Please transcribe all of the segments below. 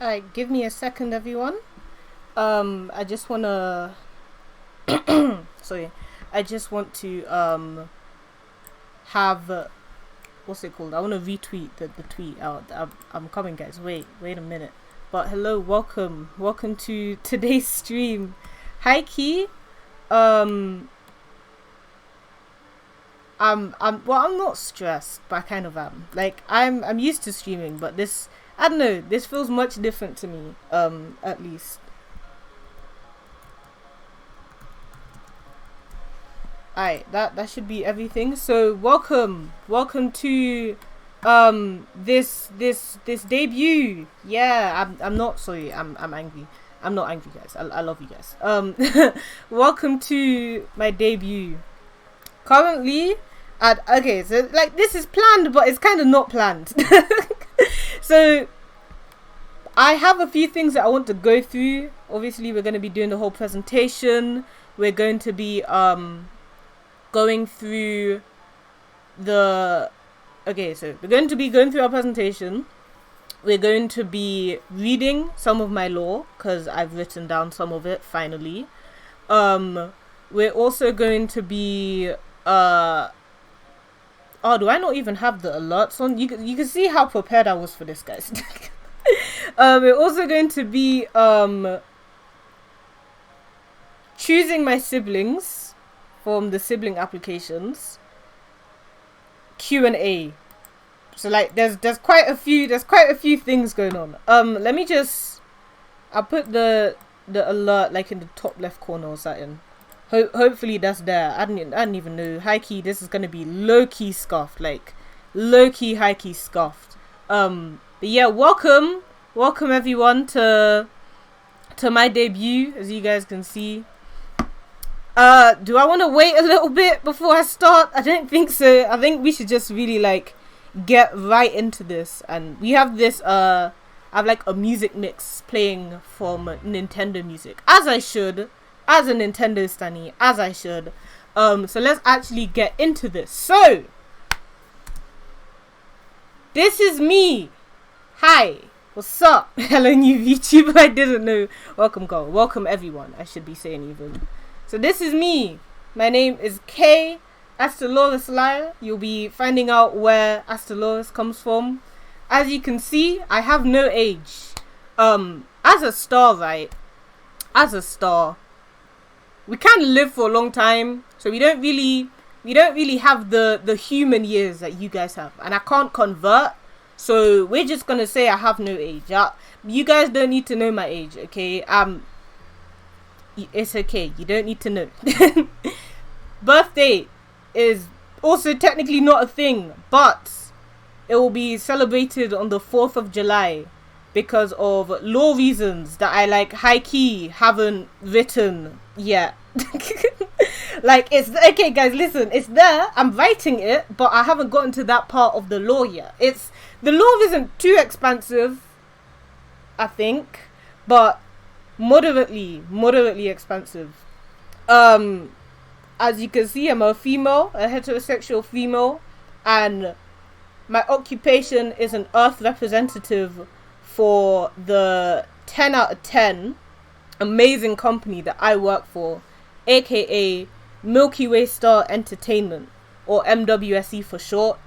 Alright, give me a second, everyone. I just wanna. Sorry, I just want to have what's it called? I want to retweet the tweet out. I'm coming, guys. Wait a minute. But hello, welcome to today's stream. Hi, Key. I'm not stressed, but I kind of am. Like I'm used to streaming, but this, I don't know, this feels much different to me. At least. Alright, that should be everything. So welcome to this debut. Yeah, I'm not sorry. I'm angry. I'm not angry, guys. I love you guys. Welcome to my debut. Currently, okay, so like this is planned, but it's kind of not planned. So I have a few things that I want to go through. Obviously, we're going to be doing the whole presentation. We're going to be going through the okay, so we're going to be going through our presentation. We're going to be reading some of my law because I've written down some of it finally. We're also going to be oh, do I not even have the alerts on? You can see how prepared I was for this, guys. We're also going to be choosing my siblings from the sibling applications. Q&A. So like there's quite a few things going on. Let me just, I'll put the alert like in the top left corner or something. Hopefully that's there. I didn't even know. High key, this is gonna be low key scuffed, like low key, high key scuffed. But yeah, welcome everyone to my debut, as you guys can see. Do I want to wait a little bit before I start? I don't think so. I think we should just really like get right into this. And we have this I have like a music mix playing from Nintendo music, as I should, as a Nintendo stanny, as I should. So let's actually get into this. So this is me. Hi, what's up? Hello, new VTuber. I didn't know. Welcome, girl. Welcome, everyone. I should be saying even. So this is me. My name is K. Astroloris Liar. You'll be finding out where Astroloris comes from. As you can see, I have no age. As a star, right? As a star, we kind of live for a long time, so we don't really have the human years that you guys have, and I can't convert. So we're just gonna say I have no age. You guys don't need to know my age, okay? It's okay. You don't need to know. Birthday is also technically not a thing, but it will be celebrated on the 4th of July because of law reasons that I like high key haven't written yet. Like it's okay, guys. Listen, it's there. I'm writing it, but I haven't gotten to that part of the law yet. The law isn't too expansive, I think, but moderately expensive. As you can see, I'm a female, a heterosexual female, and my occupation is an Earth representative for the 10 out of 10 amazing company that I work for, aka Milky Way Star Entertainment, or MWSE for short.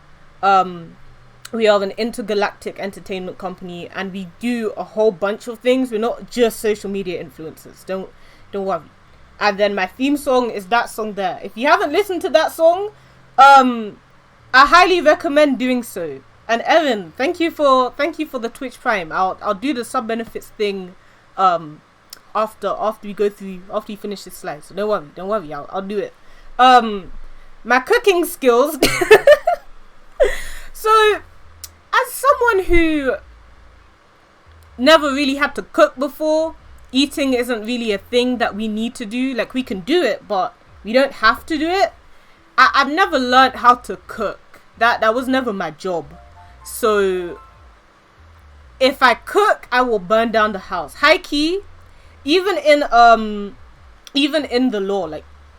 We are an intergalactic entertainment company, and we do a whole bunch of things. We're not just social media influencers. Don't worry. And then my theme song is that song there. If you haven't listened to that song, I highly recommend doing so. And Evan, thank you for the Twitch Prime. I'll do the sub benefits thing after you finish this slide. So don't worry. I'll do it. My cooking skills. So, as someone who never really had to cook before, eating isn't really a thing that we need to do. Like, we can do it, but we don't have to do it. I've never learned how to cook. That was never my job. So, if I cook, I will burn down the house. High key, even in the law,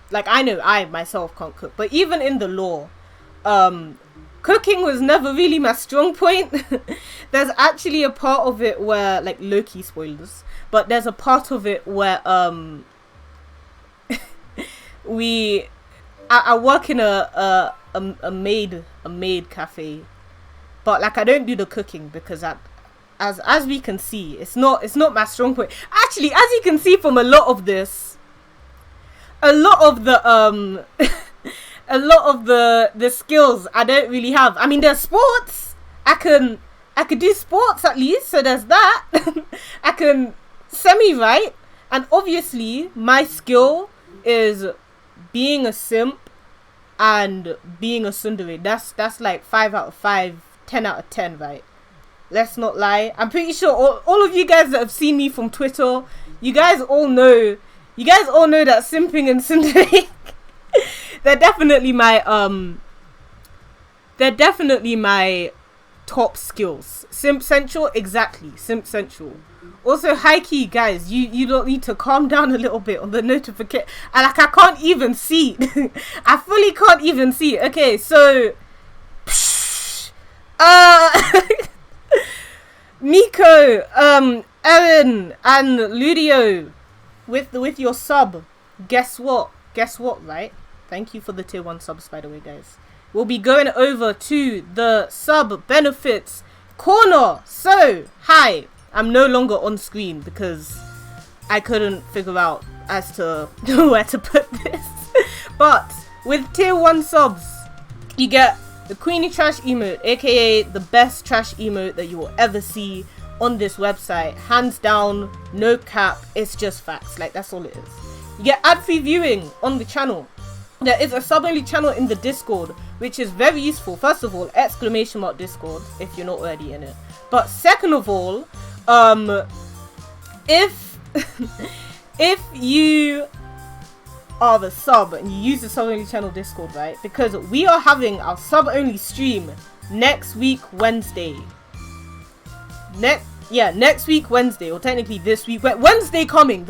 like I know I myself can't cook, but even in the law, cooking was never really my strong point. There's actually a part of it where, like, low-key spoilers, but there's a part of it where I work in a maid cafe, but like I don't do the cooking because as we can see, it's not my strong point. Actually, as you can see from a lot of the a lot of the skills I don't really have. I mean, there's sports. I could do sports at least, so there's that. I can semi-write, and obviously my skill is being a simp and being a tsundere. That's like 5 out of 5, 10 out of 10, right? Let's not lie. I'm pretty sure all of you guys that have seen me from Twitter, you guys all know that simping and tsundere they're definitely my top skills. Simp Central, exactly. Simp Central. Also, high key, guys, you don't need to calm down a little bit on the notification. I can't even see. I fully can't even see. Okay, so Nico, Erin, and Ludio with your sub. Guess what, right? Thank you for the tier 1 subs, by the way, guys. We'll be going over to the sub benefits corner. So, hi. I'm no longer on screen because I couldn't figure out as to where to put this. But with tier 1 subs, you get the Queenie Trash emote, aka the best trash emote that you will ever see on this website. Hands down, no cap, it's just facts. Like, that's all it is. You get ad-free viewing on the channel. There is a sub-only channel in the Discord, which is very useful. First of all, ! Discord, if you're not already in it. But second of all, if you are the sub and you use the sub-only channel Discord, right? Because we are having our sub-only stream next week Wednesday. Next week Wednesday, or technically this week Wednesday coming.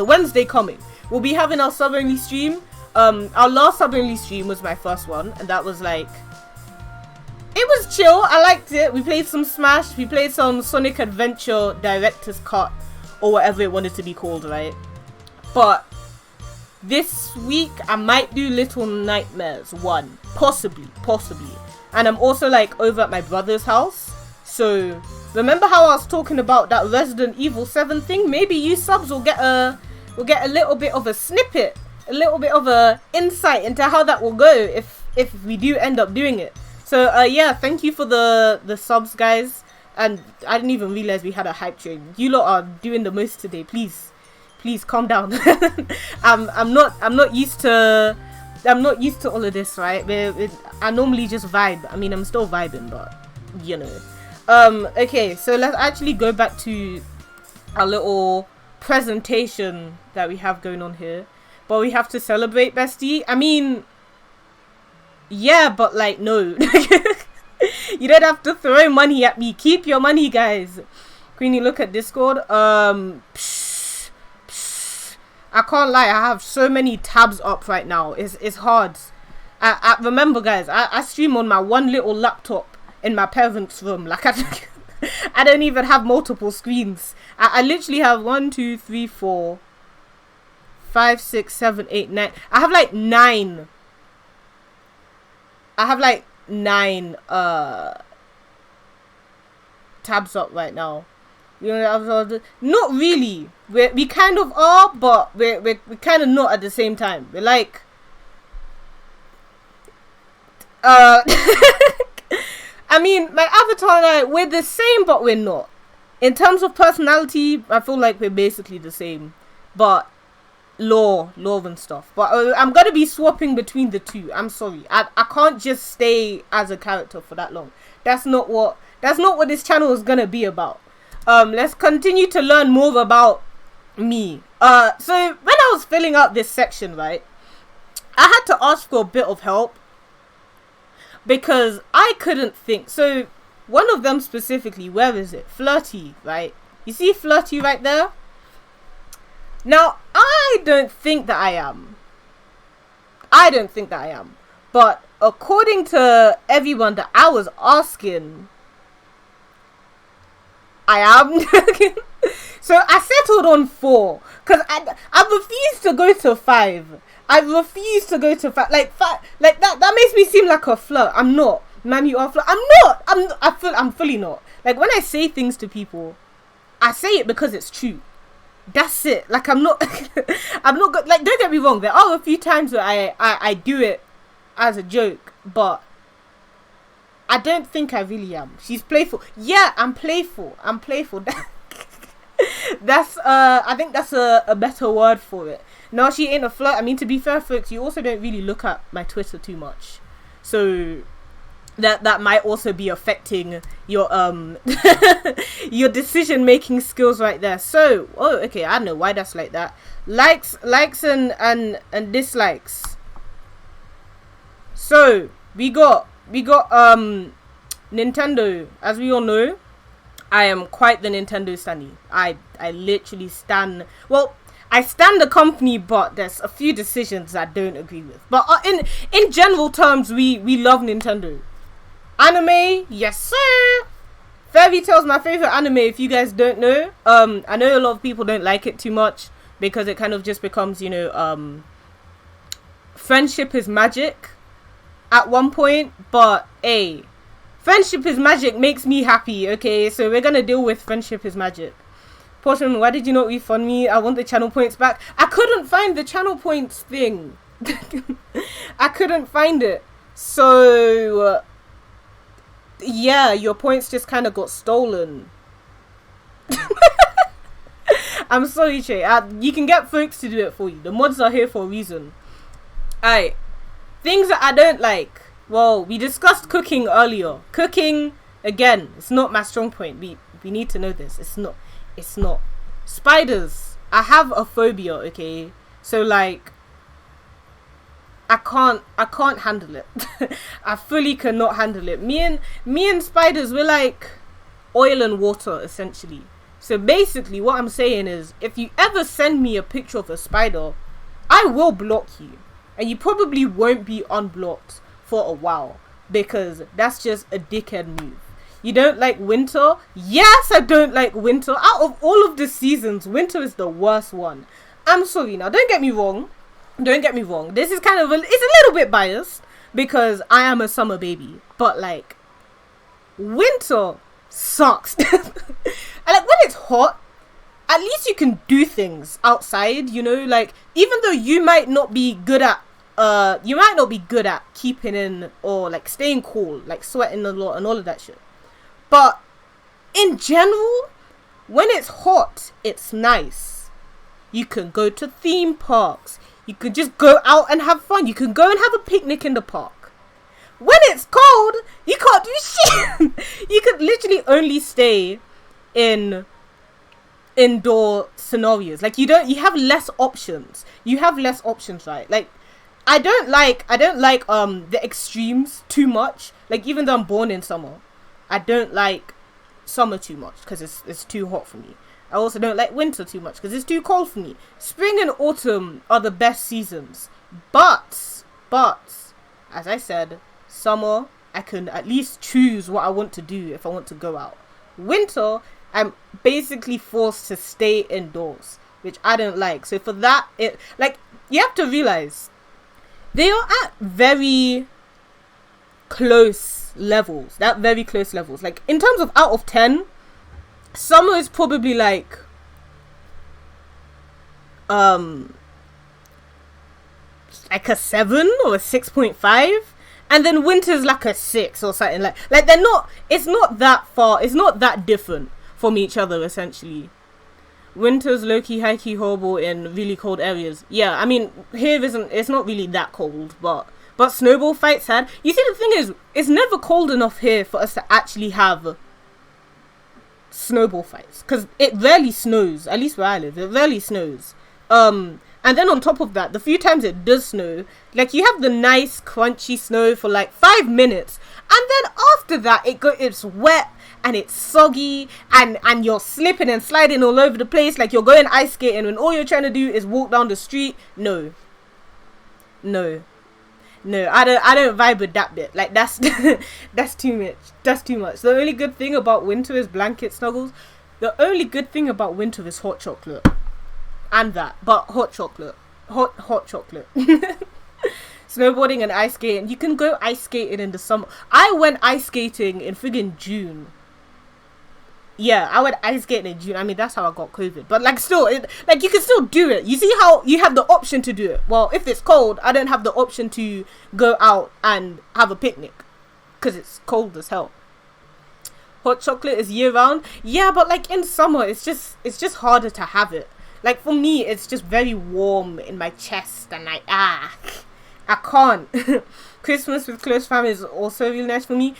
We'll be having our sub-only stream. Our last sub-only stream was my first one, and that was like, it was chill. I liked it. We played some Smash. We played some Sonic Adventure Director's Cut, or whatever it wanted to be called, right? But this week I might do Little Nightmares 1, possibly. And I'm also like over at my brother's house. So remember how I was talking about that Resident Evil 7 thing? Maybe you subs will get a little bit of a snippet, a little bit of a insight into how that will go if we do end up doing it. So yeah, thank you for the subs, guys. And I didn't even realize we had a hype train. You lot are doing the most today. Please calm down. I'm not used to all of this, right? I normally just vibe. I mean, I'm still vibing, but you know. Okay, so let's actually go back to our little presentation that we have going on here. But we have to celebrate, bestie. I mean, yeah, but like, no. You don't have to throw money at me. Keep your money, guys. Queenie, look at Discord. I can't lie. I have so many tabs up right now. It's hard. I remember, guys, I stream on my one little laptop in my parents' room. Like, I don't even have multiple screens. I literally have 1, 2, 3, 4, 5, 6, 7, 8, 9. I have like 9. I have like 9 tabs up right now. You know, not really. We kind of are, but we're kind of not at the same time. We're like, I mean, my avatar and I, we're the same, but we're not. In terms of personality, I feel like we're basically the same, but lore and stuff. But I'm gonna be swapping between the two. I'm sorry, I can't just stay as a character for that long. That's not what this channel is gonna be about. Let's continue to learn more about me. So when I was filling out this section, right, I had to ask for a bit of help because I couldn't think. So one of them specifically, where is it? Flirty, right? You see Flirty right there? Now, I don't think that I am. But according to everyone that I was asking, I am. So I settled on 4 because I refuse to go to 5. I refuse to go to 5. Like that makes me seem like a flirt. I'm not. Man, you are flirt. I'm not. I'm fully not. Like when I say things to people, I say it because it's true. That's it. Like I'm not. I'm not good. Like don't get me wrong. There are a few times where I do it as a joke, but I don't think I really am. She's playful. Yeah, I'm playful. That's I think that's a better word for it. No, she ain't a flirt. I mean, to be fair, folks, you also don't really look at my Twitter too much, so that might also be affecting your your decision making skills right there. So okay, I don't know why that's like that. Likes and dislikes. So we got Nintendo. As we all know, I am quite the Nintendo stanny. I literally stan. Well, I stan the company, but there's a few decisions I don't agree with. But in general terms, we love Nintendo. Anime, yes sir. Fairy Tail's my favorite anime. If you guys don't know, I know a lot of people don't like it too much because it kind of just becomes, friendship is magic at one point. But hey, friendship is magic makes me happy, okay? So we're gonna deal with friendship is magic. Portion, why did you not refund me? I want the channel points back. I couldn't find the channel points thing. I couldn't find it. So, yeah, your points just kind of got stolen. I'm sorry, Che. You can get folks to do it for you. The mods are here for a reason. Alright. Things that I don't like. Well, we discussed cooking earlier. Cooking, again, it's not my strong point. We need to know this. It's not. Spiders. I have a phobia, okay? So, like, I can't handle it. I fully cannot handle it. Me and spiders, we're like oil and water, essentially. So, basically, what I'm saying is, if you ever send me a picture of a spider, I will block you. And you probably won't be unblocked for a while, because that's just a dickhead move. You don't like winter? Yes, I don't like winter. Out of all of the seasons, winter is the worst one. I'm sorry. Now, don't get me wrong. This is kind of it's a little bit biased because I am a summer baby, but like winter sucks. And like when it's hot, at least you can do things outside, like even though you might not be good at keeping in or like staying cool, like sweating a lot and all of that shit. But in general, when it's hot, it's nice. You can go to theme parks. You could just go out and have fun. You can go and have a picnic in the park. When it's cold, you can't do shit. You could literally only stay in indoor scenarios. Like you have less options. Right? Like I don't like the extremes too much. Like even though I'm born in summer, I don't like summer too much because it's too hot for me. I also don't like winter too much because it's too cold for me. Spring and autumn are the best seasons. But, as I said, summer, I can at least choose what I want to do if I want to go out. Winter, I'm basically forced to stay indoors, which I don't like. So for that, you have to realize, they are at very close levels. Like, in terms of out of 10, summer is probably like a 7 or a 6.5, and then winter's like a 6 or something. Like it's not that far, it's not that different from each other, essentially. Winter's low-key, high-key horrible in really cold areas. Yeah, I mean, it's not really that cold, but snowball fights had. You see, the thing is, it's never cold enough here for us to actually have snowball fights, because it rarely snows. At least where I live, it rarely snows. And then on top of that, the few times it does snow, like, you have the nice crunchy snow for like 5 minutes, and then after that it's wet and it's soggy, and you're slipping and sliding all over the place like you're going ice skating when all you're trying to do is walk down the street. No. No, I don't vibe with that bit. Like, that's that's too much. That's too much. The only good thing about winter is blanket snuggles. The only good thing about winter is hot chocolate. And that. But hot chocolate. Hot chocolate. Snowboarding and ice skating. You can go ice skating in the summer. I went ice skating in friggin' June. Yeah, I went ice skating in June. I mean, that's how I got COVID. But like, still, like, you can still do it. You see how you have the option to do it. Well, if it's cold, I don't have the option to go out and have a picnic because it's cold as hell. Hot chocolate is year round. Yeah, but like in summer, it's just harder to have it. Like for me, it's just very warm in my chest, and I can't. Christmas with close family is also really nice for me.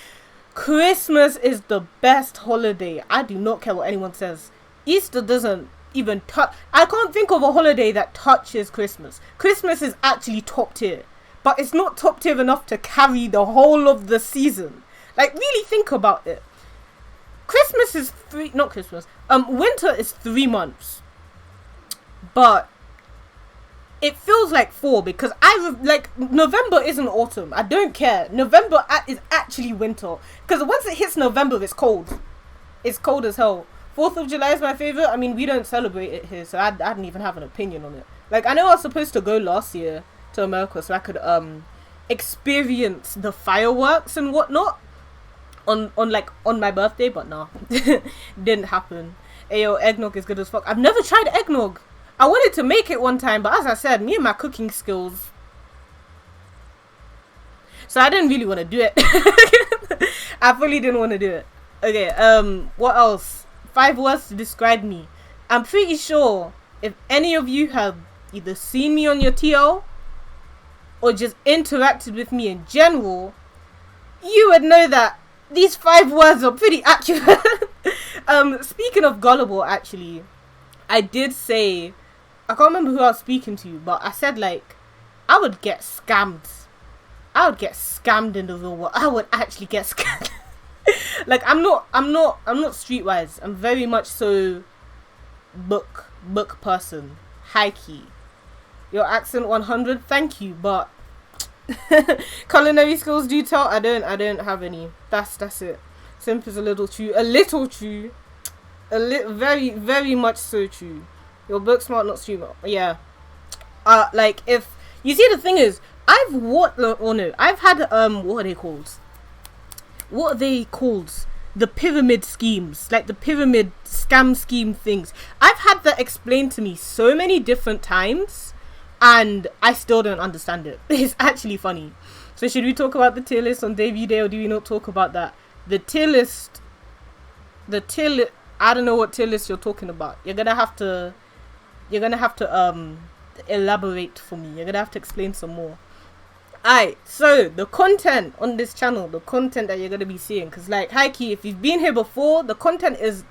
Christmas is the best holiday. I do not care what anyone says. Easter doesn't even touch. I can't think of a holiday that touches Christmas. Christmas is actually top tier, but it's not top tier enough to carry the whole of the season. Like, really think about it. Christmas is winter is 3 months, but it feels like 4 because November isn't autumn. I don't care. November is actually winter because once it hits November, it's cold. It's cold as hell. 4th of July is my favorite. I mean, we don't celebrate it here, so I didn't even have an opinion on it. Like, I know I was supposed to go last year to America so I could experience the fireworks and whatnot on my birthday, but nah, didn't happen. Ayo, eggnog is good as fuck. I've never tried eggnog. I wanted to make it one time, but as I said, me and my cooking skills, so I didn't really want to do it. I fully didn't want to do it. Okay, what else? 5 words to describe me. I'm pretty sure if any of you have either seen me on your TL or just interacted with me in general, you would know that these 5 words are pretty accurate. Speaking of gullible, actually, I did say, I can't remember who I was speaking to, but I said, like, I would get scammed. I would get scammed in the real world. I would actually get scammed. Like, I'm not streetwise. I'm very much so book person. High key. Your accent 100, thank you, but culinary skills do tell. I don't have any. That's it. Simp is a little true. Very, very much so true. You're book smart, not streamer. Yeah. Like, if you see, the thing is, I've had what are they called? What are they called? The pyramid schemes, like the pyramid scam scheme things. I've had that explained to me so many different times, and I still don't understand it. It's actually funny. So should we talk about the tier list on debut day, or do we not talk about that? The tier list. I don't know what tier list you're talking about. You're gonna have to elaborate for me. You're gonna have to explain some more. Alright, so the content on this channel, the content that you're gonna be seeing, because like, high key, if you've been here before, the content is,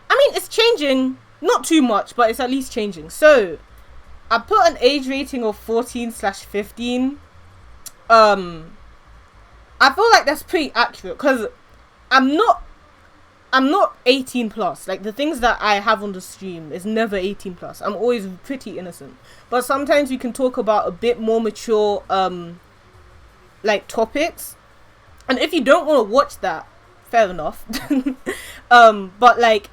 I mean, it's changing, not too much, but it's at least changing. So I put an age rating of 14/15. I feel like that's pretty accurate because I'm not 18 plus. Like, the things that I have on the stream is never 18 plus. I'm always pretty innocent, but sometimes we can talk about a bit more mature like topics, and if you don't want to watch that, fair enough. But like,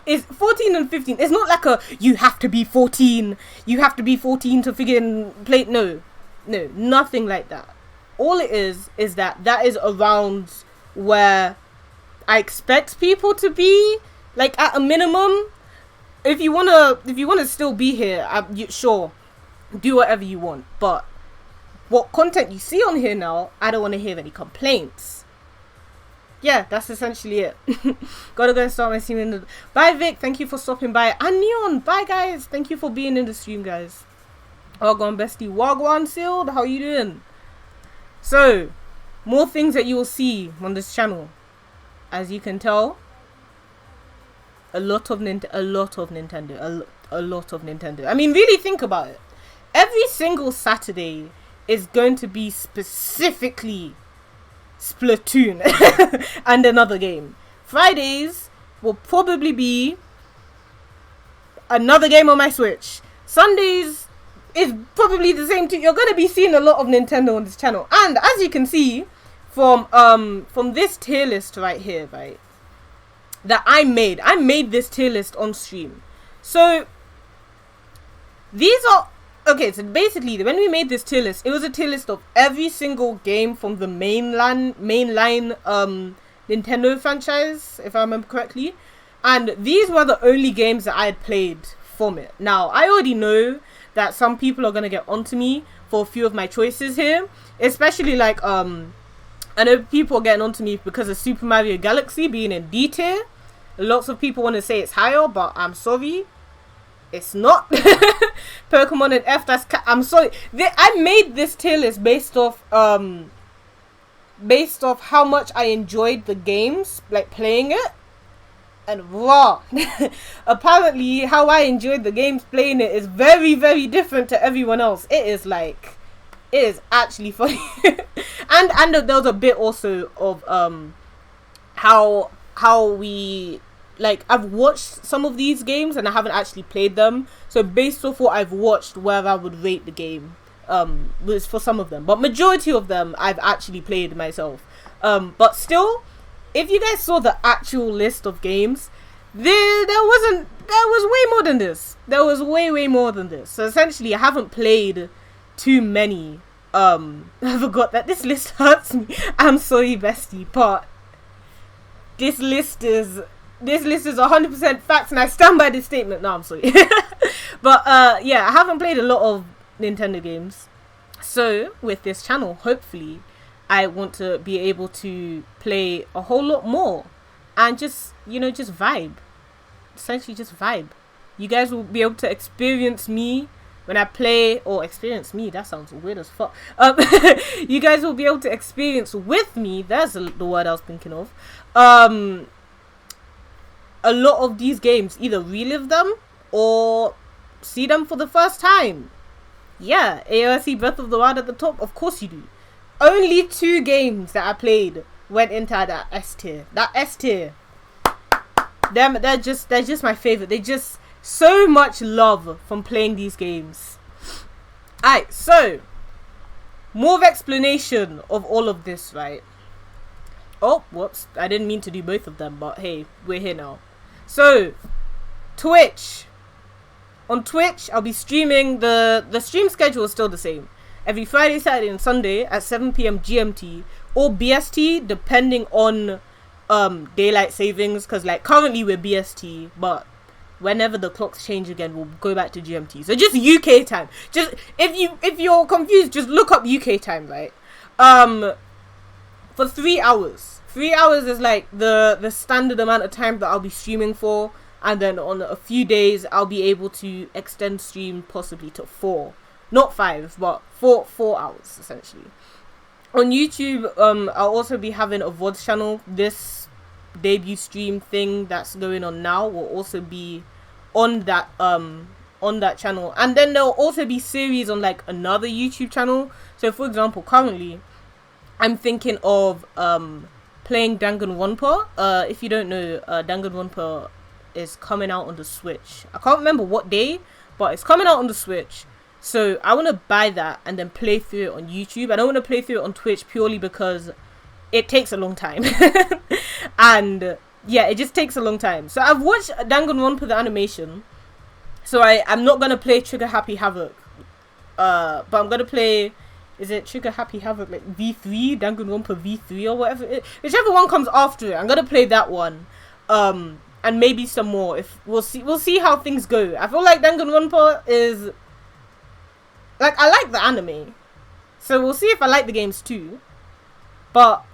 it's 14 and 15. It's not like you have to be 14 to friggin' play. No, nothing like that. All it is that is around where I expect people to be, like, at a minimum. If you wanna still be here, sure, do whatever you want. But what content you see on here now, I don't want to hear any complaints. Yeah, that's essentially it. Gotta go and start my stream. Bye, Vic. Thank you for stopping by. And Neon. Bye, guys. Thank you for being in the stream, guys. Wagwan bestie. Wagwan sealed. How you doing? So, more things that you will see on this channel. As you can tell, a lot of Nintendo. A lot of Nintendo. I mean, really think about it. Every single Saturday is going to be specifically Splatoon and another game. Fridays will probably be another game on my Switch. Sundays, is probably the same too. You're gonna be seeing a lot of Nintendo on this channel, and as you can see from this tier list right here, right, that I made this tier list on stream. So these are okay. So basically, when we made this tier list, it was a tier list of every single game from the mainline Nintendo franchise, if I remember correctly, and these were the only games that I had played from it. Now, I already know that some people are gonna get onto me for a few of my choices here, especially like I know people are getting onto me because of Super Mario Galaxy being in D tier. Lots of people want to say it's higher, but I'm sorry, it's not. Pokemon and F, I'm sorry. I made this tier list based off how much I enjoyed the games, like playing it. And raw. Apparently, how I enjoyed the games playing it is very, very different to everyone else. It is actually funny. and there was a bit also of how we, like, I've watched some of these games and I haven't actually played them. So based off what I've watched, where I would rate the game was for some of them, but majority of them I've actually played myself. But still, if you guys saw the actual list of games, there was way more than this. There was way more than this. So essentially, I haven't played too many. I forgot that this list hurts me. I'm sorry, bestie, but this list is 100% facts, and I stand by this statement. No, I'm sorry. But yeah, I haven't played a lot of Nintendo games. So with this channel, hopefully, I want to be able to play a whole lot more and just vibe. Essentially just vibe. You guys will be able to experience me when I play, or experience me, that sounds weird as fuck. You guys will be able to experience with me, that's the word I was thinking of, a lot of these games, either relive them or see them for the first time. Yeah, AOSC Breath of the Wild at the top, of course you do. Only 2 games that I played went into that S tier. That S tier. They're just my favorite. They just so much love from playing these games. Alright, so more explanation of all of this, right? Oh, whoops. I didn't mean to do both of them, but hey, we're here now. So, Twitch. On Twitch, I'll be streaming. The stream schedule is still the same. Every Friday, Saturday, and Sunday at 7 p.m. GMT or BST, depending on daylight savings. Because like currently we're BST, but whenever the clocks change again, we'll go back to GMT. So just UK time. Just if you're confused, just look up UK time, right? For 3 hours. 3 hours is like the standard amount of time that I'll be streaming for, and then on a few days I'll be able to extend stream possibly to 4. Not 5, but 4 hours, essentially. On YouTube, I'll also be having a VODs channel. This debut stream thing that's going on now will also be on that channel. And then there'll also be series on, like, another YouTube channel. So, for example, currently, I'm thinking of playing Danganronpa. If you don't know, Danganronpa is coming out on the Switch. I can't remember what day, but it's coming out on the Switch. So I want to buy that and then play through it on YouTube. I don't want to play through it on Twitch purely because it takes a long time. And yeah, it just takes a long time. So I've watched Danganronpa the animation. So I'm not going to play Trigger Happy Havoc. But I'm going to play, is it Trigger Happy Havoc, like V3? Danganronpa V3 or whatever. Whichever one comes after it, I'm going to play that one. And maybe some more. If we'll see how things go. I feel like Danganronpa is, like, I like the anime, so we'll see if I like the games too. But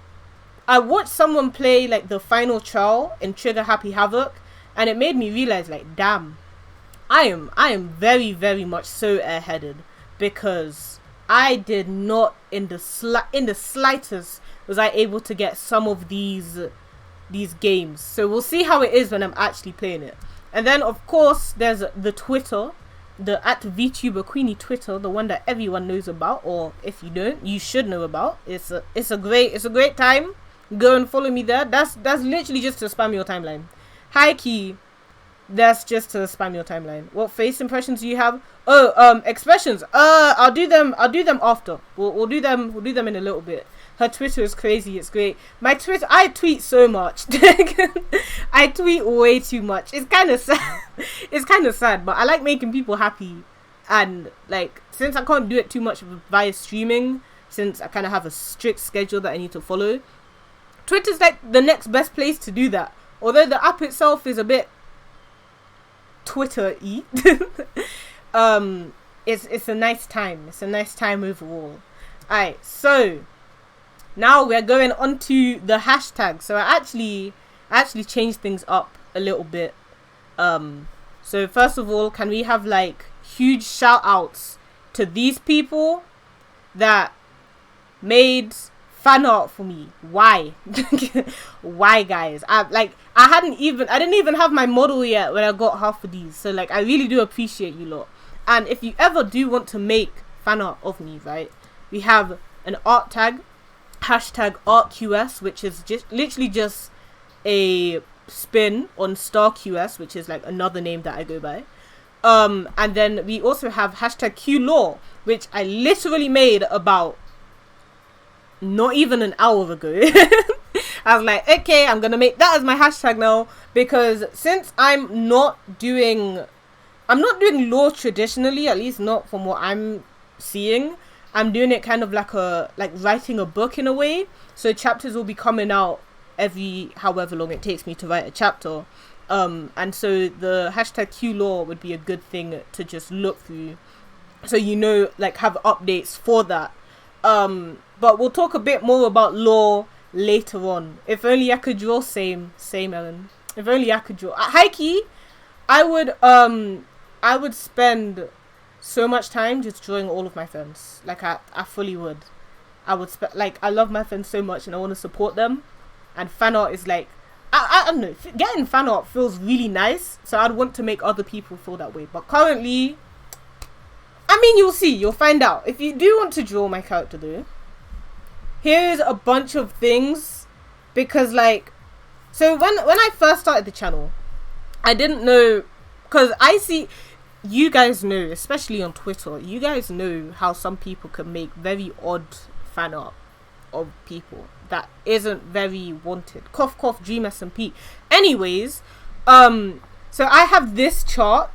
I watched someone play like the final trial in Trigger Happy Havoc, and it made me realize, like, damn, I am very, very much so airheaded, because I did not in the slightest was I able to get some of these games. So we'll see how it is when I'm actually playing it. And then of course there's the Twitter. The @Vtuber Queenie Twitter, the one that everyone knows about, or if you don't, you should know about. It's a great time. Go and follow me there. That's literally just to spam your timeline. High key, that's just to spam your timeline. What face impressions do you have? Oh, expressions. I'll do them. I'll do them after. We'll do them. We'll do them in a little bit. Her Twitter is crazy. It's great. My Twitter. I tweet so much. I tweet way too much. It's kind of sad. It's kind of sad, but I like making people happy. And like, since I can't do it too much via streaming, since I kind of have a strict schedule that I need to follow, Twitter's like the next best place to do that. Although the app itself is a bit Twitter-y. It's a nice time. It's a nice time overall. Alright, so now we're going on to the hashtag. So I actually changed things up a little bit. So first of all, can we have like huge shout outs to these people that made fan art for me? Why? Why, guys? I didn't even have my model yet when I got half of these. So like, I really do appreciate you lot. And if you ever do want to make fan art of me, right, we have an art tag, hashtag ArtQS, which is just literally just a spin on StarQS, which is like another name that I go by. And then we also have hashtag QLaw, which I literally made about not even an hour ago. I was like, okay, I'm gonna make that as my hashtag now, because since I'm not doing law traditionally, at least not from what I'm seeing. I'm doing it kind of like writing a book in a way. So chapters will be coming out every however long it takes me to write a chapter. And so the hashtag QLaw would be a good thing to just look through, so you know, like, have updates for that. But we'll talk a bit more about law later on. If only I could draw. Same Ellen. If only I could draw. High key, I would spend so much time just drawing all of my friends. Like, I fully would. I would spend, like, I love my friends so much and I want to support them. And fan art is like, I don't know, getting fan art feels really nice. So I'd want to make other people feel that way. But currently, I mean, you'll see, you'll find out. If you do want to draw my character though, here's a bunch of things. Because like, so when I first started the channel, I didn't know, because I see, you guys know, especially on Twitter, you guys know how some people can make very odd fan art of people that isn't very wanted. Cough cough, Dream SMP. Anyways, so I have this chart,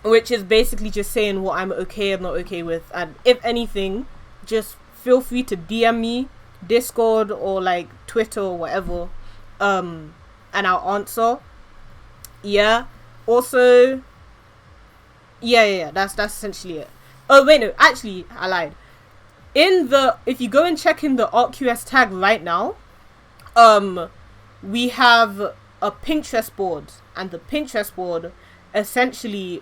which is basically just saying what I'm okay and not okay with, and if anything, just feel free to DM me, Discord or like Twitter or whatever, and I'll answer. Yeah. Also, yeah, that's essentially it. Oh wait, no, actually I lied. If you go and check in the ArtQS tag right now, we have a Pinterest board, and the Pinterest board essentially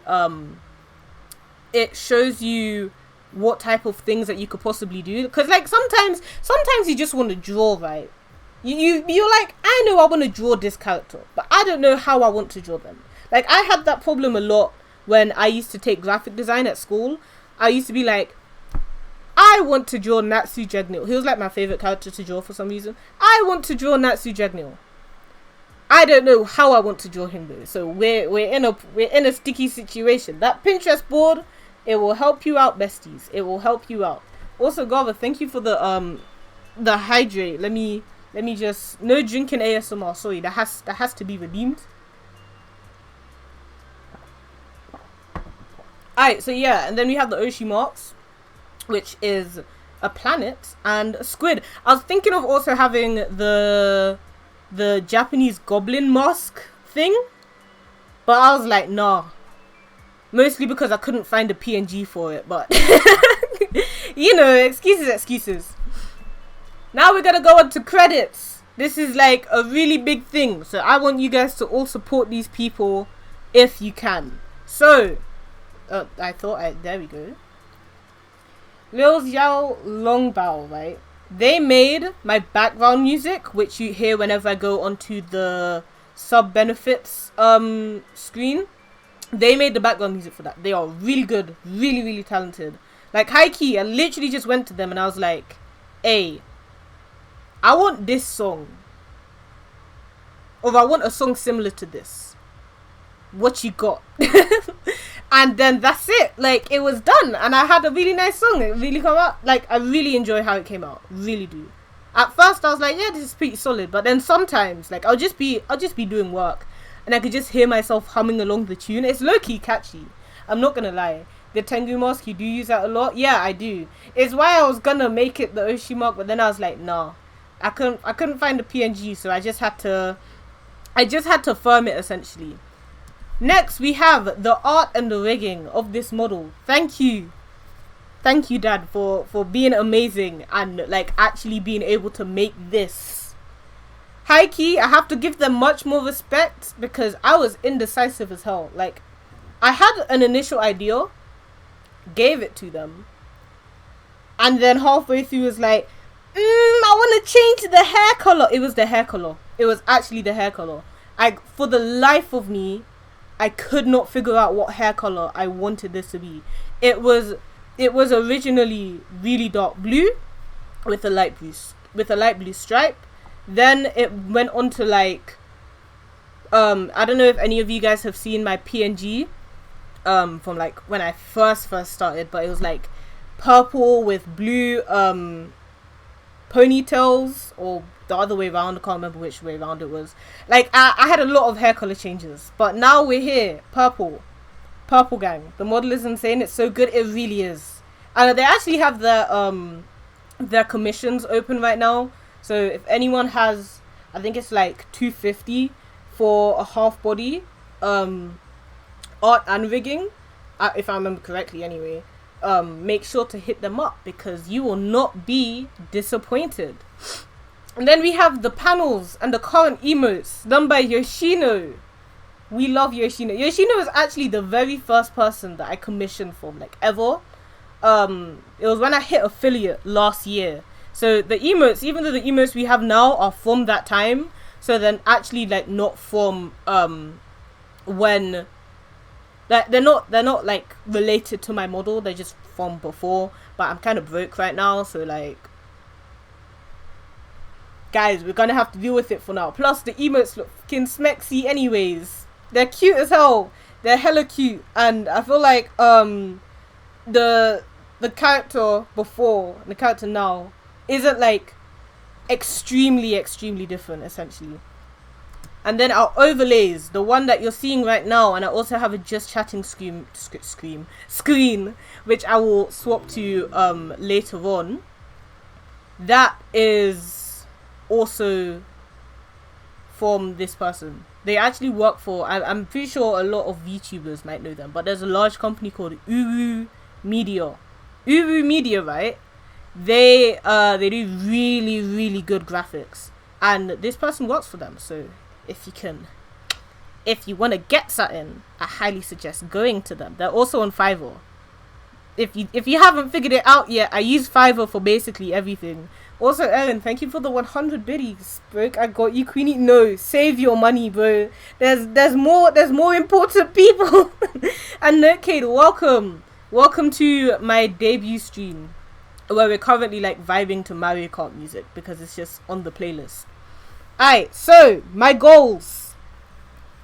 it shows you what type of things that you could possibly do. Because like sometimes you just want to draw, right? You're like, I know I want to draw this character, but I don't know how I want to draw them. Like, I had that problem a lot when I used to take graphic design at school. I used to be like, I want to draw Natsu Jegnil. He was like my favorite character to draw for some reason. I want to draw Natsu Jegnil. I don't know how I want to draw him though. So we're in a sticky situation. That Pinterest board, it will help you out, besties. It will help you out. Also, Gava, thank you for the hydrate. Let me just, no drinking ASMR. Sorry, that has to be redeemed. Alright, so yeah, and then we have the Oshi marks, which is a planet and a squid. I was thinking of also having the Japanese goblin mask thing, but I was like, nah. Mostly because I couldn't find a PNG for it, but you know, excuses. Now we're gonna go on to credits. This is like a really big thing, so I want you guys to all support these people if you can. So, there we go. Lil Xiao Longbao, right? They made my background music, which you hear whenever I go onto the sub benefits screen. They made the background music for that. They are really good, really, really talented. Like, high key, I literally just went to them and I was like, hey, I want this song, or I want a song similar to this. What you got? And then that's it. Like, it was done. And I had a really nice song. It really came out. Like, I really enjoy how it came out. Really do. At first, I was like, yeah, this is pretty solid. But then sometimes, like, I'll just be doing work. And I could just hear myself humming along the tune. It's low-key catchy. I'm not gonna lie. The Tengu mask, you do use that a lot? Yeah, I do. It's why I was gonna make it the Oshi mark. But then I was like, nah. I couldn't find the PNG. So I just had to firm it, essentially. Next, we have the art and the rigging of this model. Thank you, Dad, for being amazing and like actually being able to make this. High key, I have to give them much more respect because I was indecisive as hell. Like, I had an initial idea, gave it to them, and then halfway through was like, I want to change the hair color. It was the hair color. It was actually the hair color. For the life of me, I could not figure out what hair color I wanted this to be. It was originally really dark blue with a light blue stripe. Then it went on to like I don't know if any of you guys have seen my PNG from like when I first started, but it was like purple with blue ponytails, or the other way around. I can't remember which way around it was. Like, I had a lot of hair color changes, but now we're here. Purple gang. The model is insane. It's so good. It really is. And they actually have their commissions open right now. So if anyone has, I think it's like $250 for a half body art and rigging, if I remember correctly anyway, make sure to hit them up because you will not be disappointed. And then we have the panels and the current emotes done by Yoshino. We love Yoshino. Yoshino was actually the very first person that I commissioned from, like, ever. It was when I hit affiliate last year. So the emotes, even though the emotes we have now are from that time, so then actually like not from when, like, they're not like related to my model. They're just from before. But I'm kind of broke right now, so like, guys, we're gonna have to deal with it for now. Plus, the emotes look fucking smexy anyways. They're cute as hell. They're hella cute. And I feel like the character before and the character now isn't like extremely different, essentially. And then our overlays, the one that you're seeing right now, and I also have a just chatting screen, which I will swap to later on. That is also from this person. They actually work for, I'm pretty sure a lot of VTubers might know them, but there's a large company called Uru Media, right? They do really good graphics, and this person works for them. So if you want to get something, I highly suggest going to them. They're also on Fiverr. If you haven't figured it out yet, I use Fiverr for basically everything. Also, Ellen, thank you for the 100 biddies, bro. I got you, Queenie. No, save your money, bro. There's more important people. And Nerdcade, welcome to my debut stream, where we're currently like vibing to Mario Kart music because it's just on the playlist. Alright, so my goals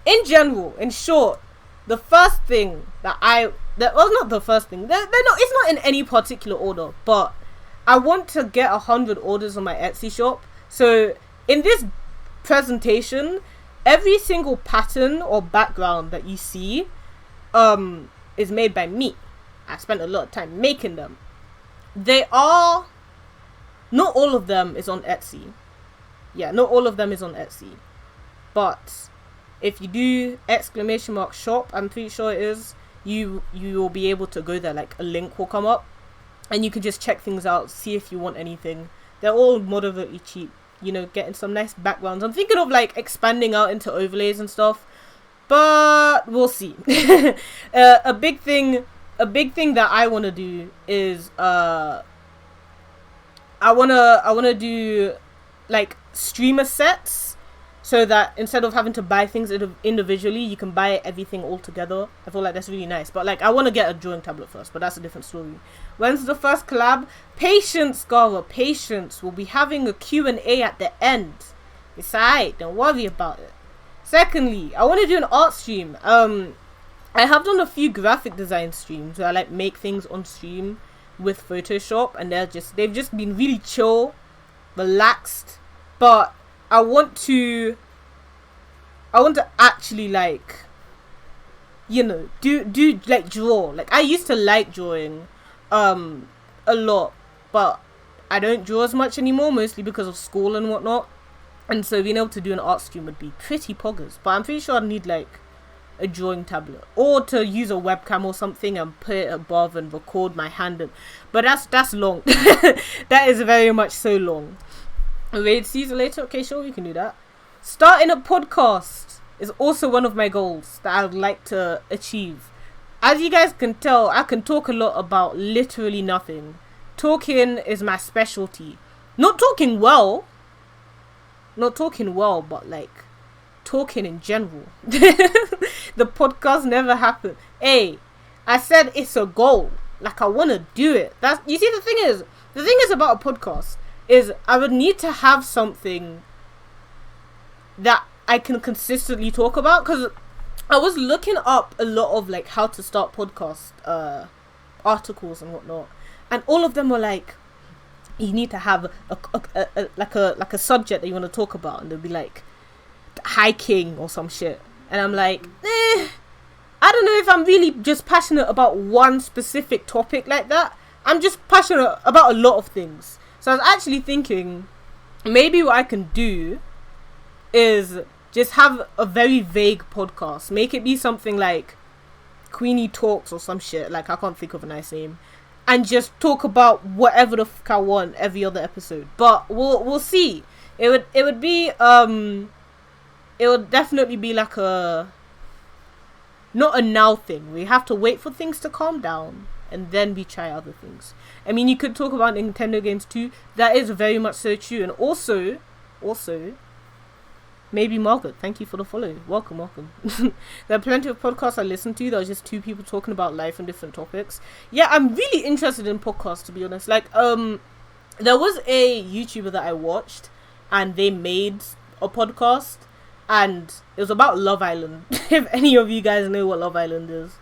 in general, in short, the first thing not the first thing. It's not in any particular order, but I want to get 100 orders on my Etsy shop. So in this presentation, every single pattern or background that you see is made by me. I spent a lot of time making them. Not all of them is on Etsy. Yeah, not all of them is on Etsy. But if you do !shop, I'm pretty sure it is, you will be able to go there. Like, a link will come up and you can just check things out, see if you want anything. They're all moderately cheap, you know, getting some nice backgrounds. I'm thinking of like expanding out into overlays and stuff, but we'll see. A big thing that I want to do is I want to do like streamer sets, so that instead of having to buy things individually, you can buy everything all together. I feel like that's really nice. But like, I want to get a drawing tablet first, but that's a different story. When's the first collab? Patience, Gara, patience. We'll be having a Q&A at the end. It's alright, don't worry about it. Secondly, I want to do an art stream. I have done a few graphic design streams where I like make things on stream with Photoshop, and they've just been really chill, relaxed. But I want to actually like, you know, do like draw. Like I used to like drawing a lot, but I don't draw as much anymore, mostly because of school and whatnot. And so being able to do an art stream would be pretty poggers. But I'm pretty sure I'd need like a drawing tablet, or to use a webcam or something and put it above and record my hand. But that's long. That is very much so long. Raid season later? Okay, sure, we can do that. Starting a podcast is also one of my goals that I would like to achieve. As you guys can tell, I can talk a lot about literally nothing. Talking is my specialty. Not talking well, but like talking in general. The podcast never happened. Hey, I said it's a goal. Like I want to do it. You see, the thing is about a podcast is I would need to have something that I can consistently talk about, because I was looking up a lot of like how to start podcast articles and whatnot, and all of them were like, you need to have a subject that you want to talk about, and they'll be like hiking or some shit, and I'm like, I don't know if I'm really just passionate about one specific topic like that. I'm just passionate about a lot of things. So I was actually thinking maybe what I can do is just have a very vague podcast. Make it be something like Queenie Talks or some shit. Like, I can't think of a nice name. And just talk about whatever the fuck I want every other episode. But we'll see. It would definitely be like not a now thing. We have to wait for things to calm down, and then we try other things. I mean, you could talk about Nintendo games too. That is very much so true. And also, maybe Margaret, thank you for the follow. Welcome. There are plenty of podcasts I listen to that are just two people talking about life and different topics. Yeah, I'm really interested in podcasts, to be honest. Like, there was a YouTuber that I watched, and they made a podcast, and it was about Love Island. If any of you guys know what Love Island is.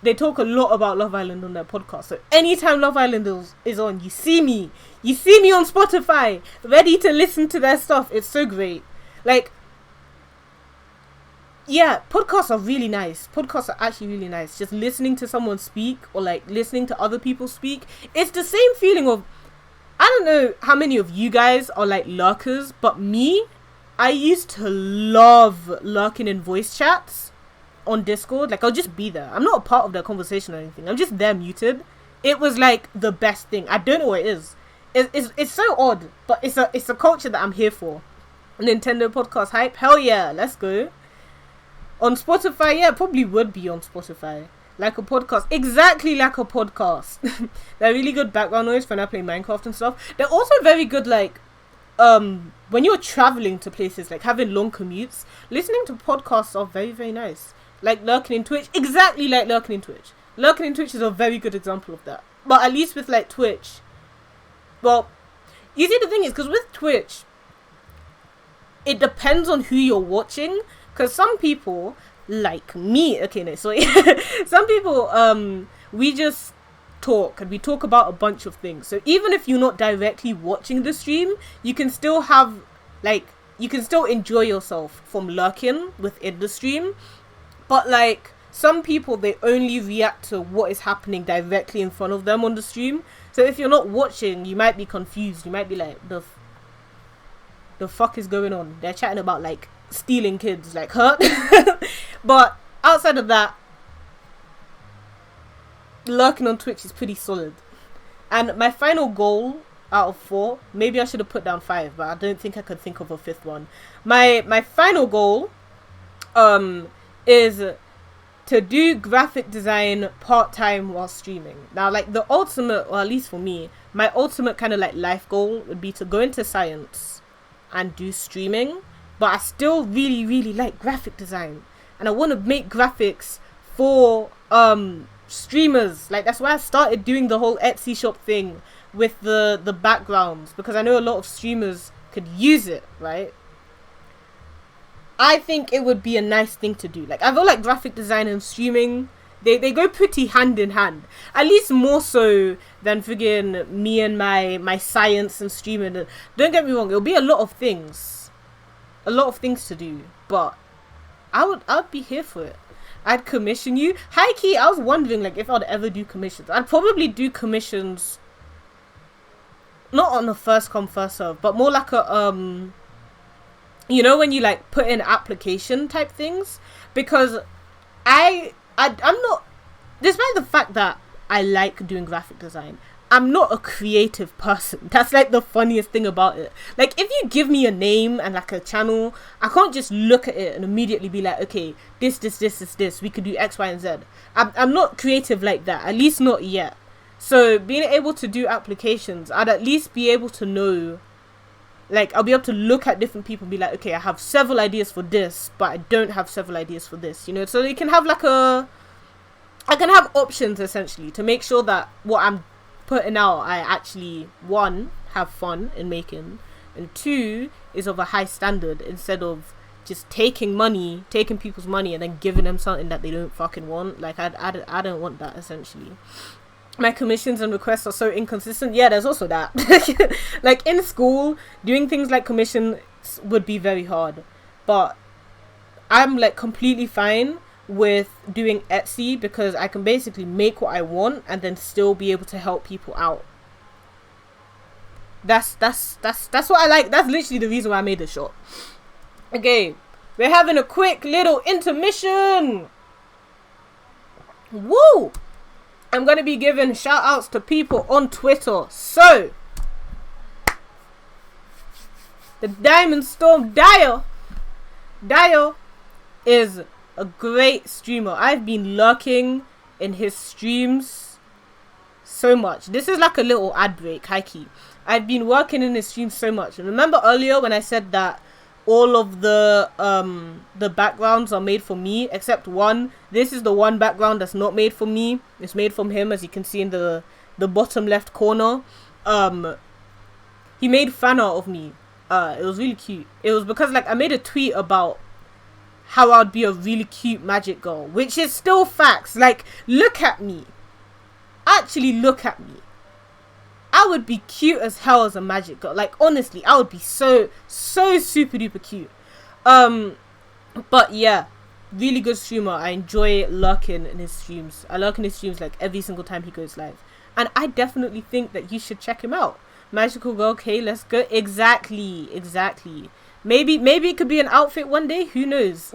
They talk a lot about Love Island on their podcast. So anytime Love Island is on, you see me on Spotify, ready to listen to their stuff. It's so great. Like, yeah, podcasts are really nice. Podcasts are actually really nice. Just listening to someone speak, or like listening to other people speak. It's the same feeling of, I don't know how many of you guys are like lurkers, but me, I used to love lurking in voice chats on Discord. Like, I'll just be there. I'm not a part of the conversation or anything. I'm just there muted. It was like the best thing. I don't know what it is. It's so odd, but it's a culture that I'm here for. Nintendo podcast hype, hell yeah, let's go. On Spotify, yeah, probably would be on Spotify. Like a podcast, exactly like a podcast. They're really good background noise when I play Minecraft and stuff. They're also very good, like, when you're traveling to places, like having long commutes, listening to podcasts are very, very nice. Like lurking in Twitch, exactly like lurking in Twitch. Lurking in Twitch is a very good example of that. But at least with like Twitch, well, you see, the thing is, because with Twitch, it depends on who you're watching. Because some people, like me, okay, no, sorry. Some people, we just talk, and we talk about a bunch of things. So even if you're not directly watching the stream, you can still have, like, you can still enjoy yourself from lurking within the stream. But like, some people, they only react to what is happening directly in front of them on the stream. So if you're not watching, you might be confused. You might be like, the fuck is going on? They're chatting about like stealing kids, like, huh? But outside of that, lurking on Twitch is pretty solid. And my final goal out of 4, maybe I should have put down 5, but I don't think I could think of a 5th one. My final goal is to do graphic design part-time while streaming. Now, like, the ultimate, or at least for me, my ultimate kind of like life goal would be to go into science and do streaming. But I still really, really like graphic design, and I want to make graphics for streamers. Like, that's why I started doing the whole Etsy shop thing with the backgrounds, because I know a lot of streamers could use it, right? I think it would be a nice thing to do. Like, I feel like graphic design and streaming, they go pretty hand in hand. At least more so than friggin' me and my science and streaming. Don't get me wrong, it'll be a lot of things. A lot of things to do. But I would be here for it. I'd commission you. High key, I was wondering like if I'd ever do commissions. I'd probably do commissions not on the first come first serve, but more like a you know, when you like put in application type things, because I'm not, despite the fact that I like doing graphic design, I'm not a creative person. That's like the funniest thing about it. Like, if you give me a name and like a channel, I can't just look at it and immediately be like, okay, this, we could do X, Y, and Z. I'm not creative like that, at least not yet. So being able to do applications, I'd at least be able to know, like, I'll be able to look at different people and be like, okay, I have several ideas for this, but I don't have several ideas for this, you know? So you can have like I can have options essentially to make sure that what I'm putting out, I actually, one, have fun in making, and two, is of a high standard, instead of just taking people's money and then giving them something that they don't fucking want. Like, I don't want that, essentially. My commissions and requests are so inconsistent. Yeah, there's also that. Like, in school, doing things like commissions would be very hard, but I'm like completely fine with doing Etsy, because I can basically make what I want and then still be able to help people out. That's what I like. That's literally the reason why I made this short. Okay, we're having a quick little intermission. Woo! I'm gonna be giving shout outs to people on Twitter. So, the Diamond Storm Dyer is a great streamer. I've been lurking in his streams so much. This is like a little ad break, high key. I've been working in his streams so much. And remember earlier when I said that all of the backgrounds are made for me except one? This is the one background that's not made for me. It's made from him, as you can see in the bottom left corner. He made fan art of me. It was really cute. It was because like I made a tweet about how I'd be a really cute magic girl, which is still facts. Like, look at me. Actually, look at me. I would be cute as hell as a magic girl. Like, honestly, I would be so super duper cute. But yeah, really good streamer. I enjoy lurking in his streams. I lurk in his streams like every single time he goes live, and I definitely think that you should check him out. Magical girl, okay, let's go. Exactly. Maybe it could be an outfit one day. Who knows?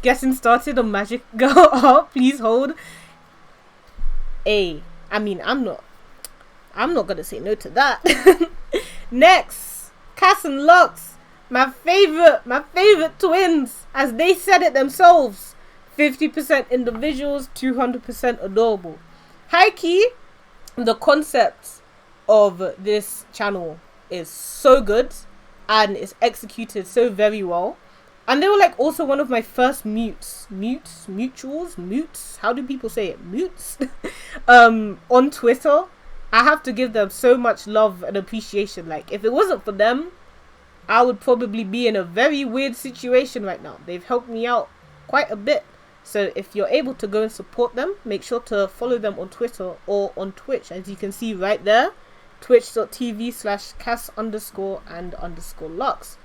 Getting started on magic girl art. Please hold. I mean, I'm not gonna say no to that. Next, Cass and Lux, my favorite twins, as they said it themselves. 50% individuals, 200% adorable. High key, the concept of this channel is so good and it's executed so very well. And they were like also one of my first mutes, how do people say it, mutes? On Twitter. I have to give them so much love and appreciation. Like, if it wasn't for them, I would probably be in a very weird situation right now. They've helped me out quite a bit. So if you're able to go and support them, make sure to follow them on Twitter or on Twitch, as you can see right there. Twitch.tv/Cass_and_Lux.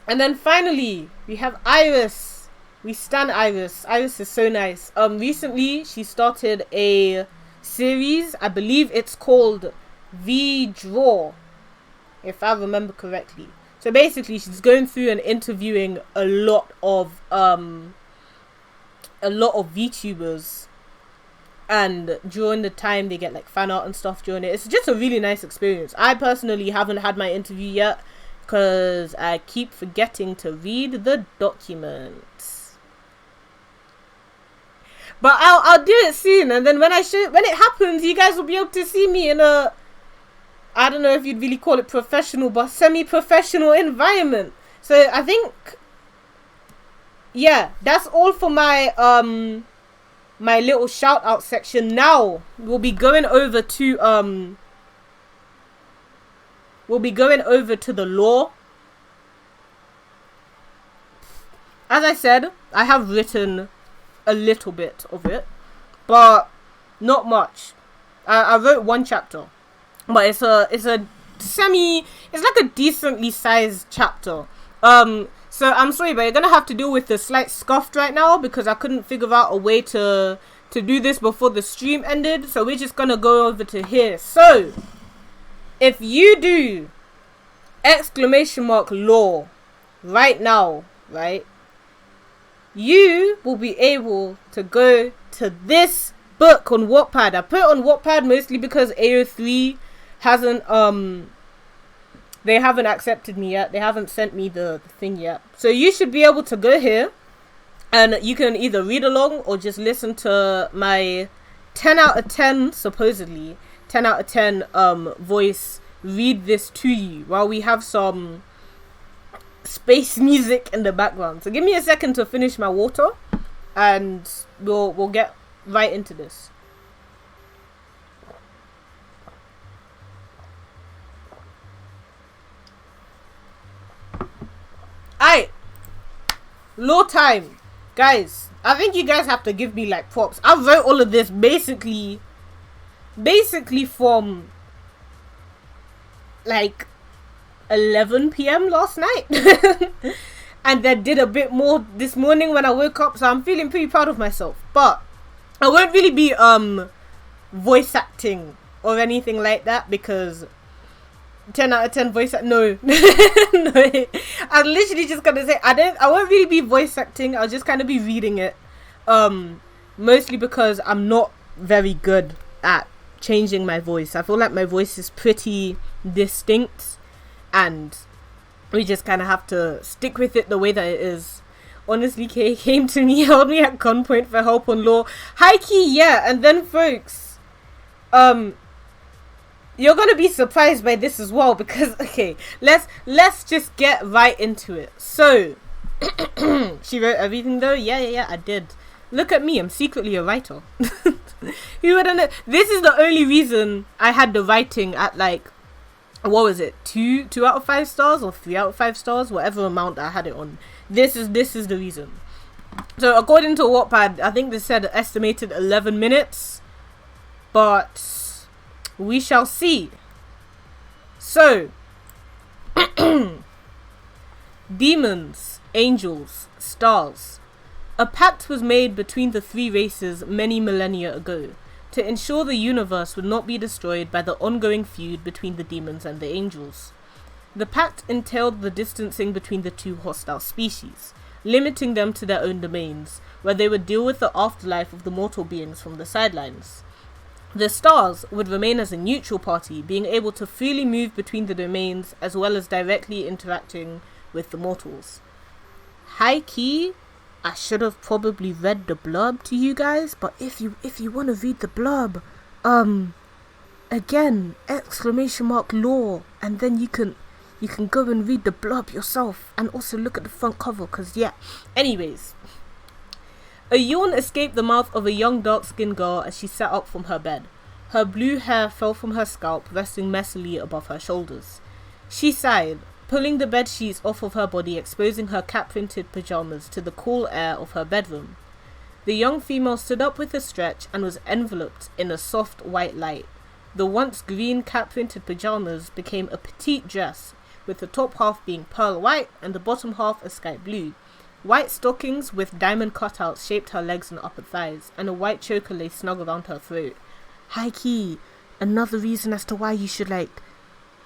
And then finally, we have Iris. We stan Iris. Iris is so nice. Recently, she started a series. I believe it's called Vdraw, if I remember correctly. So basically, she's going through and interviewing a lot of VTubers. And during the time, they get like fan art and stuff during it. It's just a really nice experience. I personally haven't had my interview yet because I keep forgetting to read the documents. But I'll do it soon, and then when it happens, you guys will be able to see me in a, I don't know if you'd really call it professional, but semi-professional environment. So I think, yeah, that's all for my my little shout out section. Now we'll be going over to the lore. as I said, I have written a little bit of it, but not much. I wrote one chapter, but it's like a decently sized chapter. So I'm sorry, but you're gonna have to deal with the slight scuffed right now because I couldn't figure out a way to do this before the stream ended. So we're just gonna go over to here. So if you do !law right now, right, you will be able to go to this book on Wattpad. I put it on Wattpad mostly because AO3 hasn't they haven't accepted me yet. They haven't sent me the thing yet. So you should be able to go here and you can either read along or just listen to my 10 out of 10, supposedly 10 out of 10 voice read this to you while we have some space music in the background. So give me a second to finish my water and we'll get right into this. Alright, law time, guys. I think you guys have to give me like props. I wrote all of this basically from like 11 p.m. last night and then did a bit more this morning when I woke up, so I'm feeling pretty proud of myself. But I won't really be voice acting or anything like that because 10 out of 10 voice act. No. No, I'm literally just gonna say I won't really be voice acting. I'll just kind of be reading it, mostly because I'm not very good at changing my voice. I feel like my voice is pretty distinct and we just kind of have to stick with it the way that it is. Honestly, Kay came to me, held me at gunpoint for help on law. Hi Key, yeah. And then folks, you're gonna be surprised by this as well because okay, let's just get right into it. So she wrote everything though. Yeah, I did. Look at me, I'm secretly a writer. You wouldn't know. This is the only reason I had the writing at like, what was it, 2 out of 5 stars or 3 out of 5 stars, whatever amount I had it on. This is the reason. So according to Wattpad, I think they said estimated 11 minutes, but we shall see. So demons, angels, stars. A pact was made between the three races many millennia ago to ensure the universe would not be destroyed by the ongoing feud between the demons and the angels. The pact entailed the distancing between the two hostile species, limiting them to their own domains, where they would deal with the afterlife of the mortal beings from the sidelines. The stars would remain as a neutral party, being able to freely move between the domains as well as directly interacting with the mortals. High key, I should have probably read the blurb to you guys, but if you want to read the blurb, again, !law, and then you can go and read the blurb yourself and also look at the front cover, cause yeah. Anyways, a yawn escaped the mouth of a young dark-skinned girl as she sat up from her bed. Her blue hair fell from her scalp, resting messily above her shoulders. She sighed, pulling the bed sheets off of her body, exposing her cat-printed pajamas to the cool air of her bedroom. The young female stood up with a stretch and was enveloped in a soft white light. The once green cat-printed pajamas became a petite dress, with the top half being pearl white and the bottom half a sky blue. White stockings with diamond cutouts shaped her legs and upper thighs, and a white choker lay snug around her throat. High key, another reason as to why you should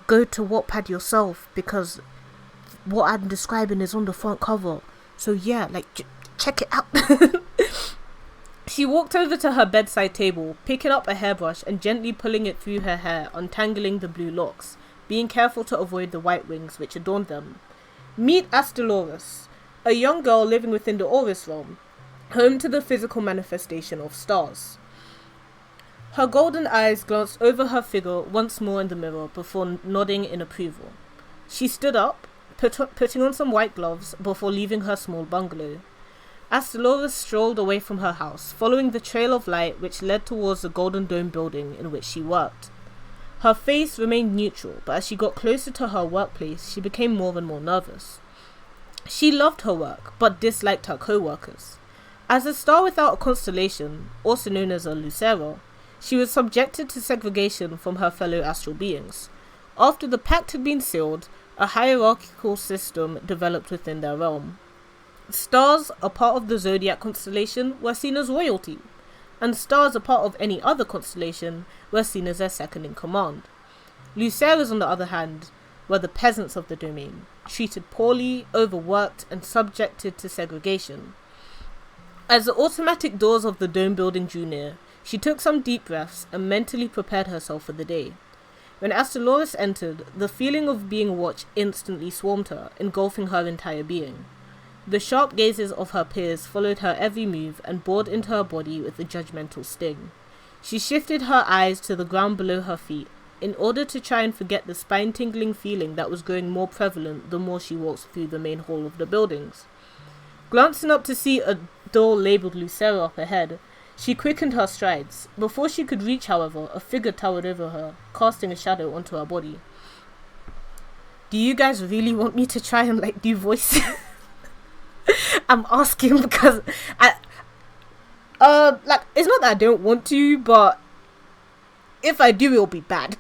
go to Wattpad yourself, because what I'm describing is on the front cover. So yeah, check it out. She walked over to her bedside table, picking up a hairbrush and gently pulling it through her hair, untangling the blue locks, being careful to avoid the white wings which adorned them. Meet Astellorus, a young girl living within the Aurus realm, home to the physical manifestation of stars. Her golden eyes glanced over her figure once more in the mirror before nodding in approval. She stood up, putting on some white gloves before leaving her small bungalow. Astellorus strolled away from her house, following the trail of light which led towards the golden dome building in which she worked. Her face remained neutral, but as she got closer to her workplace, she became more and more nervous. She loved her work, but disliked her co-workers. As a star without a constellation, also known as a Lucero, she was subjected to segregation from her fellow astral beings. After the pact had been sealed, a hierarchical system developed within their realm. Stars, a part of the zodiac constellation, were seen as royalty, and stars, a part of any other constellation, were seen as their second in command. Luceros, on the other hand, were the peasants of the domain, treated poorly, overworked, and subjected to segregation. As the automatic doors of the dome building drew near, she took some deep breaths and mentally prepared herself for the day. When Astroloris entered, the feeling of being watched instantly swarmed her, engulfing her entire being. The sharp gazes of her peers followed her every move and bored into her body with a judgmental sting. She shifted her eyes to the ground below her feet, in order to try and forget the spine-tingling feeling that was growing more prevalent the more she walked through the main hall of the buildings. Glancing up to see a door labelled Lucero up ahead, she quickened her strides. Before she could reach, however, a figure towered over her, casting a shadow onto her body. Do you guys really want me to try and do voices? I'm asking because it's not that I don't want to, but if I do, it'll be bad.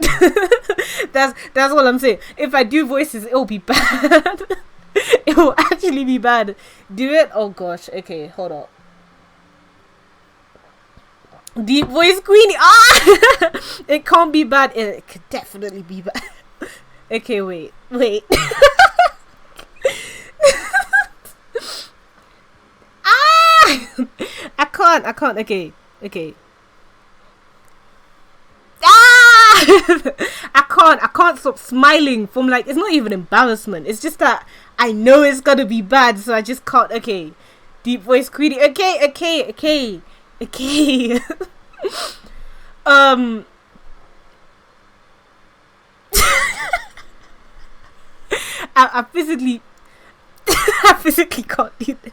that's all I'm saying. If I do voices, it'll be bad. It will actually be bad. Do it? Oh gosh. Okay, hold up. Deep voice Queenie. Ah! It can't be bad. It could definitely be bad. Okay, wait. Ah! I can't. Okay. I can't stop smiling from it's not even embarrassment. It's just that I know it's gonna be bad, so I just can't. Okay. Deep voice Queenie. Okay. I physically I physically can't do this.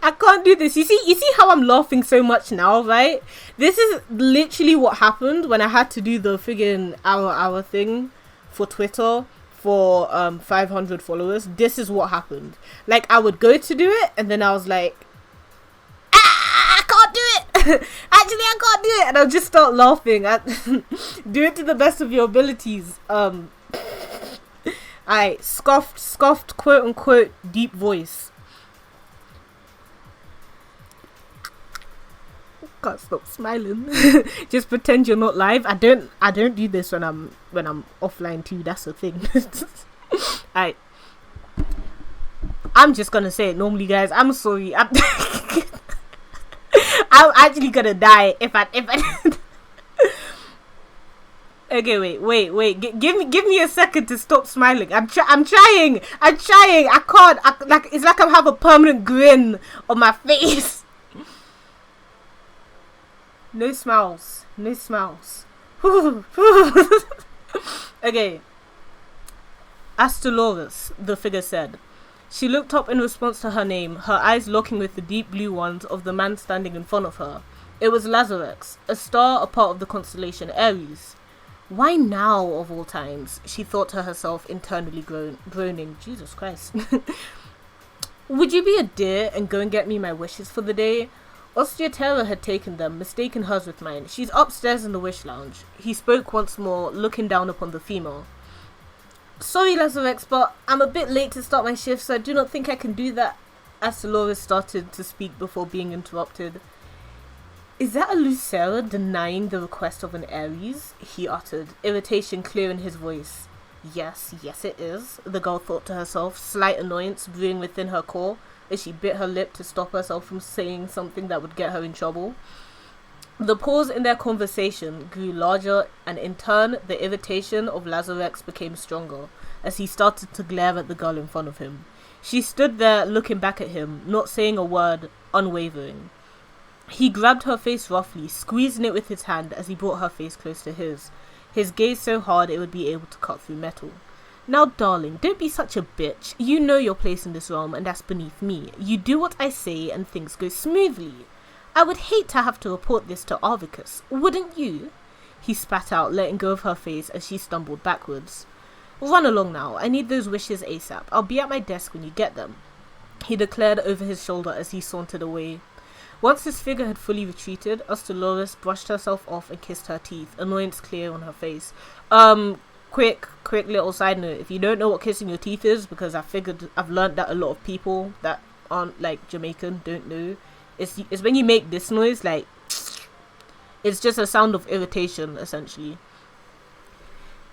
I can't do this. You see how I'm laughing so much now, right? This is literally what happened when I had to do the friggin' hour thing for Twitter for 500 followers. This is what happened. I would go to do it and then I was like, I can't do it. Actually, I can't do it, and I'll just start laughing. Do it to the best of your abilities. I scoffed, quote unquote, deep voice. Can't stop smiling. Just pretend you're not live. I don't do this when I'm offline too. That's the thing. I'm just gonna say it normally, guys. I'm sorry. I'm actually gonna die if I Okay, wait. Give me a second to stop smiling. I'm trying. I can't. It's like I have a permanent grin on my face. No smiles. Okay. Astroloris, the figure said. She looked up in response to her name, her eyes locking with the deep blue ones of the man standing in front of her. It was Lazarex, a star, a part of the constellation Aries. Why now, of all times? She thought to herself, internally groaning. Jesus Christ. Would you be a dear and go and get me my wishes for the day? Osteotera had taken them, mistaken hers with mine. She's upstairs in the wish lounge. He spoke once more, looking down upon the female. Sorry, Lazarex, but I'm a bit late to start my shift, so I do not think I can do that. Astroloris started to speak before being interrupted. Is that a Lucera denying the request of an Aries? He uttered, irritation clear in his voice. Yes it is, the girl thought to herself, slight annoyance brewing within her core as she bit her lip to stop herself from saying something that would get her in trouble. The pause in their conversation grew larger, and in turn, the irritation of Lazarex became stronger as he started to glare at the girl in front of him. She stood there looking back at him, not saying a word, unwavering. He grabbed her face roughly, squeezing it with his hand as he brought her face close to his gaze so hard it would be able to cut through metal. Now, darling, don't be such a bitch. You know your place in this realm, and that's beneath me. You do what I say, and things go smoothly. I would hate to have to report this to Arvicus, wouldn't you? He spat out, letting go of her face as she stumbled backwards. Run along now. I need those wishes ASAP. I'll be at my desk when you get them. he declared over his shoulder as he sauntered away. Once his figure had fully retreated, Dolores brushed herself off and kissed her teeth, annoyance clear on her face. Quick little side note, if you don't know what kissing your teeth is, because I've learned that a lot of people that aren't like Jamaican don't know, it's when you make this noise, like, it's just a sound of irritation, essentially.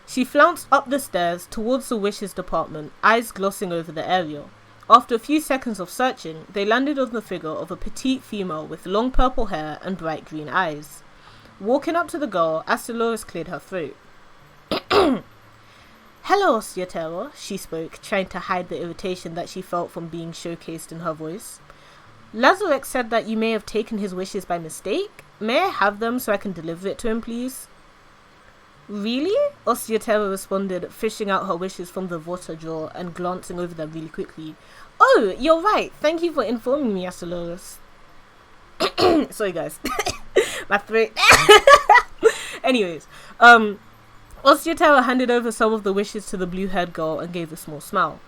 She flounced up the stairs towards the wishes department, eyes glossing over the area. After a few seconds of searching, they landed on the figure of a petite female with long purple hair and bright green eyes. Walking up to the girl, Dolores cleared her throat. "Hello, Osciotero," she spoke, trying to hide the irritation that she felt from being showcased in her voice. "Lazarek said that you may have taken his wishes by mistake. May I have them so I can deliver it to him, please?" "Really?" Osciotero responded, fishing out her wishes from the water drawer and glancing over them really quickly. "Oh, you're right. Thank you for informing me, Dolores." Sorry, guys. My throat. Anyways, Osciotero handed over some of the wishes to the blue-haired girl and gave a small smile.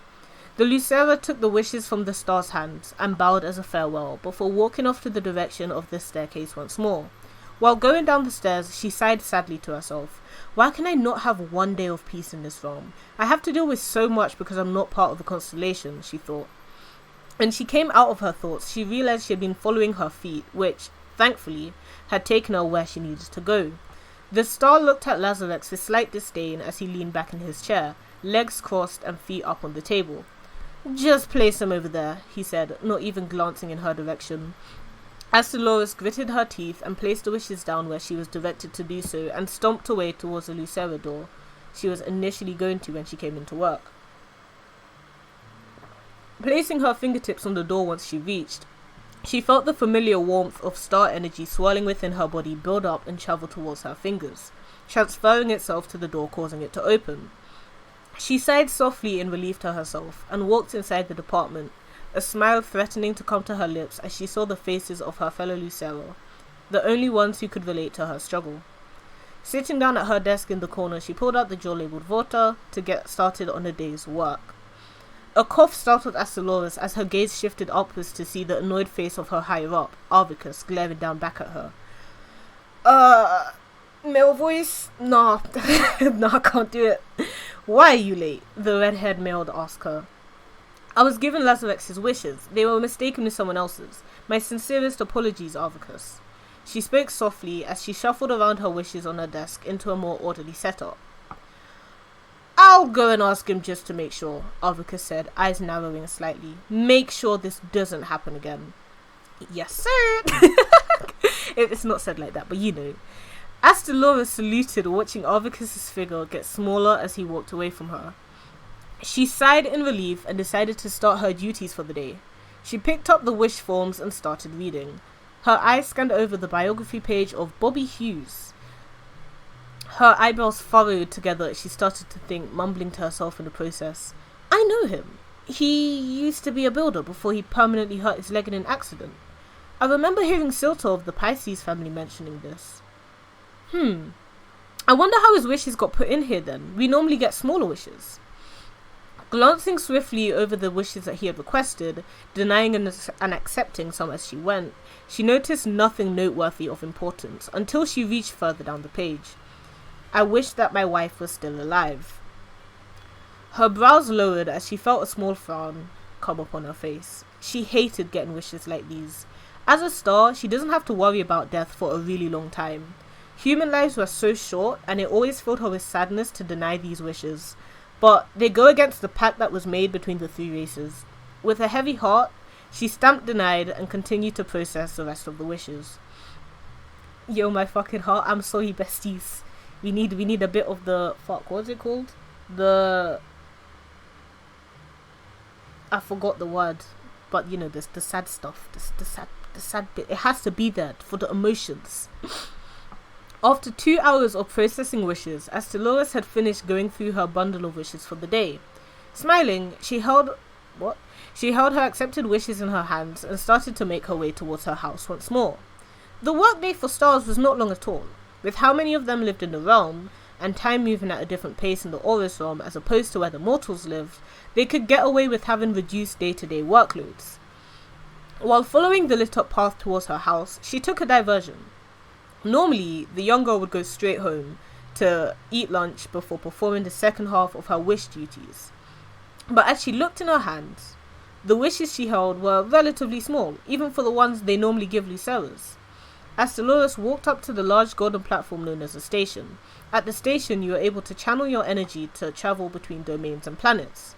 The Lucera took the wishes from the star's hands and bowed as a farewell before walking off to the direction of the staircase once more. While going down the stairs, she sighed sadly to herself. Why can I not have one day of peace in this realm? I have to deal with so much because I'm not part of the constellation, she thought. When she came out of her thoughts, she realized she had been following her feet, which, thankfully, had taken her where she needed to go. The star looked at Lazarex with slight disdain as he leaned back in his chair, legs crossed and feet up on the table. "Just place them over there," he said, not even glancing in her direction. Dolores gritted her teeth and placed the wishes down where she was directed to do so and stomped away towards the Lucera door she was initially going to when she came into work. Placing her fingertips on the door once she reached, she felt the familiar warmth of star energy swirling within her body build up and travel towards her fingers, transferring itself to the door, causing it to open. She sighed softly in relief to herself and walked inside the department, a smile threatening to come to her lips as she saw the faces of her fellow Lucero, the only ones who could relate to her struggle. Sitting down at her desk in the corner, she pulled out the drawer labelled Vota to get started on the day's work. A cough startled Dolores as her gaze shifted upwards to see the annoyed face of her higher-up, Arvicus, glaring down back at her. Male voice? Nah. Nah, I can't do it. "Why are you late?" the red-haired male asked her. "I was given Lazarex's wishes. They were mistaken with someone else's. My sincerest apologies, Arvicus." She spoke softly as she shuffled around her wishes on her desk into a more orderly setup. "I'll go and ask him just to make sure," Arvicus said, eyes narrowing slightly. "Make sure this doesn't happen again." "Yes, sir." It's not said like that, but you know. Dolores saluted, watching Arvicus's figure get smaller as he walked away from her. She sighed in relief and decided to start her duties for the day. She picked up the wish forms and started reading. Her eyes scanned over the biography page of Bobby Hughes. Her eyebrows furrowed together as she started to think, mumbling to herself in the process. "I know him. He used to be a builder before he permanently hurt his leg in an accident. I remember hearing Silto of the Pisces family mentioning this. I wonder how his wishes got put in here then. We normally get smaller wishes." Glancing swiftly over the wishes that he had requested, denying and accepting some as she went, she noticed nothing noteworthy of importance until she reached further down the page. "I wish that my wife was still alive." Her brows lowered as she felt a small frown come upon her face. She hated getting wishes like these. As a star, she doesn't have to worry about death for a really long time. Human lives were so short, and it always filled her with sadness to deny these wishes. But they go against the pact that was made between the three races. With a heavy heart, she stamped denied and continued to process the rest of the wishes. Yo, my fucking heart, I'm sorry, besties. We need a bit of the what's it called? I forgot the word, but you know, the sad stuff, the sad bit. It has to be there for the emotions. After 2 hours of processing wishes, Dolores had finished going through her bundle of wishes for the day. Smiling, she held her accepted wishes in her hands and started to make her way towards her house once more. The workday for stars was not long at all. With how many of them lived in the realm, and time moving at a different pace in the Aurus realm as opposed to where the mortals lived, they could get away with having reduced day-to-day workloads. While following the lit-up path towards her house, she took a diversion. Normally, the young girl would go straight home to eat lunch before performing the second half of her wish duties. But as she looked in her hands, the wishes she held were relatively small, even for the ones they normally give Lucerys. As Dolores walked up to the large golden platform known as a station, at the station you were able to channel your energy to travel between domains and planets.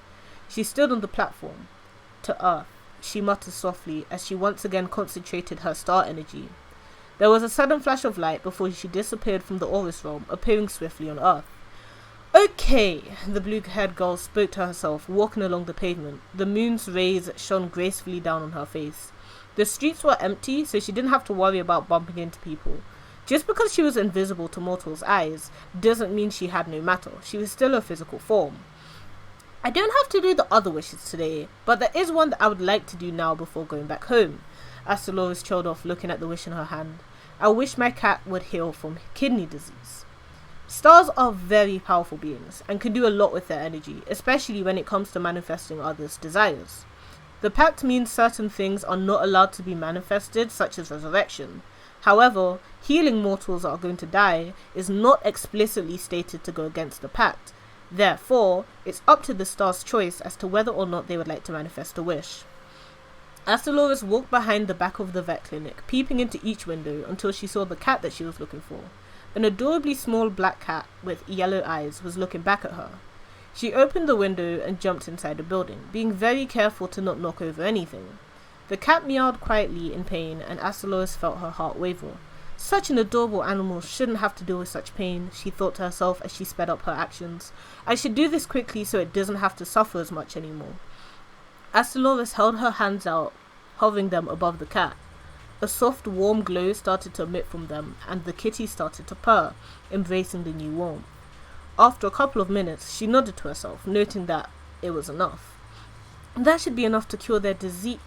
She stood on the platform. To Earth, she muttered softly as she once again concentrated her star energy. There was a sudden flash of light before she disappeared from the Aurus realm, appearing swiftly on Earth. Okay, the blue-haired girl spoke to herself, walking along the pavement. The moon's rays shone gracefully down on her face. The streets were empty, so she didn't have to worry about bumping into people. Just because she was invisible to mortals' eyes doesn't mean she had no matter. She was still a physical form. I don't have to do the other wishes today, but there is one that I would like to do now before going back home. As Dolores trailed off, looking at the wish in her hand. I wish my cat would heal from kidney disease. Stars are very powerful beings and can do a lot with their energy, especially when it comes to manifesting others' desires. The pact means certain things are not allowed to be manifested, such as resurrection. However, healing mortals that are going to die is not explicitly stated to go against the pact. Therefore, it's up to the stars' choice as to whether or not they would like to manifest a wish. As Dolores walked behind the back of the vet clinic, peeping into each window until she saw the cat that she was looking for. An adorably small black cat with yellow eyes was looking back at her. She opened the window and jumped inside the building, being very careful to not knock over anything. The cat meowed quietly in pain, and as Dolores felt her heart waver. Such an adorable animal shouldn't have to deal with such pain, she thought to herself as she sped up her actions. I should do this quickly so it doesn't have to suffer as much anymore. As Dolores held her hands out, hovering them above the cat, a soft, warm glow started to emit from them, and the kitty started to purr, embracing the new warmth. After a couple of minutes, she nodded to herself, noting that it was enough. That should be enough to cure their disease,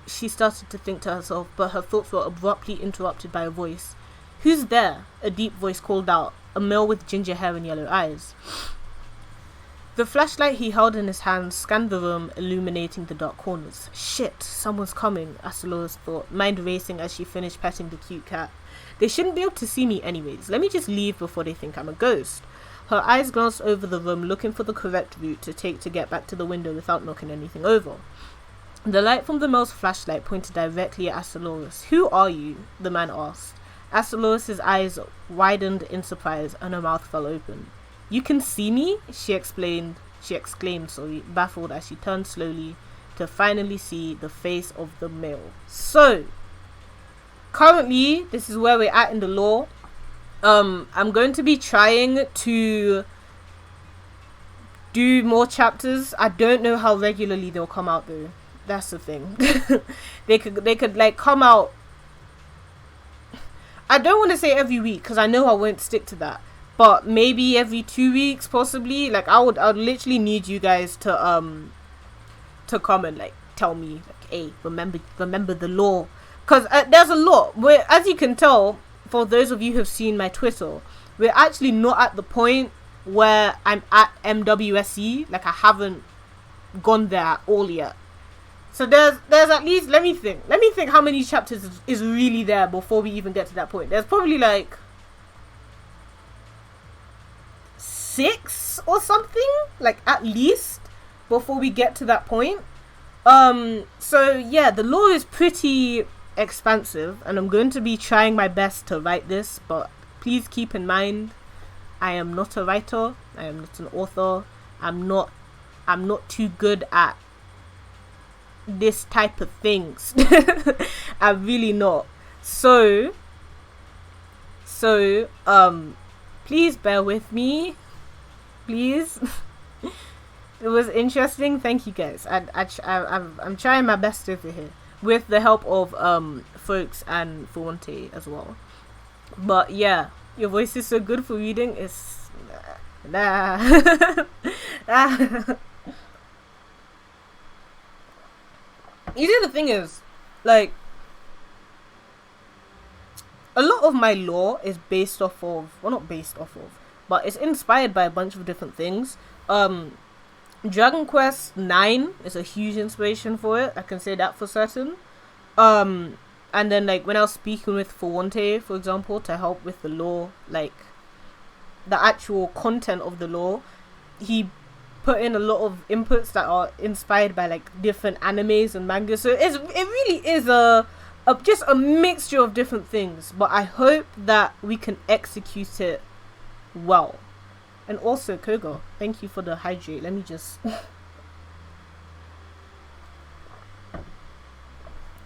she started to think to herself, but her thoughts were abruptly interrupted by a voice. Who's there? A deep voice called out, a male with ginger hair and yellow eyes. The flashlight he held in his hand scanned the room, illuminating the dark corners. Shit, someone's coming, as Dolores thought, mind racing as she finished petting the cute cat. They shouldn't be able to see me anyways. Let me just leave before they think I'm a ghost. Her eyes glanced over the room, looking for the correct route to take to get back to the window without knocking anything over. The light from the male's flashlight pointed directly at Dolores. Who are you? The man asked. As Dolores' eyes widened in surprise and her mouth fell open. You can see me? She exclaimed, baffled as she turned slowly to finally see the face of the male. So, currently, this is where we're at in the lore. I'm going to be trying to do more chapters. I don't know how regularly they'll come out though. That's the thing. They could like come out. I don't want to say every week because I know I won't stick to that. But maybe every 2 weeks, possibly. Like I would literally need you guys to come and like tell me like, hey, remember the lore, because there's a lot. Where, as you can tell, for those of you who have seen my Twitter, we're actually not at the point where I'm at MWSE. Like I haven't gone there at all yet. So there's at least, let me think how many chapters is really there before we even get to that point. There's probably like 6 or something, like at least, before we get to that point. So yeah, the lore is pretty expansive, and I'm going to be trying my best to write this, but please keep in mind, I am not a writer, I am not an author, I'm not too good at this type of things. I'm really not. So please bear with me, please. It was interesting. Thank you guys. I'm trying my best over here with the help of folks and Fuente as well. But yeah, your voice is so good for reading. It's You see, the thing is, like, a lot of my lore is based off of, well, not based off of, but it's inspired by a bunch of different things. Dragon Quest 9 is a huge inspiration for it. I can say that for certain. And then like when I was speaking with Fuwante, for example, to help with the lore, like the actual content of the lore, he put in a lot of inputs that are inspired by like different animes and mangas. So it really is just a mixture of different things. But I hope that we can execute it well. And also, Koga, thank you for the hydrate. Let me just...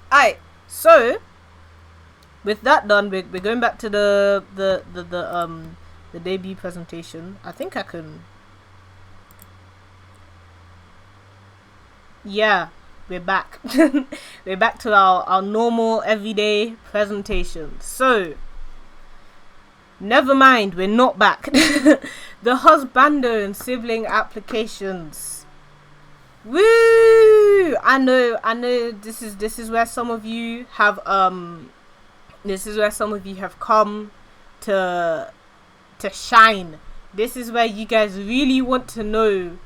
Alright, so with that done, we're going back to the debut presentation. I think I can... Yeah, we're back. We're back to our normal everyday presentation. So, never mind, we're not back. The husbando and sibling applications. Woo! I know this is where some of you have come to shine. This is where you guys really want to know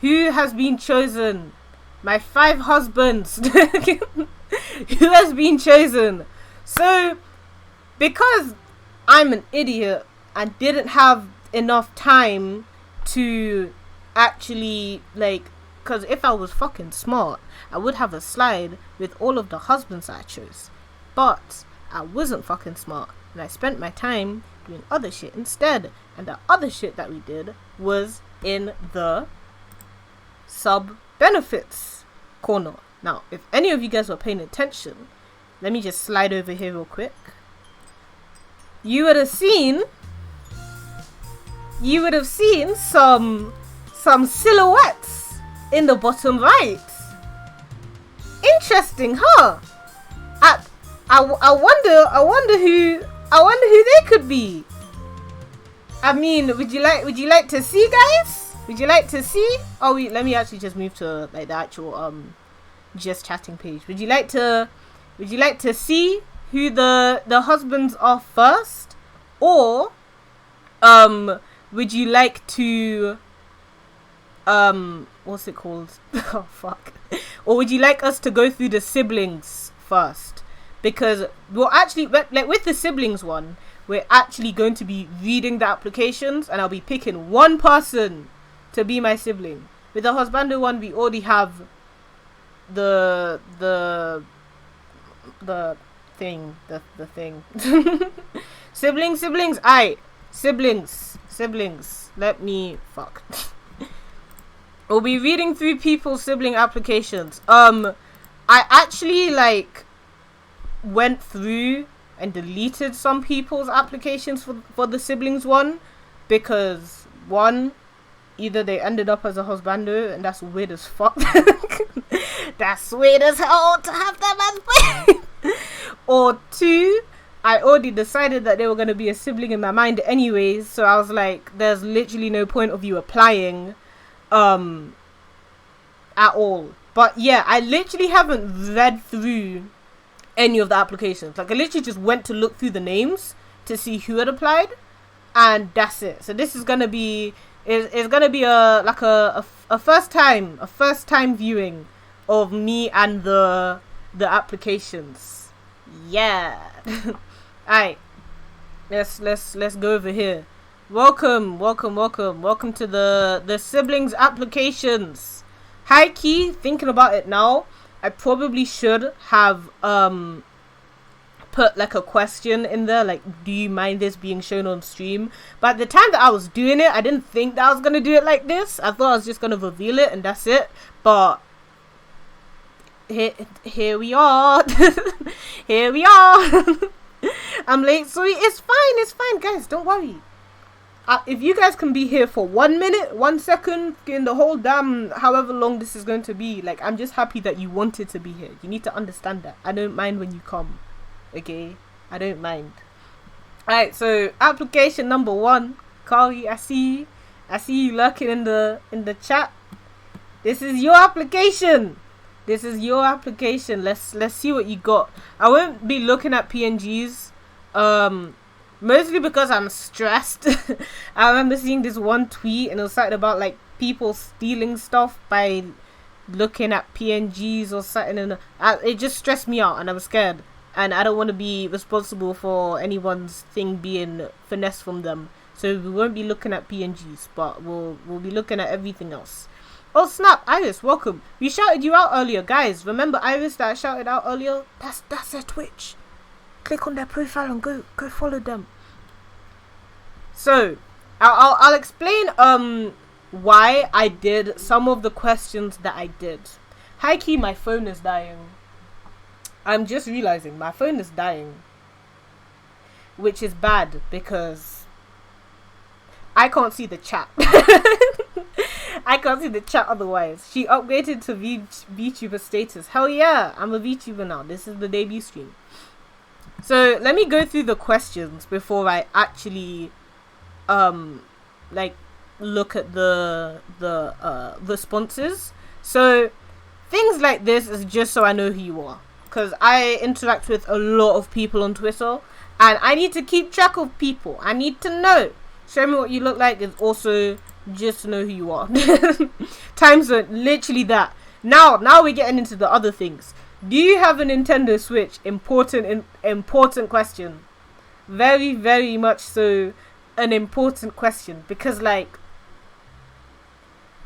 who has been chosen. My 5 husbands. Who has been chosen? So, because I'm an idiot and didn't have enough time to actually, like, because if I was fucking smart, I would have a slide with all of the husbands I chose. But I wasn't fucking smart, and I spent my time doing other shit instead. And the other shit that we did was in the sub benefits corner. Now, if any of you guys were paying attention, let me just slide over here real quick. You would have seen some silhouettes in the bottom right. Interesting, huh? I wonder who they could be. I mean, would you like to see, guys? Would you like to see? Oh wait, let me actually just move to like the actual just chatting page. Would you like to see who the husbands are first, or would you like to what's it called? Oh fuck. Or would you like us to go through the siblings first? Because we'll actually, like with the siblings one, we're actually going to be reading the applications, and I'll be picking one person to be my sibling. With the husbando one, we already have the thing. Siblings. Aight. Siblings. Let me fuck. We'll be reading through people's sibling applications. I actually like went through and deleted some people's applications for the siblings one, because one, either they ended up as a husbando, and that's weird as fuck. That's weird as hell to have them as boys. Or two, I already decided that they were going to be a sibling in my mind anyways, so I was like, there's literally no point of you applying at all. But yeah, I literally haven't read through any of the applications. Like, I literally just went to look through the names to see who had applied, and that's it. So this is gonna be it's gonna be a first time viewing of me and the applications. Yeah. Alright, let's go over here. Welcome to the siblings applications. High key, thinking about it now, I probably should have put like a question in there, like, do you mind this being shown on stream? But at the time that I was doing it, I didn't think that I was gonna do it like this. I thought I was just gonna reveal it and that's it. But here we are. Here we are. I'm late, so it's fine, guys, don't worry. If you guys can be here for 1 minute, 1 second, in the whole damn however long this is going to be, like, I'm just happy that you wanted to be here. You need to understand that. I don't mind when you come. Okay? I don't mind. Alright, so application number 1. Kari, I see you lurking in the chat. This is your application. Let's see what you got. I won't be looking at PNGs. Mostly because I'm stressed. I remember seeing this one tweet and it was something about like people stealing stuff by looking at PNGs or something, and it just stressed me out and I was scared. And I don't want to be responsible for anyone's thing being finessed from them. So we won't be looking at PNGs, but we'll be looking at everything else. Oh snap, Iris, welcome. We shouted you out earlier, guys. Remember Iris that I shouted out earlier? That's their Twitch. Click on their profile and go follow them. So I'll explain why I did some of the questions that I did. High key, my phone is dying. I'm just realizing my phone is dying, which is bad because I can't see the chat. I can't see the chat otherwise. She upgraded to Vtuber status. Hell yeah, I'm a Vtuber now. This is the debut stream. So let me go through the questions before I actually like look at the responses. So things like this is just so I know who you are, because I interact with a lot of people on Twitter and I need to keep track of people. I need to know. Show me what you look like is also just to know who you are. Times literally that. Now we're getting into the other things. Do you have a Nintendo Switch? Important question. Very, very much so an important question, because like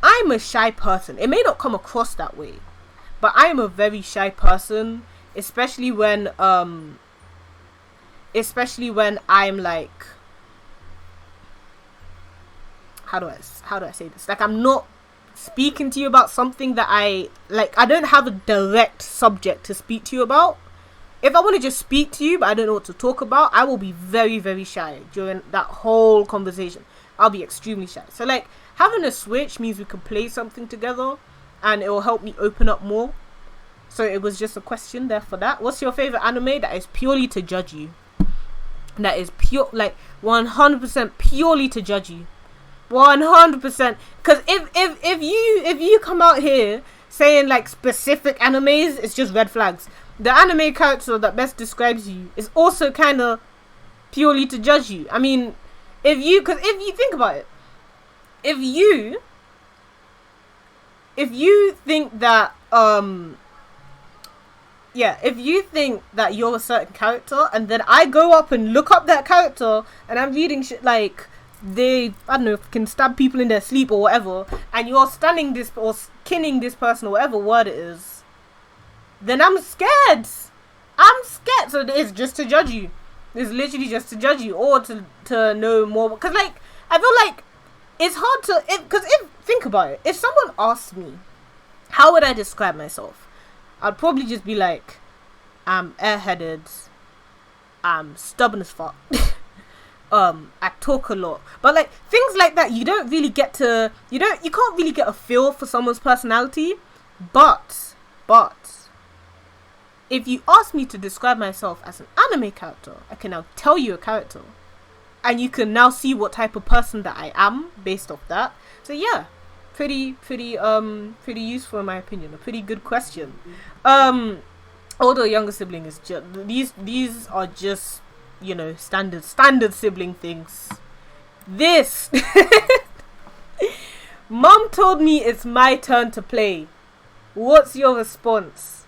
I'm a shy person. It may not come across that way, but I am a very shy person, especially when I'm like, how do I say this? Like, I'm not speaking to you about something that I don't have a direct subject to speak to you about. If I want to just speak to you but I don't know what to talk about, I will be very, very shy during that whole conversation. I'll be extremely shy. So like, having a Switch means we can play something together and it will help me open up more. So it was just a question there for that. What's your favorite anime? That is purely to judge you. That is pure, like 100% purely to judge you. 100%. Because if you come out here saying like specific animes, it's just red flags. The anime character that best describes you is also kind of purely to judge you. I mean, if you think about it, if you think that if you think that you're a certain character and then I go up and look up that character and I'm reading shit like they, I don't know, can stab people in their sleep or whatever, and you're stunning this or skinning this person or whatever word it is, then I'm scared. So it's just to judge you. It's literally just to judge you or to know more. Because like, I feel like it's hard to, because if think about it, if someone asked me how would I describe myself, I'd probably just be like, I'm airheaded, I'm stubborn as fuck, I talk a lot. But like things like that, you don't really get to, you can't really get a feel for someone's personality. But if you ask me to describe myself as an anime character, I can now tell you a character, and you can now see what type of person that I am based off that. So yeah, pretty useful in my opinion. A pretty good question. Older or younger sibling is just these are just, you know, standard sibling things. This Mom told me it's my turn to play. What's your response?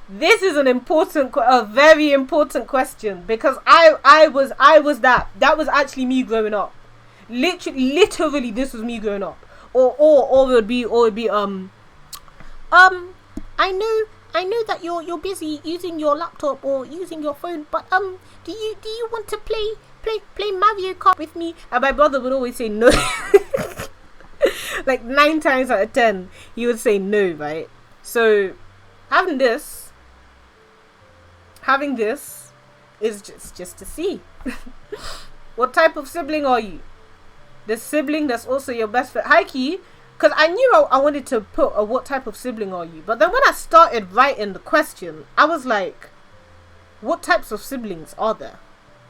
This is a very important question, because I was that was actually me growing up. Literally this was me growing up. Or it would be I know that you're busy using your laptop or using your phone, but do you want to play Mario Kart with me? And my brother would always say no. Like 9 times out of 10 he would say no, right? So having this is just to see what type of sibling are you. The sibling that's also your best friend. High key, because I knew I wanted to put a what type of sibling are you, but then when I started writing the question, I was like, what types of siblings are there?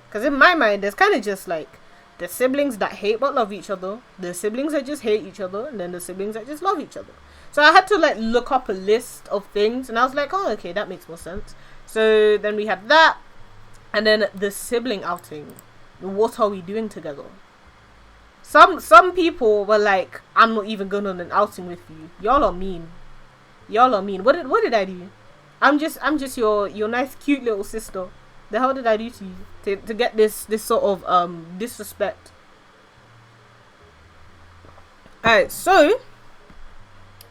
Because in my mind, there's kind of just like the siblings that hate but love each other, the siblings that just hate each other, and then the siblings that just love each other. So I had to like look up a list of things, and I was like, oh, okay, that makes more sense. So then we had that. And then the sibling outing. What are we doing together? Some people were like, I'm not even going on an outing with you. Y'all are mean. Y'all are mean. What did I do? I'm just your nice cute little sister. The hell did I do to you to get this sort of disrespect? Alright, so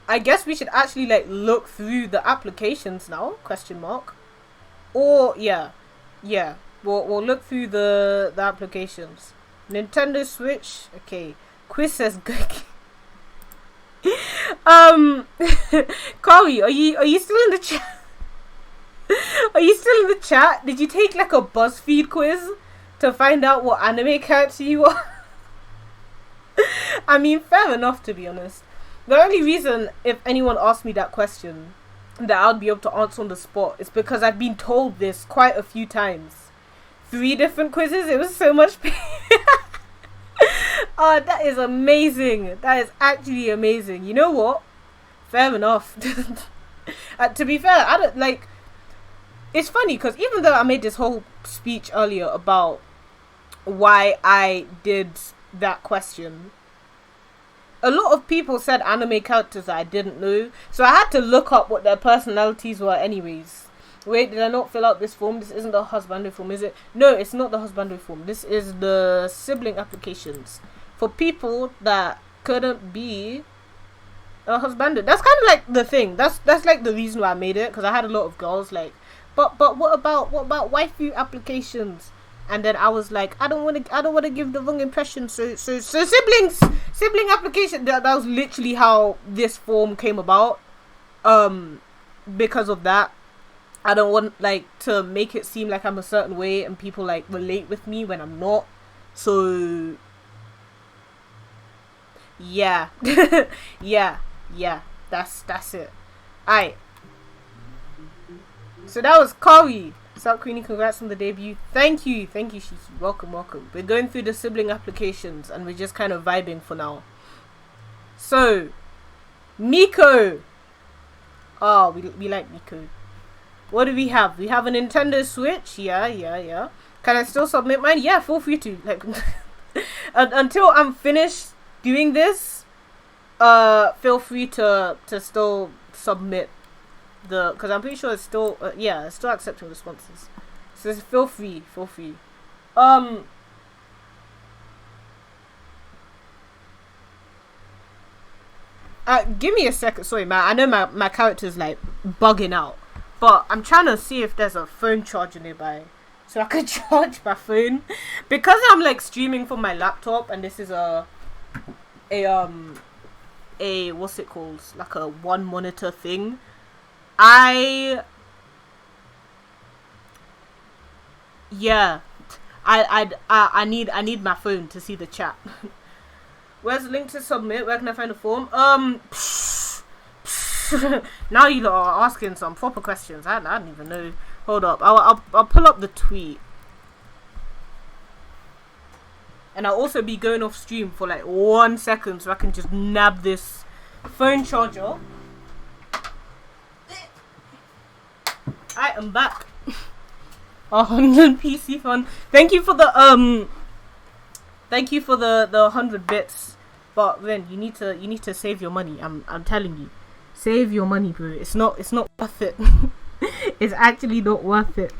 I guess we should actually like look through the applications now, question mark. Or yeah. We'll look through the applications. Nintendo Switch. Okay. Quiz says Chloe, are you still in the chat? Are you still in the chat? Did you take like a BuzzFeed quiz to find out what anime character you are? I mean, fair enough, to be honest. The only reason, if anyone asked me that question, that I'd be able to answer on the spot is because I've been told this quite a few times. 3 different quizzes. It was so much pain. Oh, that is amazing. That is actually amazing. You know what? Fair enough. To be fair, I don't like. It's funny because even though I made this whole speech earlier about why I did that question, a lot of people said anime characters that I didn't know, so I had to look up what their personalities were anyways. Wait, did I not fill out this form? This isn't the husbando form, is it? No, it's not the husbando form. This is the sibling applications for people that couldn't be a husbando. That's kind of like the thing. That's like the reason why I made it, because I had a lot of girls like, but what about waifu applications? And then I was like, I don't want to give the wrong impression. So sibling application. That was literally how this form came about. Because of that, I don't want like to make it seem like I'm a certain way and people like relate with me when I'm not. So yeah, yeah. That's it. Alright. So that was Kari. What's up, Queenie? Congrats on the debut. Thank you, Shiki. Welcome. We're going through the sibling applications and we're just kind of vibing for now. So, Miko. Oh, we like Miko. What do we have? We have a Nintendo Switch. Yeah. Can I still submit mine? Yeah, feel free to. Like, until I'm finished doing this, feel free to still submit. Because I'm pretty sure it's still it's still accepting responses, so feel free. Give me a second. Sorry, man. I know my character's like bugging out, but I'm trying to see if there's a phone charger nearby so I can charge my phone, because I'm like streaming from my laptop and this is a what's it called, like a one monitor thing. I need my phone to see the chat. Where's the link to submit? Where can I find the form? Now you lot are asking some proper questions. I don't even know. Hold up. I'll pull up the tweet. And I'll also be going off stream for like 1 second so I can just nab this phone charger. I am back. 100 PC fun. Thank you for the 100 bits. But then you need to save your money. I'm telling you. Save your money, bro. It's not worth it. It's actually not worth it.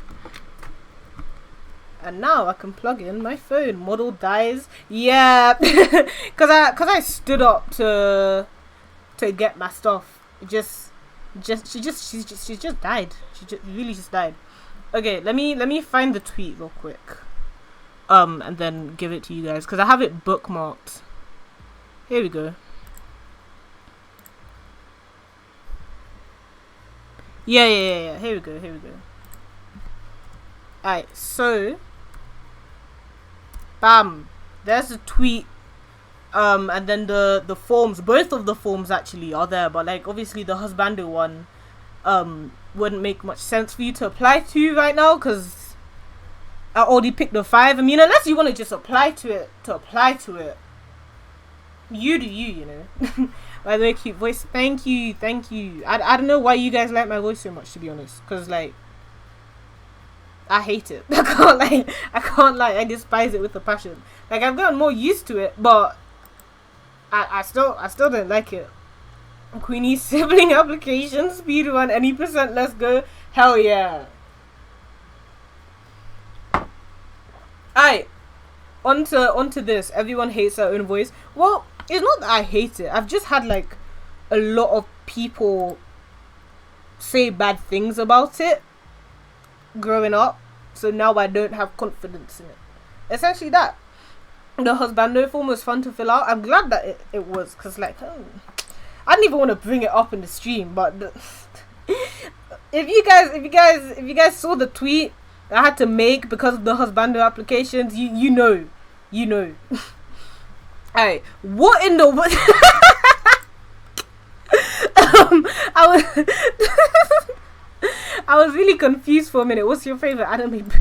And now I can plug in my phone. Model dies. Yeah. Cause I stood up to get my stuff. She just died. She really just died. Okay, let me find the tweet real quick. And then give it to you guys, because I have it bookmarked. Here we go. Yeah. Here we go. Alright, so bam. There's a tweet. And then the forms, both of the forms actually are there, but like obviously the husbando one wouldn't make much sense for you to apply to right now, because I already picked the 5. I mean, unless you want to just apply to it. You do you know. By the way, cute voice. Thank you. I don't know why you guys like my voice so much, to be honest, because like I hate it. I can't lie. I despise it with a passion. Like, I've gotten more used to it, but I still don't like it. Queenie sibling application speedrun any percent. Let's go. Hell yeah. Alright. Onto this. Everyone hates their own voice. Well, it's not that I hate it. I've just had like a lot of people say bad things about it growing up, so now I don't have confidence in it. Essentially that. The husbando form was fun to fill out. I'm glad that it was, because like, I didn't even want to bring it up in the stream, but if you guys saw the tweet I had to make because of the husbando applications, you know. Alright, what in the I was really confused for a minute. What's your favorite anime?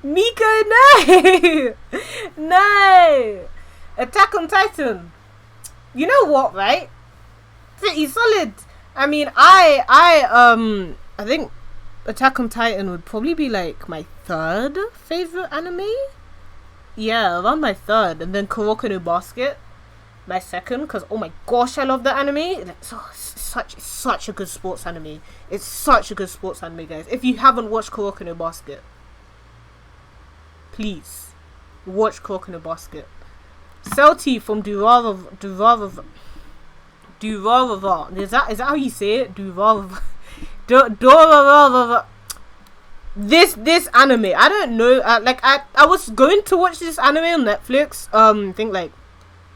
Miko, no! No! Attack on Titan. You know what, right? Pretty solid. I mean, I think Attack on Titan would probably be like my third favorite anime. Yeah, around my third. And then Kuroko no Basket, my second, because oh my gosh, I love the anime. It's such a good sports anime. It's such a good sports anime, guys. If you haven't watched Kuroko no Basket, please watch Kuroko no Basket. Celti from Durarava. Is that how you say it? Durarava. This anime, I don't know. Like I was going to watch this anime on Netflix. I think like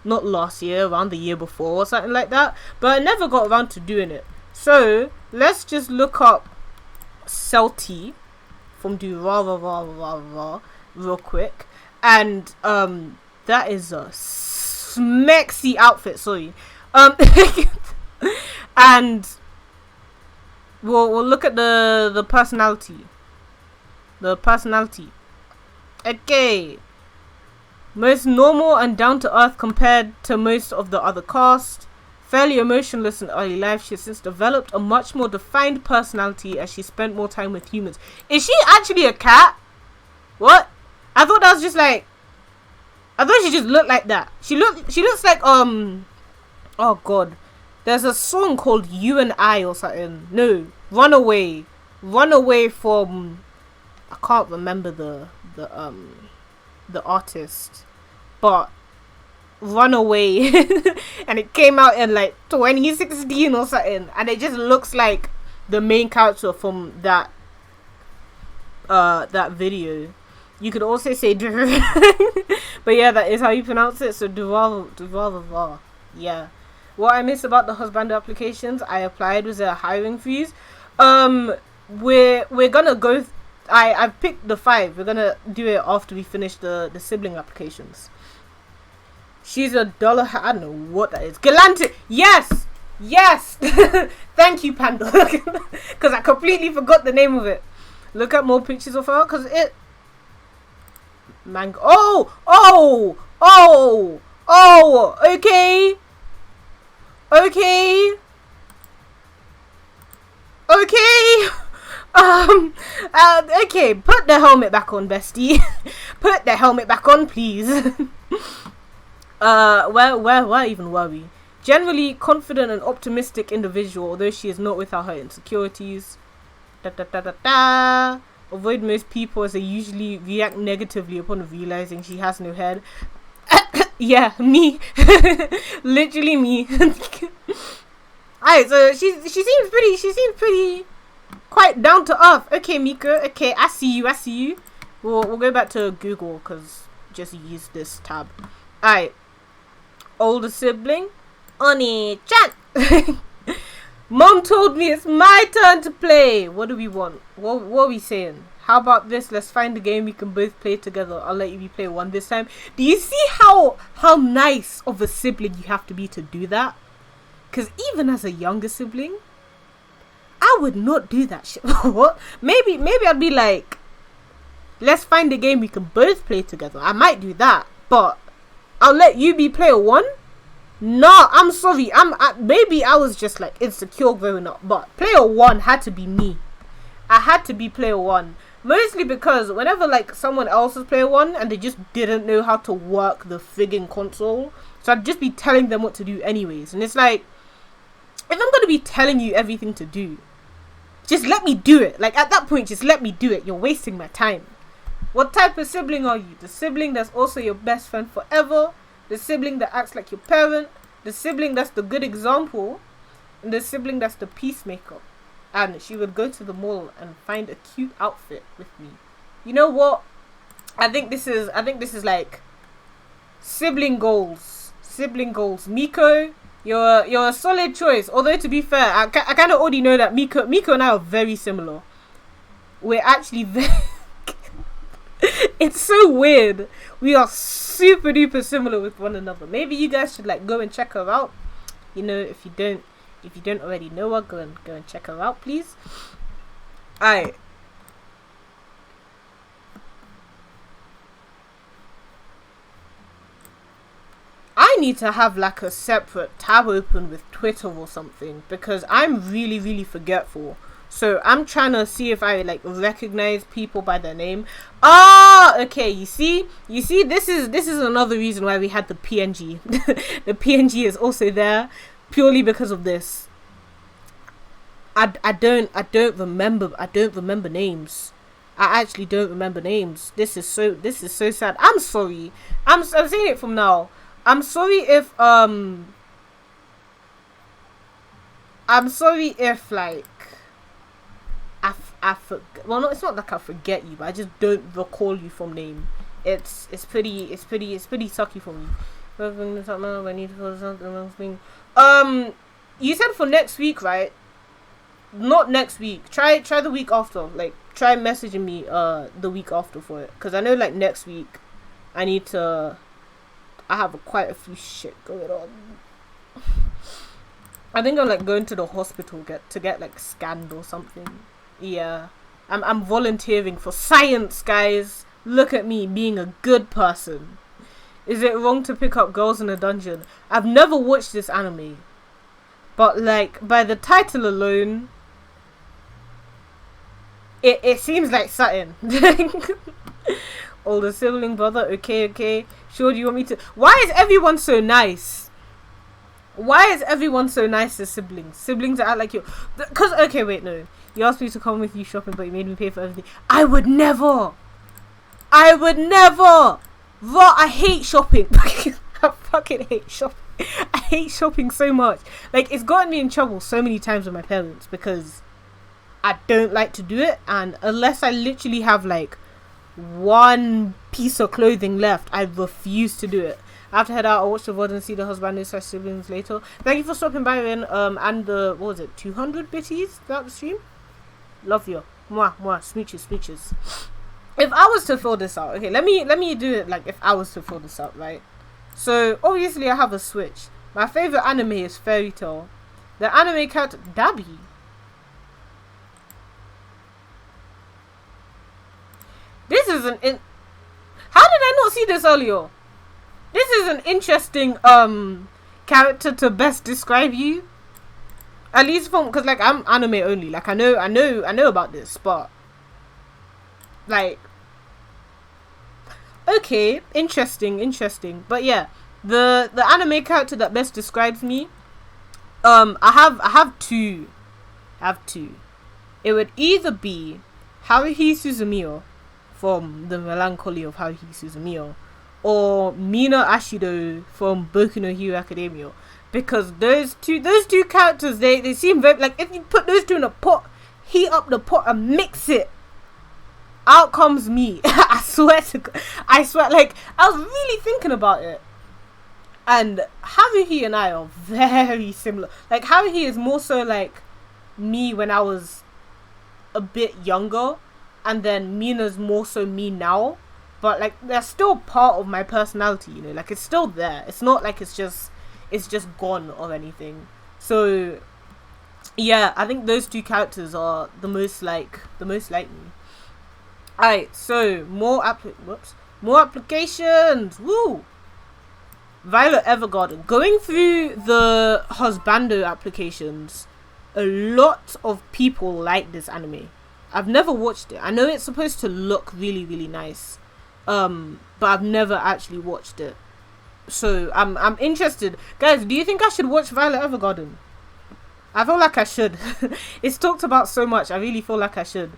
not last year, around the year before or something like that. But I never got around to doing it. So let's just look up Celti from Durarava real quick, and that is a smexy outfit. Sorry, and we'll look at the personality. The personality. Okay. Most normal and down to earth compared to most of the other cast. Fairly emotionless in early life, she has since developed a much more defined personality as she spent more time with humans. Is she actually a cat? What? I thought that was just like, I thought she just looked like that. She looks like oh god. There's a song called You and I or something. No, Runaway from, I can't remember the artist, but Runaway and it came out in like 2016 or something, and it just looks like the main character from that video. You could also say but yeah, that is how you pronounce it. So Durarava. Yeah. What I miss about the husband applications I applied was a hiring freeze. We're gonna go. I've picked the 5. We're gonna do it after we finish the sibling applications. She's a dollar. I don't know what that is. Galante. Yes. Thank you, Panda. Because I completely forgot the name of it. Look at more pictures of her. Because it. Mango. Oh. Okay. Okay, put the helmet back on, bestie. Put the helmet back on, please. Where even were we? Generally confident and optimistic individual, although she is not without her insecurities. Avoid most people as they usually react negatively upon realizing she has no head. Yeah, me. Literally me. Alright, so she seems pretty quite down to earth. Okay, Miko. Okay, I see you. We'll go back to Google because just use this tab. Alright. Older sibling, Oni-chan. Mom told me it's my turn to play. What do we want? What are we saying? How about this? Let's find a game we can both play together. I'll let you play one this time. Do you see how nice of a sibling you have to be to do that? Because even as a younger sibling, I would not do that shit. What? Maybe I'd be like, let's find a game we can both play together. I might do that, but I'll let you be player 1. No, I'm sorry. Maybe I was just like insecure growing up, but player 1 had to be me. I had to be player 1. Mostly because whenever like someone else was player 1 and they just didn't know how to work the frigging console, so I'd just be telling them what to do anyways. And it's like, if I'm gonna be telling you everything to do, just let me do it. Like, at that point, just let me do it. You're wasting my time. What type of sibling are you? The sibling that's also your best friend forever, the sibling that acts like your parent, the sibling that's the good example, and the sibling that's the peacemaker. And she would go to the mall and find a cute outfit with me. You know what? I think this is like sibling goals. Sibling goals. Miko, you're a solid choice. Although, to be fair, I kind of already know that Miko and I are very similar. We're actually very it's so weird. We are super duper similar with one another. Maybe you guys should like go and check her out. You know, if you don't already know her, go and check her out, please. Alright. I need to have like a separate tab open with Twitter or something, because I'm really, really forgetful. So I'm trying to see if I like recognize people by their name. Ah, okay. You see, this is another reason why we had the PNG. The PNG is also there purely because of this. I don't remember names. I actually don't remember names. This is so sad. I'm sorry. I'm saying it from now. I'm sorry if like I forget. Well, no, it's not like I forget you, but I just don't recall you from name. It's pretty sucky for me. You said for next week, right? Not next week. Try the week after. Like, try messaging me the week after for it, because I know like next week I have quite a few shit going on. I think I'm like going to the hospital to get like scanned or something. Yeah, I'm volunteering for science, guys. Look at me being a good person. Is it wrong to pick up girls in a dungeon? I've never watched this anime, but like by the title alone, it seems like something. Older sibling, brother. Okay. Sure, do you want me to? Why is everyone so nice? Why is everyone so nice to siblings? Siblings that act like you. Because, okay, wait, no. You asked me to come with you shopping, but you made me pay for everything. I would never. Raw, I hate shopping. I fucking hate shopping. I hate shopping so much. Like, it's gotten me in trouble so many times with my parents because I don't like to do it. And unless I literally have, like, one piece of clothing left, I refuse to do it. I have to head out. I'll watch the VOD and see the husband and siblings later. Thank you for stopping by, Rin. And the, what was it, 200 bitties throughout the stream? Love you. Mwah, smooches. If I was to fill this out, okay, let me do it like if I was to fill this out, right? So, obviously I have a Switch. My favorite anime is Fairy Tail. The anime character, Dabi. This is how did I not see this earlier? This is an interesting character to best describe you. At least from, because like I'm anime only. Like I know about this, but like, okay, interesting. But yeah, the anime character that best describes me, I have two. It would either be Haruhi Suzumiya from The Melancholy of Haruhi Suzumiya, or Mina Ashido from Boku no Hero Academia, because those two characters, they seem very, like, if you put those two in a pot, heat up the pot and mix it, out comes me. I swear, like, I was really thinking about it, and Haruhi and I are very similar. Like, Haruhi is more so like me when I was a bit younger, and then Mina's more so me now. But like, they're still part of my personality, you know. Like, it's still there. It's not like it's just gone or anything. So yeah, I think those two characters are the most like me. Alright, so more applications. Woo! Violet Evergarden. Going through the husbando applications, a lot of people like this anime. I've never watched it. I know it's supposed to look really, really nice, but I've never actually watched it. So I'm interested, guys. Do you think I should watch Violet Evergarden? I feel like I should. It's talked about so much. I really feel like I should.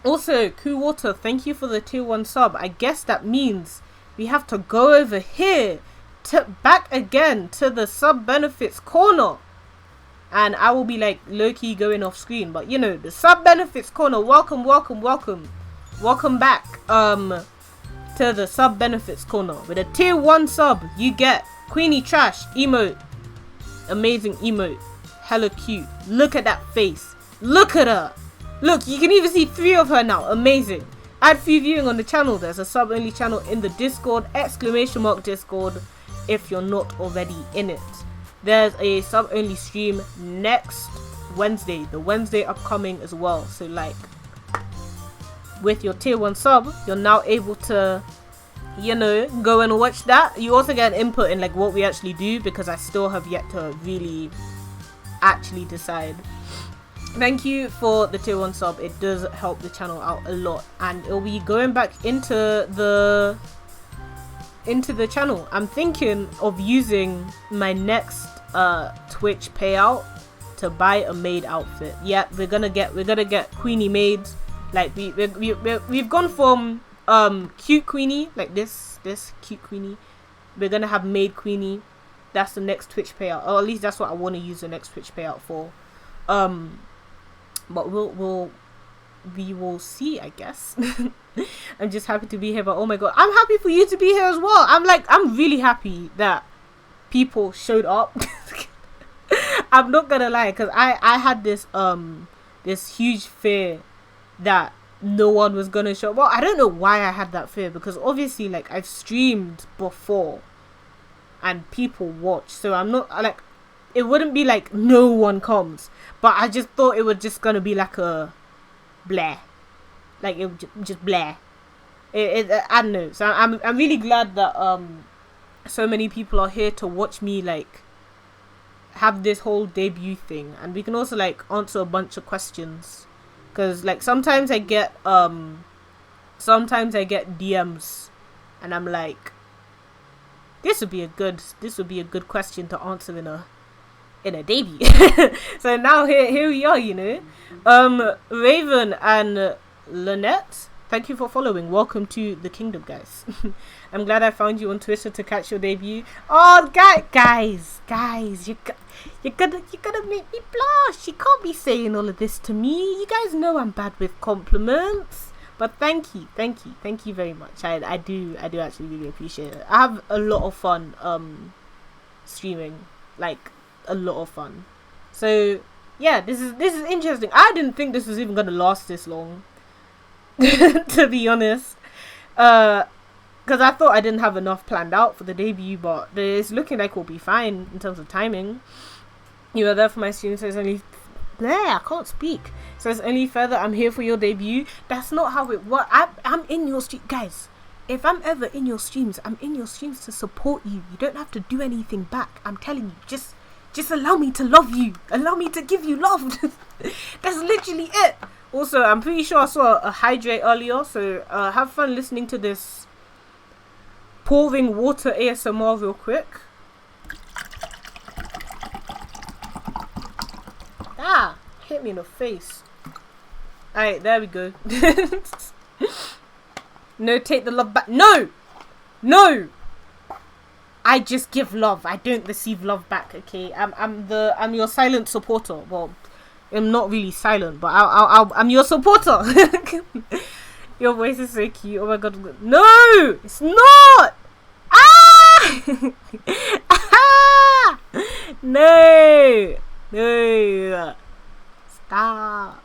Also, Cool Water, thank you for the tier 1 sub. I guess that means we have to go over here to back again to the sub benefits corner. And I will be like low-key going off screen, but you know, the sub benefits corner. Welcome back to the sub benefits corner. With a tier 1 sub, you get Queenie Trash emote. Amazing emote. Hella cute. Look at that face. Look at her. Look, you can even see 3 of her now. Amazing. Add free viewing on the channel. There's a sub only channel in the Discord. !Discord if you're not already in it. There's a sub only stream next Wednesday. The Wednesday upcoming as well. So like, with your tier 1 sub, you're now able to, you know, go and watch that. You also get an input in like what we actually do, because I still have yet to really actually decide. Thank you for the tier 1 sub. It does help the channel out a lot, and it'll be going back into the channel. I'm thinking of using my next Twitch payout to buy a maid outfit. Yeah, we're gonna get Queenie maids. Like we've gone from cute Queenie, like this cute Queenie. We're gonna have maid Queenie. That's the next Twitch payout, or at least that's what I want to use the next Twitch payout for. But we will see, I guess. I'm just happy to be here, but oh my god, I'm happy for you to be here as well. I'm really happy that people showed up. I'm not gonna lie, because I had this this huge fear that no one was gonna show up. Well, I don't know why I had that fear, because obviously like I've streamed before and people watch, so I'm not like, it wouldn't be like no one comes, but I just thought it was just gonna be like a blah, like it would just blah. I don't know. So I'm really glad that so many people are here to watch me like have this whole debut thing, and we can also like answer a bunch of questions, because like sometimes I get DMs and I'm like, this would be a good question to answer in a debut. So now here we are, you know. Raven and Lynette, thank you for following. Welcome to the kingdom, guys. I'm glad I found you on Twitter to catch your debut. Oh, guys, you're gonna make me blush. You can't be saying all of this to me. You guys know I'm bad with compliments. But thank you very much. I do actually really appreciate it. I have a lot of fun streaming, like a lot of fun. So yeah, this is interesting. I didn't think this was even gonna last this long, to be honest, because I thought I didn't have enough planned out for the debut, but it's looking like we'll be fine in terms of timing. You were there for my stream, so it's only I can't speak. So it's only fair that I'm here for your debut. That's not how it works. I'm in your stream, guys. If I'm ever in your streams, I'm in your streams to support you. You don't have to do anything back. I'm telling you, just allow me to love you. Allow me to give you love. That's literally it. Also, I'm pretty sure I saw a hydrate earlier, so have fun listening to this pouring water ASMR real quick. Ah, hit me in the face. Alright, there we go. No, take the love back. No! I just give love. I don't receive love back, okay? I'm your silent supporter. Well, I'm not really silent, but I'm your supporter. Your voice is so cute. Oh my god. No! It's not! Ah! Ah! No! Stop.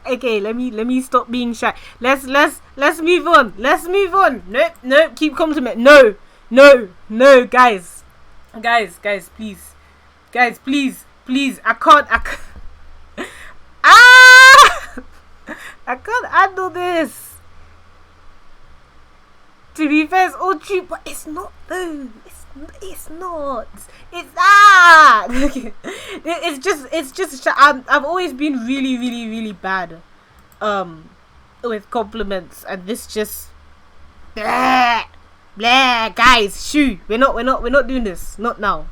Okay, let me stop being shy. Let's move on. Nope. Keep compliment. No, guys, please. I can't. Ah! I can't handle this. To be fair, it's all true, but it's not though. It's not. It's that. Okay. I've always been really, really, really bad with compliments, and this just blah, blah. Guys, shoo, we're not doing this. Not now.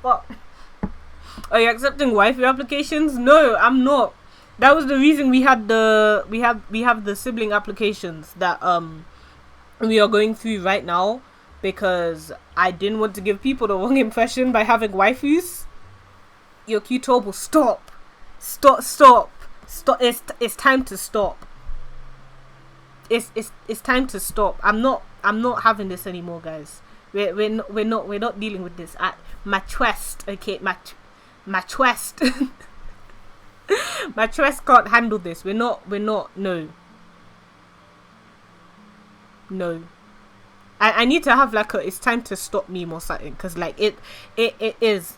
What? Are you accepting waifu applications? No, I'm not. That was the reason we have the sibling applications that we are going through right now, because I didn't want to give people the wrong impression by having waifus. Your Qtable, stop. It's time to stop. It's time to stop. I'm not having this anymore, guys. We're not dealing with this at my chest. Okay, my chest. My chest can't handle this. We're not no. I need to have like a it's time to stop meme or something, because like it is.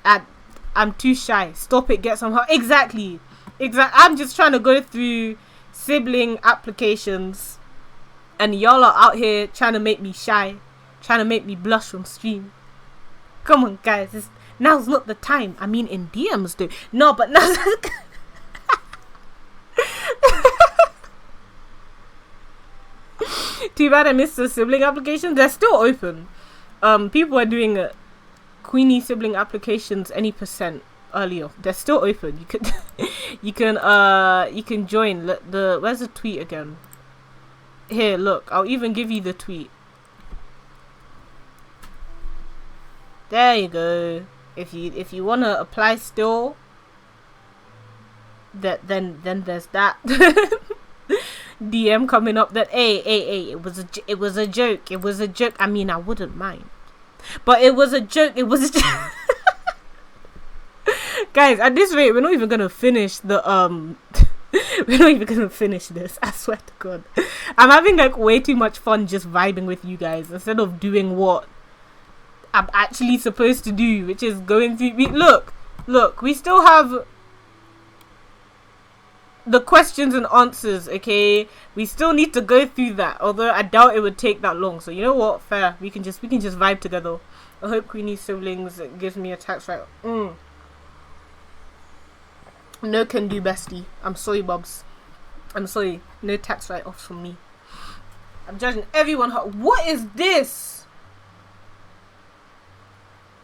I'm too shy. Stop it, get somehow. Exactly. I'm just trying to go through sibling applications, and y'all are out here trying to make me shy, trying to make me blush on stream. Come on, guys. Now's not the time. I mean, in DMs, though. No, but now. Too bad I missed the sibling applications. They're still open. People are doing Queenie sibling applications any percent earlier. They're still open. You can, you can join. Where's the tweet again? Here, look. I'll even give you the tweet. There you go. If you wanna apply still, then there's that. DM coming up that hey, it was a joke. I mean, I wouldn't mind, but it was a joke. Guys, at this rate, we're not even gonna finish the we're not even gonna finish this. I swear to God, I'm having like way too much fun just vibing with you guys instead of doing what I'm actually supposed to do, which is going through. Look, we still have the questions and answers, okay? We still need to go through that, although I doubt it would take that long. So you know what? Fair. We can just vibe together. I hope Queenie siblings gives me a tax write. No can do, bestie. I'm sorry, Bobs. I'm sorry. No tax write offs from me. I'm judging everyone. What is this?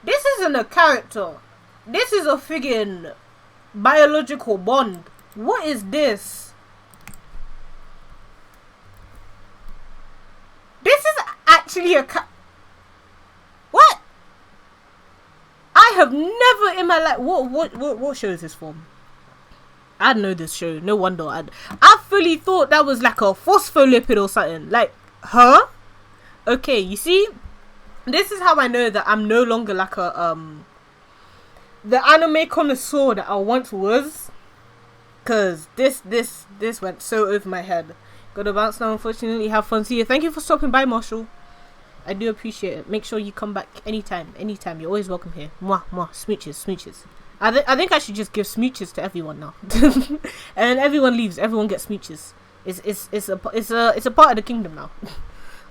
This isn't a character. This is a friggin' biological bond. What is this? This is actually a what? I have never in my life. What show is this from? I know this show. No wonder. I fully thought that was like a phospholipid or something. Like, huh? Okay, you see, this is how I know that I'm no longer like a the anime connoisseur that I once was. Cause this went so over my head. Gotta bounce now, unfortunately. Have fun. See you. Thank you for stopping by, Marshall. I do appreciate it. Make sure you come back anytime. You're always welcome here. Mwah, mwah. Smooches. I think I should just give smooches to everyone now. And everyone leaves. Everyone gets smooches. It's a part of the kingdom now.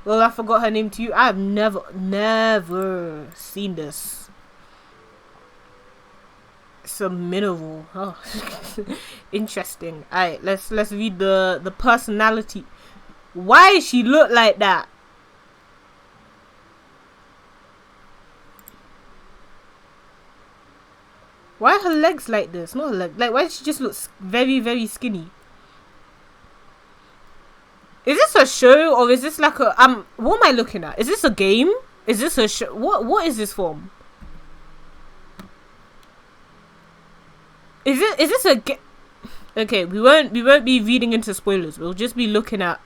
Well, I forgot her name too. I've never seen this. Some mineral. Oh, interesting. Alright, let's read the personality. Why does she look like that? Why are her legs like this? Not her leg. Like, why does she just look very, very skinny? Is this a show or is this like a what am I looking at? Is this a game? Is this a show? What is this from? Is this a okay, we won't be reading into spoilers. We'll just be looking at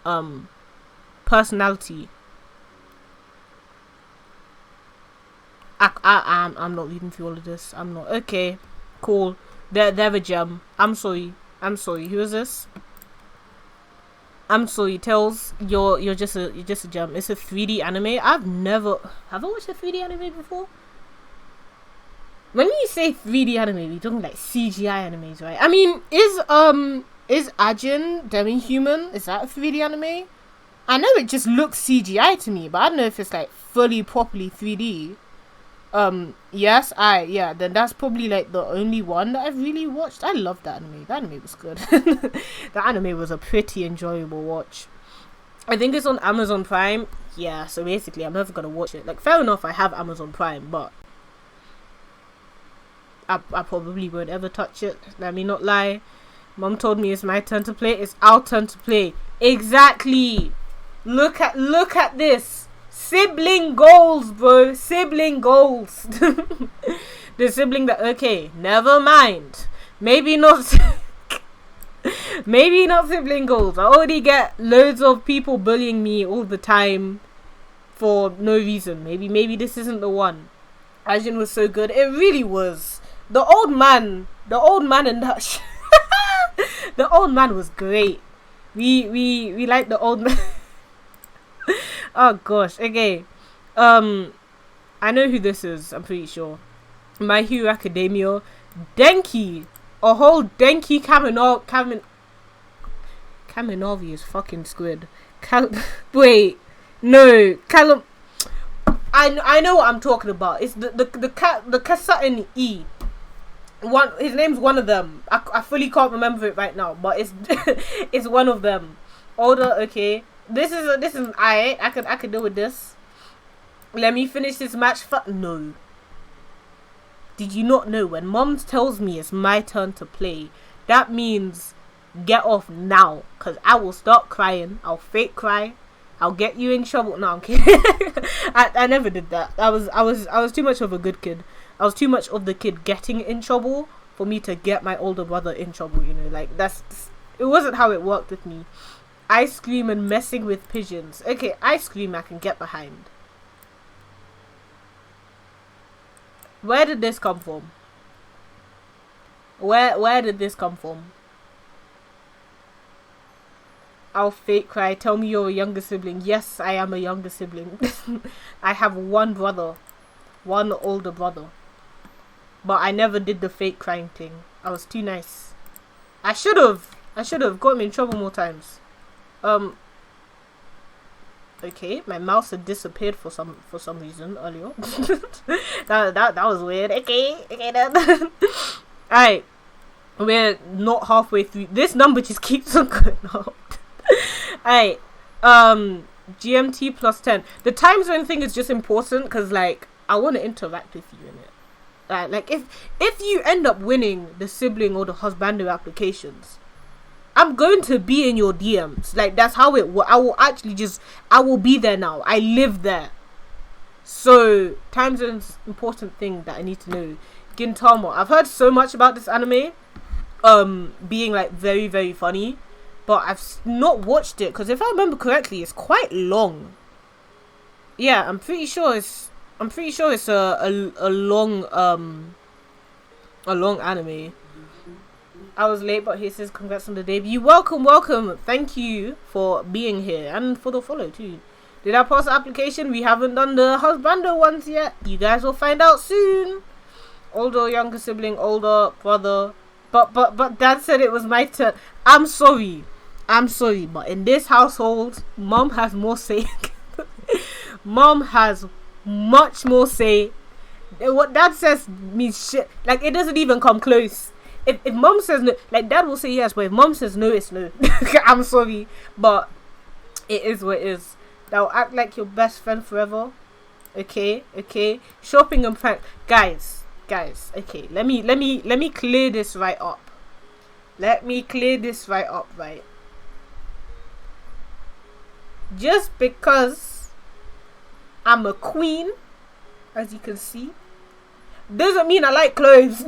personality. I'm not reading through all of this. I'm not. Okay, cool. They're a gem. I'm sorry. Who is this? I'm sorry, Tails. You're just a gem. It's a 3D anime. Have I watched a 3D anime before? When you say 3D anime, we're talking like CGI animes, right? I mean, is Ajin Demi-Human? Is that a 3D anime? I know it just looks CGI to me, but I don't know if it's like fully properly 3D. Yes, then that's probably like the only one that I've really watched. I love that anime. That anime was good. The anime was a pretty enjoyable watch. I think it's on Amazon Prime. Yeah, so basically I'm never gonna watch it. Like, fair enough, I have Amazon Prime, but I probably won't ever touch it. Let me not lie. Mom told me it's my turn to play. It's our turn to play. Exactly. Look at this. Sibling goals, bro. Sibling goals. The sibling that, okay, never mind. Maybe not maybe not sibling goals. I already get loads of people bullying me all the time for no reason. Maybe this isn't the one. Ajin was so good. It really was. The old man in that the old man was great. We like the old man. Oh gosh. Okay. I know who this is. I'm pretty sure. My Hero Academia. Denki. A whole Denki Kaminovi is fucking squid. Wait. No. I know what I'm talking about. It's the Kasatan E. One, his name's one of them. I fully can't remember it right now, but it's it's one of them. Older, okay. This is I could deal with this. Let me finish this match. No. Did you not know when Mom tells me it's my turn to play, that means get off now, cause I will start crying. I'll fake cry. I'll get you in trouble. No, I'm kidding. I never did that. I was too much of a good kid. I was too much of the kid getting in trouble for me to get my older brother in trouble, you know, like it wasn't how it worked with me. Ice cream and messing with pigeons. Okay, ice cream I can get behind. Where did this come from? Where did this come from? I'll fake cry. Tell me you're a younger sibling. Yes, I am a younger sibling. I have one brother. One older brother. But I never did the fake crying thing. I was too nice. I should have got him in trouble more times. Okay, my mouse had disappeared for some reason earlier. that was weird. Okay then. Alright. We're not halfway through. This number just keeps on going up. Alright. GMT plus 10. The time zone thing is just important because, like, I want to interact with you in it. Like if you end up winning the sibling or the husbando applications, I'm going to be in your DMs. Like, that's how it works. I will be there now. I live there. So time zone's important thing that I need to know. Gintama. I've heard so much about this anime being like very, very funny, but I've not watched it because if I remember correctly, it's quite long. Yeah, I'm pretty sure it's a long anime. I was late, but he says congrats on the debut. Welcome. Thank you for being here and for the follow too. Did I pass the application? We haven't done the husbando ones yet. You guys will find out soon. Older, younger sibling, older brother. But Dad said it was my turn. I'm sorry, but in this household, Mom has more say. Mom has much more say. What Dad says means shit. Like, it doesn't even come close. If Mom says no, like, Dad will say yes, but if Mom says no, it's no. I'm sorry, but it is what it is. Now act like your best friend forever. Okay. Shopping and prank, guys. Okay, let me clear this right up. Right. Just because I'm a queen, as you can see, doesn't mean I like clothes.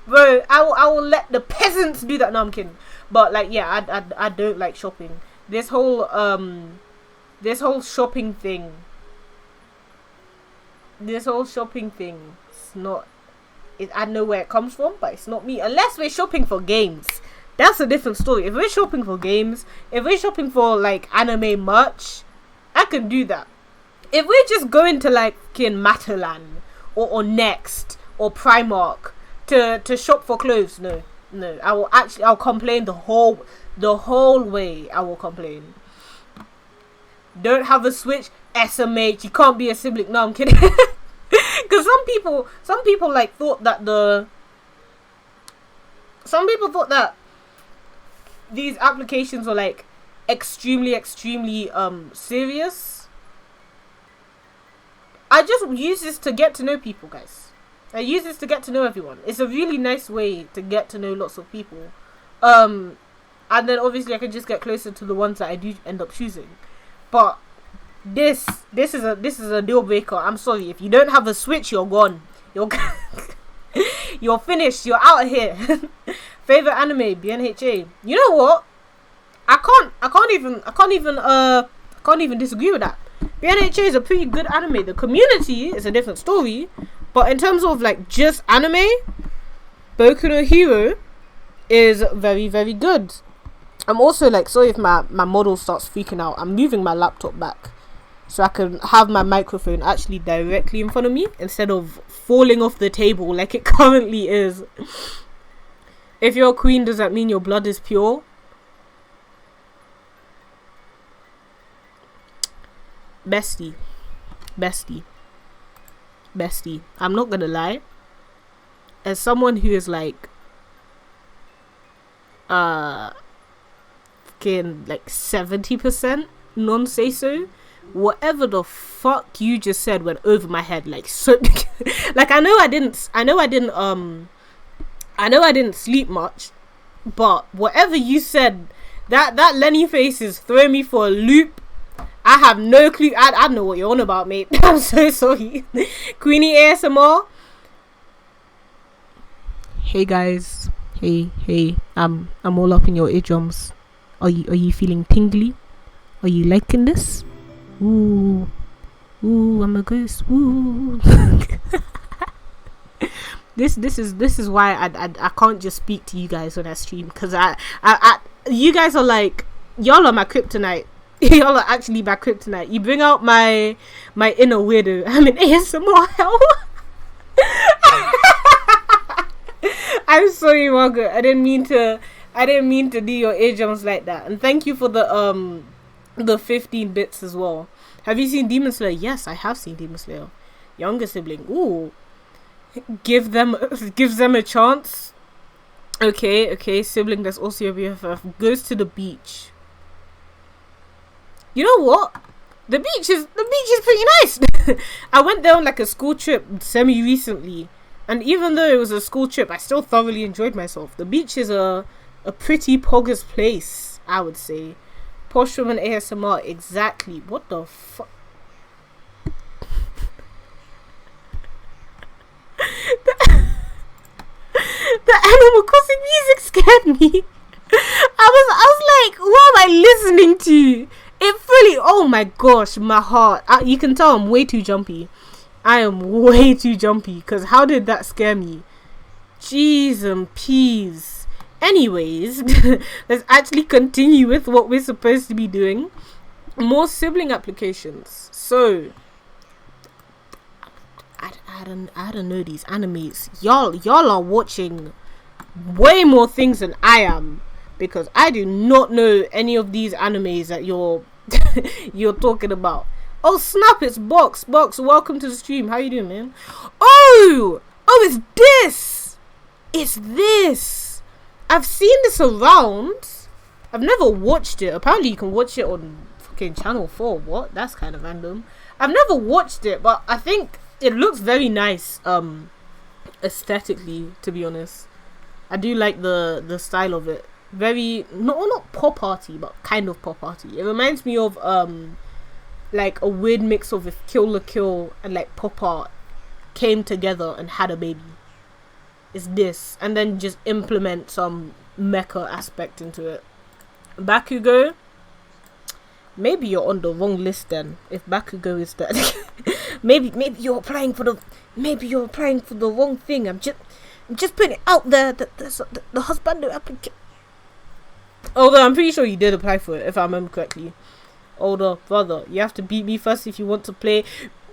Bro, I will let the peasants do that. No, I'm kidding. But like, yeah, I don't like shopping. This whole shopping thing. It's not. I know where it comes from, but it's not me. Unless we're shopping for games, that's a different story. If we're shopping for games, if we're shopping for like anime merch, I can do that. If we're just going to like Matalan or Next or Primark to shop for clothes, no, I'll complain the whole way. I will complain. Don't have a Switch, SMH, you can't be a sibling. No, I'm kidding. Because some people like thought that these applications were like extremely serious. I just use this to get to know people, guys. I use this to get to know everyone. It's a really nice way to get to know lots of people. And then obviously I can just get closer to the ones that I do end up choosing. But this is a deal breaker. I'm sorry, if you don't have a Switch, you're gone. You're finished. You're out of here. Favorite anime, BNHA. You know what? I can't even disagree with that. BNHA is a pretty good anime. The community is a different story, but in terms of like just anime, Boku no Hero is very, very good. I'm also like, sorry if my model starts freaking out. I'm moving my laptop back so I can have my microphone actually directly in front of me instead of falling off the table like it currently is. If you're a queen, does that mean your blood is pure? Bestie. I'm not gonna lie. As someone who is like fucking like 70% non-say so, whatever the fuck you just said went over my head like so. Like I know I didn't sleep much, but whatever you said, that Lenny face is throwing me for a loop. I have no clue. I don't know what you're on about, mate. I'm so sorry. Queenie ASMR. Hey guys. Hey. I'm all up in your eardrums. Are you feeling tingly? Are you liking this? Ooh, I'm a ghost. Ooh. This is why I can't just speak to you guys when I stream, because I you guys are like, y'all are my kryptonite. Y'all are actually my kryptonite. You bring out my inner weirdo. I'm in ASMR hell. I'm sorry, Margaret. I didn't mean to do your eardrums like that. And thank you for the 15 bits as well. Have you seen Demon Slayer? Yes, I have seen Demon Slayer. Younger sibling. Ooh. Gives them a chance. Okay. Sibling that's also your BFF goes to the beach. You know what? The beach is pretty nice. I went there on like a school trip semi-recently, and even though it was a school trip, I still thoroughly enjoyed myself. The beach is a pretty poggers place, I would say. Posh woman ASMR, exactly. What the fuck? The Animal Crossing music scared me. I was like, what am I listening to? It fully, oh my gosh, my heart. You can tell I'm way too jumpy. I am way too jumpy, because how did that scare me? Jeez and peas. Anyways, let's actually continue with what we're supposed to be doing. More sibling applications. So, I don't know these animes. Y'all are watching way more things than I am, because I do not know any of these animes that you're talking about. Oh snap, it's Box. Welcome to the stream. How you doing, man? Oh, it's this. I've seen this around. I've never watched it. Apparently you can watch it on fucking channel 4. What? That's kind of random. I've never watched it, but I think it looks very nice aesthetically, to be honest. I do like the style of it. Very not pop arty, but kind of pop arty. It reminds me of like a weird mix of if Kill la Kill and like pop art came together and had a baby. It's this, and then just implement some mecha aspect into it. Bakugo, maybe you're on the wrong list then. If Bakugo is that, maybe you're applying for the wrong thing. I'm just putting it out there that the husbando application. Although I'm pretty sure you did apply for it, if I remember correctly. Older brother, you have to beat me first if you want to play.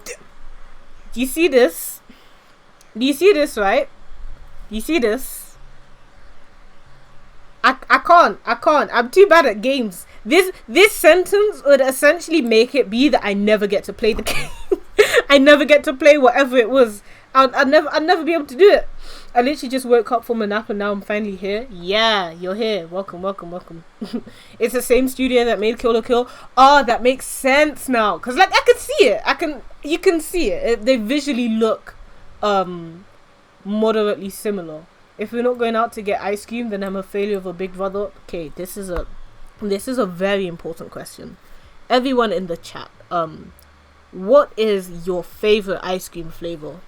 Do you see this? Right? Do you see this? I can't. I'm too bad at games. This sentence would essentially make it be that I never get to play the game. I never get to play whatever it was. I'd never be able to do it. I literally just woke up from a nap and now I'm finally here. Yeah, you're here. Welcome. It's the same studio that made Kill la Kill. Oh, that makes sense now. Cause like I can see it. You can see it. They visually look moderately similar. If we're not going out to get ice cream, then I'm a failure of a big brother. Okay, this is a very important question. Everyone in the chat, what is your favorite ice cream flavor?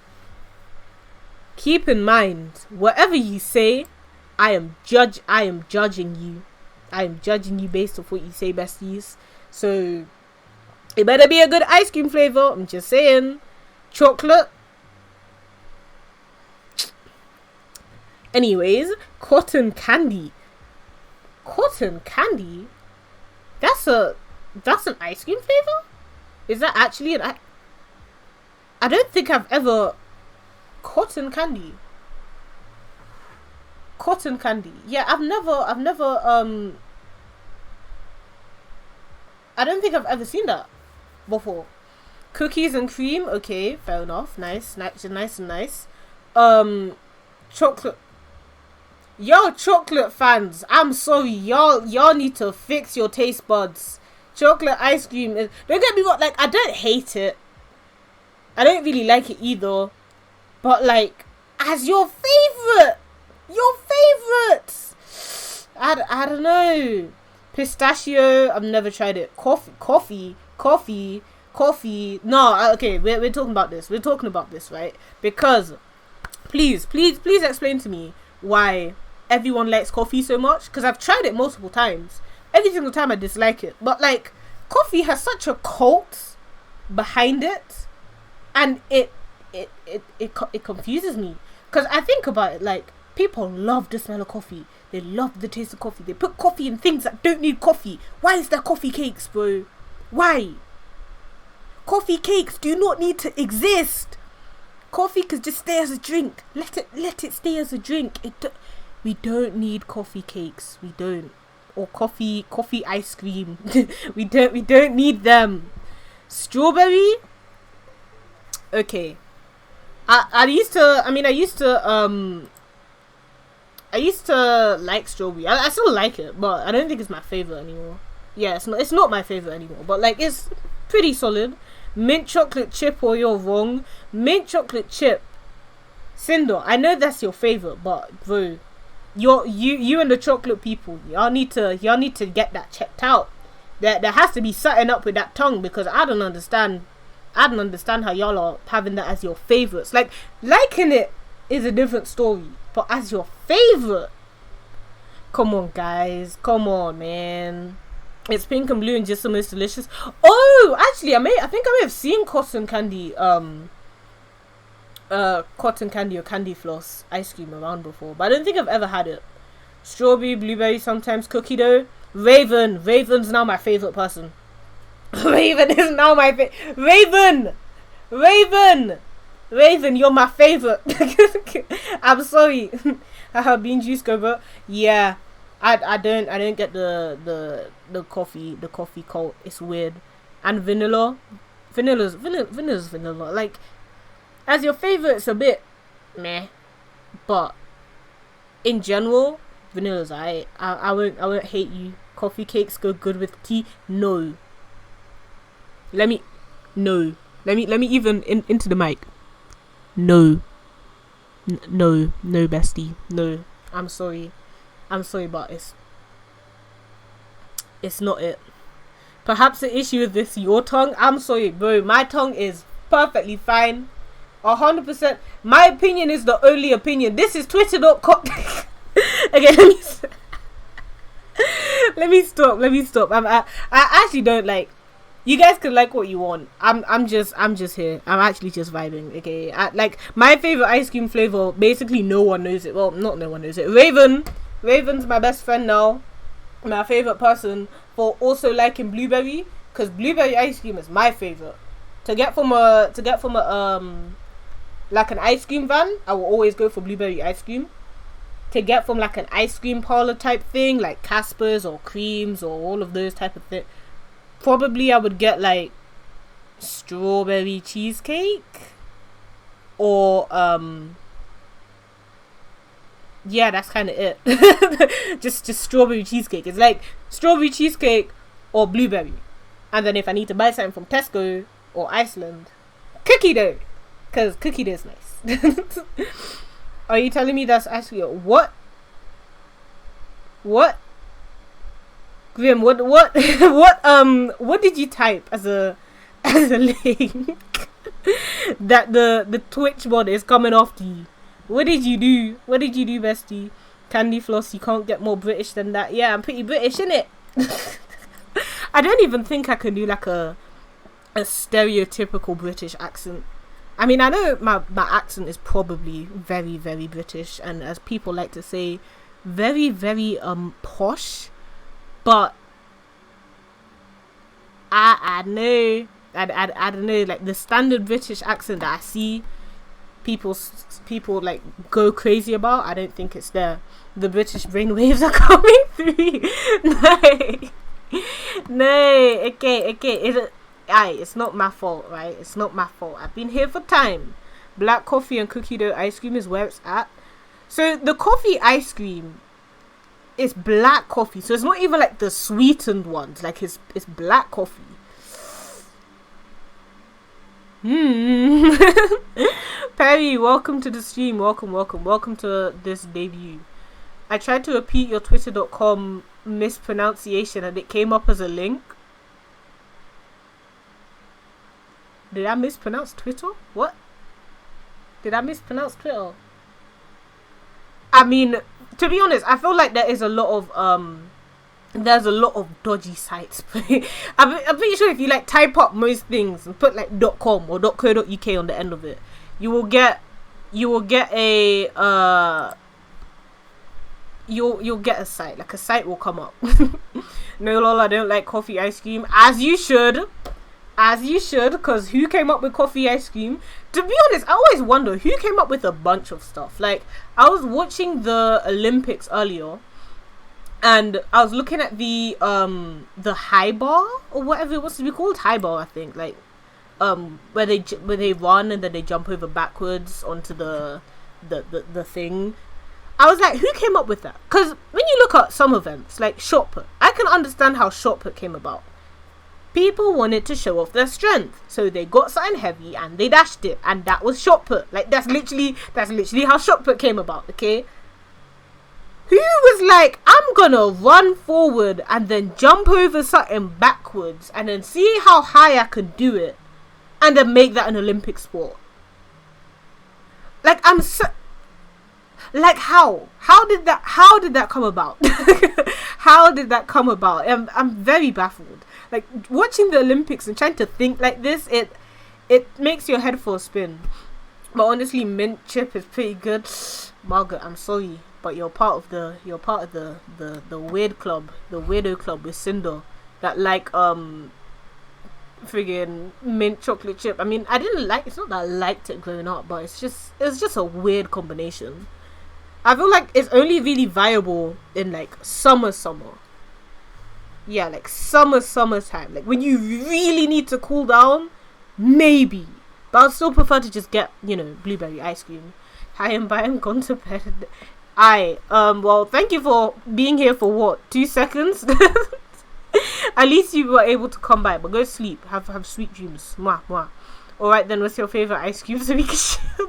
Keep in mind, whatever you say, I am judging you. I am judging you based off what you say, besties. So it better be a good ice cream flavor. I'm just saying. Chocolate. Anyways, cotton candy. Cotton candy? That's an ice cream flavor? Is that actually I don't think I've ever... Cotton candy. Yeah, I've never I don't think I've ever seen that before. Cookies and cream, okay, fair enough. Nice. Chocolate. Yo, chocolate fans, I'm sorry, y'all need to fix your taste buds. Chocolate ice cream is, don't get me wrong, like, I don't hate it. I don't really like it either. But like, as your favorite, I don't know. Pistachio, I've never tried it. Coffee. No, okay, we're talking about this. We're talking about this, right? Because please explain to me why everyone likes coffee so much. Because I've tried it multiple times. Every single time I dislike it. But like, coffee has such a cult behind it, and it confuses me. Because I think about it, like, people love the smell of coffee. They love the taste of coffee. They put coffee in things that don't need coffee. Why is there coffee cakes, bro? Why? Coffee cakes do not need to exist. Coffee could just stay as a drink. Let it stay as a drink. We don't need coffee cakes. We don't. Or coffee ice cream. we don't need them. Strawberry? Okay. I used to like strawberry. I still like it, but I don't think it's my favorite anymore. Yeah, it's not my favorite anymore, but like, it's pretty solid. Mint chocolate chip, or you're wrong. Mint chocolate chip. Cinder, I know that's your favorite, but bro, you and the chocolate people, y'all need to get that checked out. There has to be something up with that tongue, because I don't understand how y'all are having that as your favorites. Like, liking it is a different story, but as your favorite, come on, guys, come on, man. It's pink and blue and just the most delicious. Oh, actually, I think I may have seen cotton candy or candy floss ice cream around before, but I don't think I've ever had it. Strawberry, blueberry, sometimes cookie dough. Raven's now my favorite person. Raven is now my favorite. Raven, you're my favorite. I'm sorry. Bean juice go, bro. Yeah, I don't get the coffee cult. It's weird. And vanilla's vanilla. Like, as your favorite, it's a bit meh, but in general, vanilla's I won't hate you. Coffee cakes go good with tea. No. Let me even into the mic. No, bestie. No, I'm sorry, but it's not it. Perhaps the issue with this your tongue. I'm sorry, bro. My tongue is perfectly fine. 100%. My opinion is the only opinion. This is Twitter.com. Okay, let me stop. I actually don't like. You guys can like what you want. I'm just here. I'm actually just vibing. Okay, like, my favorite ice cream flavor. Basically, no one knows it. Well, not no one knows it. Raven's my best friend now. My favorite person for also liking blueberry, because blueberry ice cream is my favorite. To get from a like an ice cream van, I will always go for blueberry ice cream. To get from like an ice cream parlor type thing, like Casper's or Creams or all of those type of things, probably I would get like strawberry cheesecake, or yeah, that's kind of it. just strawberry cheesecake. It's like strawberry cheesecake or blueberry. And then if I need to buy something from Tesco or Iceland, cookie dough, because cookie dough is nice. Are you telling me that's actually what? Grim, what what did you type as a link that the Twitch mod is coming after you? What did you do? What did you do, bestie? Candy Floss, you can't get more British than that. Yeah, I'm pretty British, innit? I don't even think I can do like a stereotypical British accent. I mean, I know my accent is probably very, very British, and as people like to say, very, very posh. But I know, I don't know, like the standard British accent that I see people like go crazy about, I don't think it's there. The British brainwaves are coming through. No, okay, it's not my fault, right? It's not my fault. I've been here for time. Black coffee and cookie dough ice cream is where it's at. So the coffee ice cream is black coffee, so it's not even like the sweetened ones. Like it's black coffee. Perry, welcome to the stream. Welcome to this debut. I tried to repeat your twitter.com mispronunciation and it came up as a link. Did I mispronounce Twitter? What? Did I mispronounce Twitter? I mean, to be honest, I feel like there's a lot of dodgy sites. I'm pretty sure if you like type up most things and put like .com or .co.uk on the end of it, you will get a you'll get a site. Like a site will come up. No, lol, I don't like coffee ice cream. As you should, because who came up with coffee ice cream? To be honest, I always wonder who came up with a bunch of stuff. Like, I was watching the Olympics earlier, and I was looking at the high bar or whatever it was to be called, high bar, I think, like where they run and then they jump over backwards onto the thing. I was like, who came up with that? Because when you look at some events like shot put, I can understand how shot put came about. People wanted to show off their strength, so they got something heavy and they dashed it, and that was shot put. Like that's literally how shot put came about. Okay, who was like, I'm gonna run forward and then jump over something backwards and then see how high I can do it, and then make that an Olympic sport? Like how did that come about? How did that come about? I'm very baffled. Like, watching the Olympics and trying to think like this, it makes your head for a spin. But honestly, mint chip is pretty good. Margaret, I'm sorry, but you're part of the weird club, the weirdo club with Cinder that like friggin' mint chocolate chip. I mean, it's not that I liked it growing up, but it's just a weird combination. I feel like it's only really viable in like summer. Yeah, like summertime. Like when you really need to cool down, maybe. But I'd still prefer to just get, blueberry ice cream. Hi, and bye, I'm gone to bed. Well, thank you for being here for what, 2 seconds? At least you were able to come by, but go sleep. Have sweet dreams. Mwah, mwah. Alright then, what's your favourite ice cream so we can share?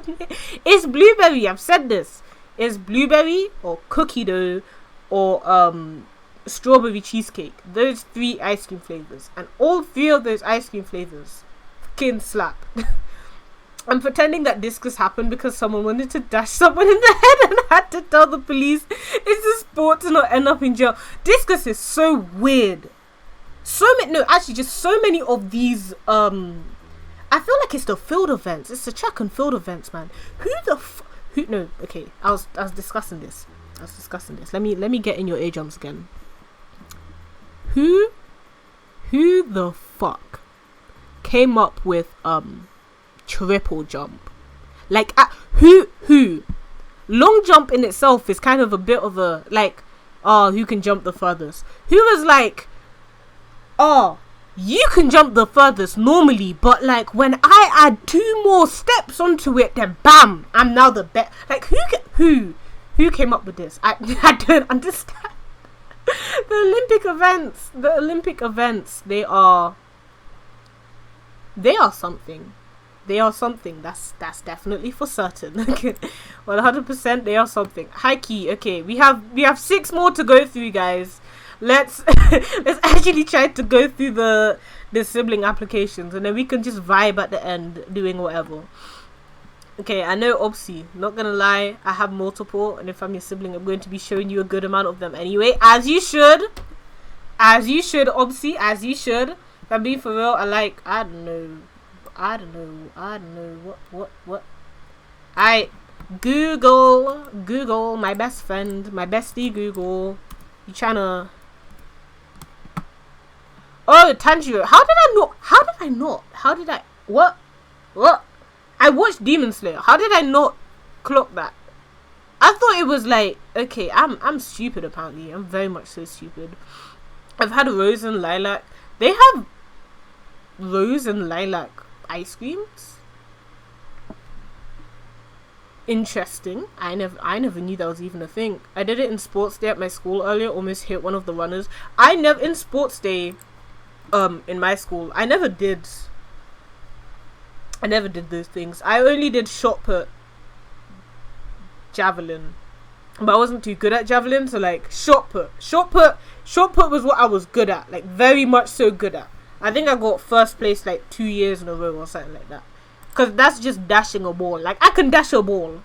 It's blueberry, I've said this. It's blueberry or cookie dough or strawberry cheesecake. Those 3 ice cream flavours. And all 3 of those ice cream flavours can slap. I'm pretending that discus happened because someone wanted to dash someone in the head and had to tell the police it's a sport to not end up in jail. Discus is so weird. Just so many of these I feel like it's the field events. It's the track and field events, man. I was discussing this. Let me get in your eardrums again. Who the fuck came up with triple jump? Like who? Long jump in itself is kind of a bit of a like, who can jump the furthest? Who was like, you can jump the furthest normally, but like when I add 2 more steps onto it, then bam, I'm now the best. Like who came up with this? I don't understand. The Olympic events, they are something. They are something. That's definitely for certain. 100% they are something. High key. Okay, we have 6 more to go through, guys. Let's actually try to go through the sibling applications, and then we can just vibe at the end doing whatever. Okay, I know, obviously, not gonna lie, I have multiple, and if I'm your sibling, I'm going to be showing you a good amount of them anyway, as you should, obviously, as you should. If I'm being for real, I don't know, what, Google, my best friend, my bestie Google, you tryna, oh, Tanjiro, what? I watched Demon Slayer. How did I not clock that? I thought it was like, okay, I'm stupid apparently. I'm very much so stupid. I've had Rose and Lilac. They have Rose and Lilac ice creams. Interesting. I never knew that was even a thing. I did it in sports day at my school earlier, almost hit one of the runners. In sports day in my school, I never did those things. I only did shot put, javelin, but I wasn't too good at javelin. So like shot put was what I was good at, like very much so good at. I think I got first place like 2 years in a row or something like that. Cause that's just dashing a ball. Like I can dash a ball.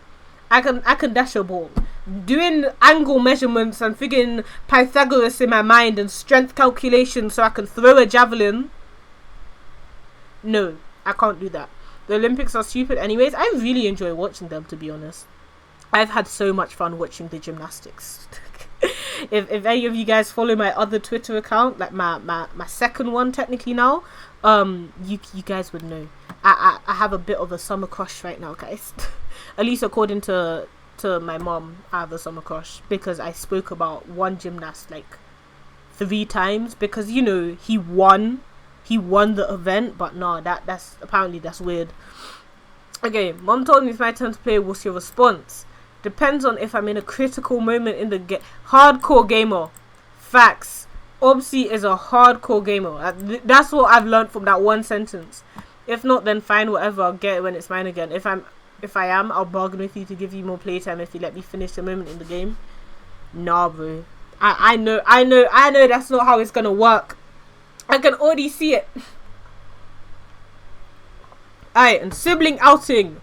I can dash a ball. Doing angle measurements and figuring Pythagoras in my mind and strength calculations so I can throw a javelin. No, I can't do that. The Olympics are stupid anyways. I really enjoy watching them, to be honest. I've had so much fun watching the gymnastics. if any of you guys follow my other Twitter account, like my second one technically now, you guys would know. I have a bit of a summer crush right now, guys. At least according to my mom, I have a summer crush because I spoke about one gymnast like 3 times because, you know, he won the event, but no, that's apparently that's weird. Okay, mom told me it's my turn to play. What's your response? Depends on if I'm in a critical moment in the game. Hardcore gamer. Facts. Obsi is a hardcore gamer. That's what I've learned from that one sentence. If not, then fine, whatever. I'll get it when it's mine again. If I am, I'll bargain with you to give you more playtime if you let me finish the moment in the game. Nah, bro. I know that's not how it's gonna work. I can already see it. Alright, and sibling outing.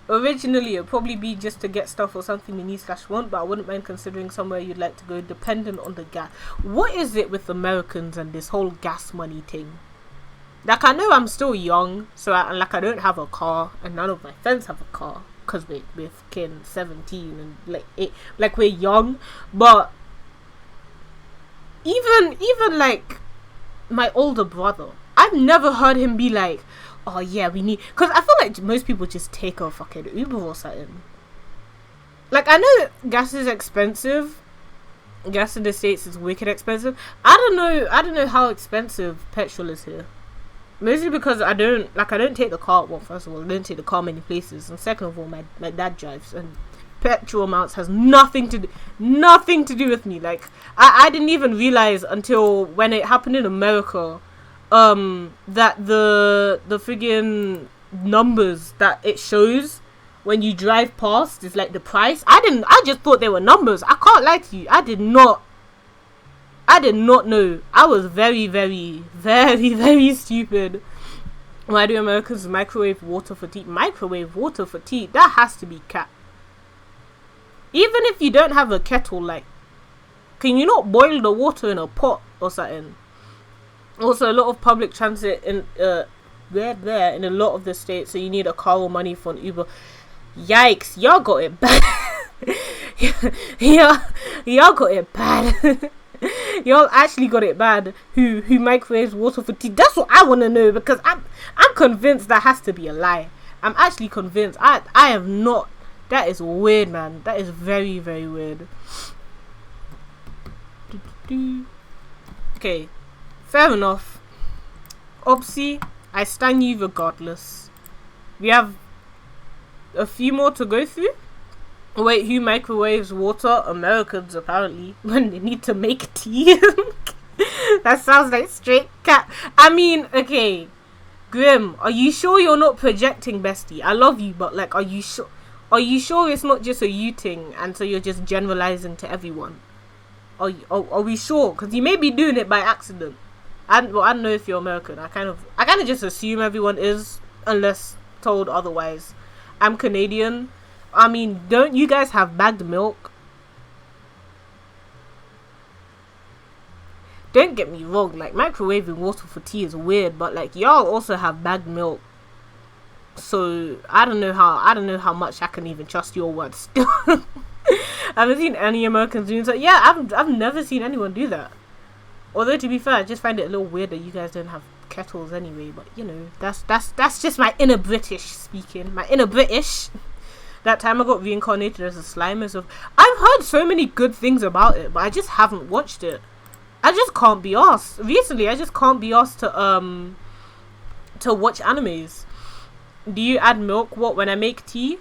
Originally, it'd probably be just to get stuff or something you need/want, but I wouldn't mind considering somewhere you'd like to go, dependent on the gas. What is it with Americans and this whole gas money thing? Like, I know I'm still young, so I don't have a car, and none of my friends have a car, because we're fucking 17, and like we're young, but even like my older brother, I've never heard him be like, oh yeah, we need, because I feel like most people just take a fucking Uber or something. Like, I know gas is expensive. Gas in the States is wicked expensive. I don't know how expensive petrol is here. Mostly because I don't take the car. Well, first of all, I don't take the car many places, and second of all, my dad drives, and petrol amounts has nothing to do with me. Like, I didn't even realize until when it happened in America, that the friggin' numbers that it shows when you drive past is like the price. I just thought they were numbers. I can't lie to you. I did not know. I was very, very, very, very stupid. Why do Americans microwave water for tea? Microwave water for tea? That has to be cat. Even if you don't have a kettle, like, can you not boil the water in a pot or something? Also, a lot of public transit in in a lot of the states, so you need a car or money for an Uber. Yikes, y'all got it bad. y'all got it bad. Y'all actually got it bad. Who microwaves water for tea? That's what I want to know, because I'm convinced that has to be a lie. I'm actually convinced. I have not. That is weird, man. That is very, very weird. Okay, Fair enough. Opsy, I stand you regardless. We have a few more to go through. Wait, who microwaves water? Americans, apparently, when they need to make tea. That sounds like straight cat. I mean, okay, Grim, are you sure you're not projecting, bestie? I love you, but like, are you sure? Are you sure it's not just a you thing, and so you're just generalizing to everyone? Are we sure? Because you may be doing it by accident. I don't know if you're American. I kind of just assume everyone is, unless told otherwise. I'm Canadian. I mean, don't you guys have bagged milk? Don't get me wrong, like, microwaving water for tea is weird, but like, y'all also have bagged milk. So I don't know how much I can even trust your words still. I haven't seen any Americans doing so. Yeah, I've never seen anyone do that. Although, to be fair, I just find it a little weird that you guys don't have kettles anyway. But you know, that's just my inner British speaking. My inner British. That time I got reincarnated as a slime. I've heard so many good things about it, but I just haven't watched it. I just can't be asked. Recently, I just can't be asked to watch animes. Do you add milk when I make tea?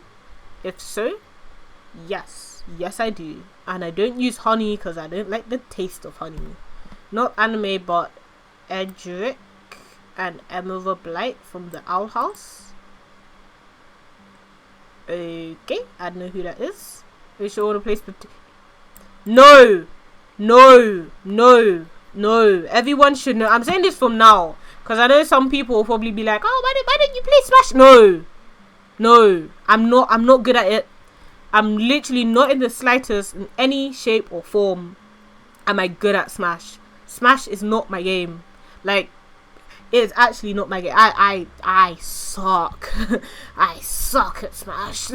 If so, yes, I do. And I don't use honey because I don't like the taste of honey. Not anime, but Edric and Emerald Blight from the Owl House. Okay, I don't know who that is. Are you sure want to place the No. Everyone should know. I'm saying this from now, because I know some people will probably be like, oh, why didn't you play Smash? No, I'm not good at it. I'm literally not in the slightest, in any shape or form, am I good at Smash. Smash is not my game. Like, it's actually not my game. I suck. I suck at Smash.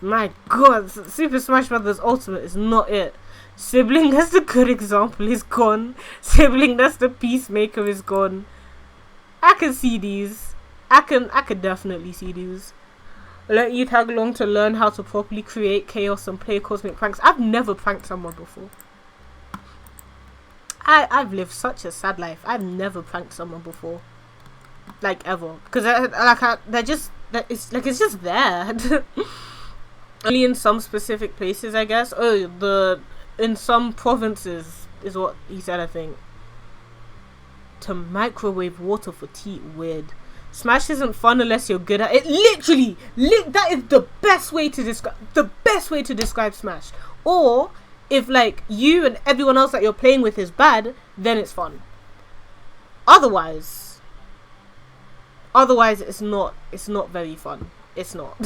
My god, Super Smash Brothers Ultimate is not it. Sibling, that's the good example, is gone. Sibling, that's the peacemaker, is gone. I can see these. I can definitely see these. Let you tag along to learn how to properly create chaos and play cosmic pranks. I've never pranked someone before. I've lived such a sad life. I've never pranked someone before, like, ever, because it's just there. Only in some specific places, I guess. In some provinces is what he said, I think. To microwave water for tea, weird. Smash isn't fun unless you're good at it. Literally, that is the best way to describe Smash. Or if like you and everyone else that you're playing with is bad, then it's fun. Otherwise it's not very fun. It's not.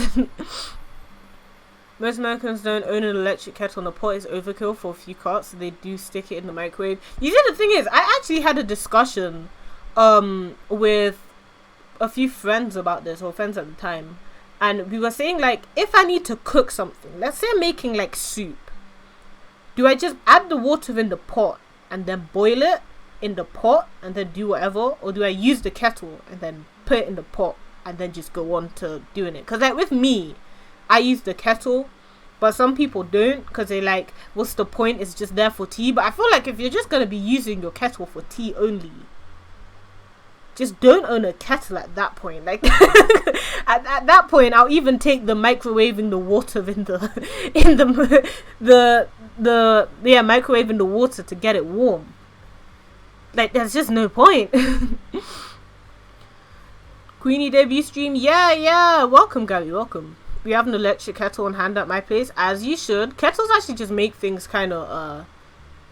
Most Americans don't own an electric kettle, and the pot is overkill for a few cuts, so they do stick it in the microwave. You see, the thing is, I actually had a discussion with a few friends about this, or friends at the time, and we were saying, like, if I need to cook something, let's say I'm making like soup, do I just add the water in the pot and then boil it in the pot and then do whatever, or do I use the kettle and then put it in the pot and then just go on to doing it? Because like with me, I use the kettle, but some people don't, because they like, what's the point? It's just there for tea. But I feel like if you're just going to be using your kettle for tea only, just don't own a kettle at that point. Like, at that point, I'll even take the microwaving the water microwaving the water to get it warm. Like, there's just no point. Queenie debut stream, yeah. Welcome, Gary, welcome. We have an electric kettle on hand at my place, as you should. Kettles actually just make things kind of,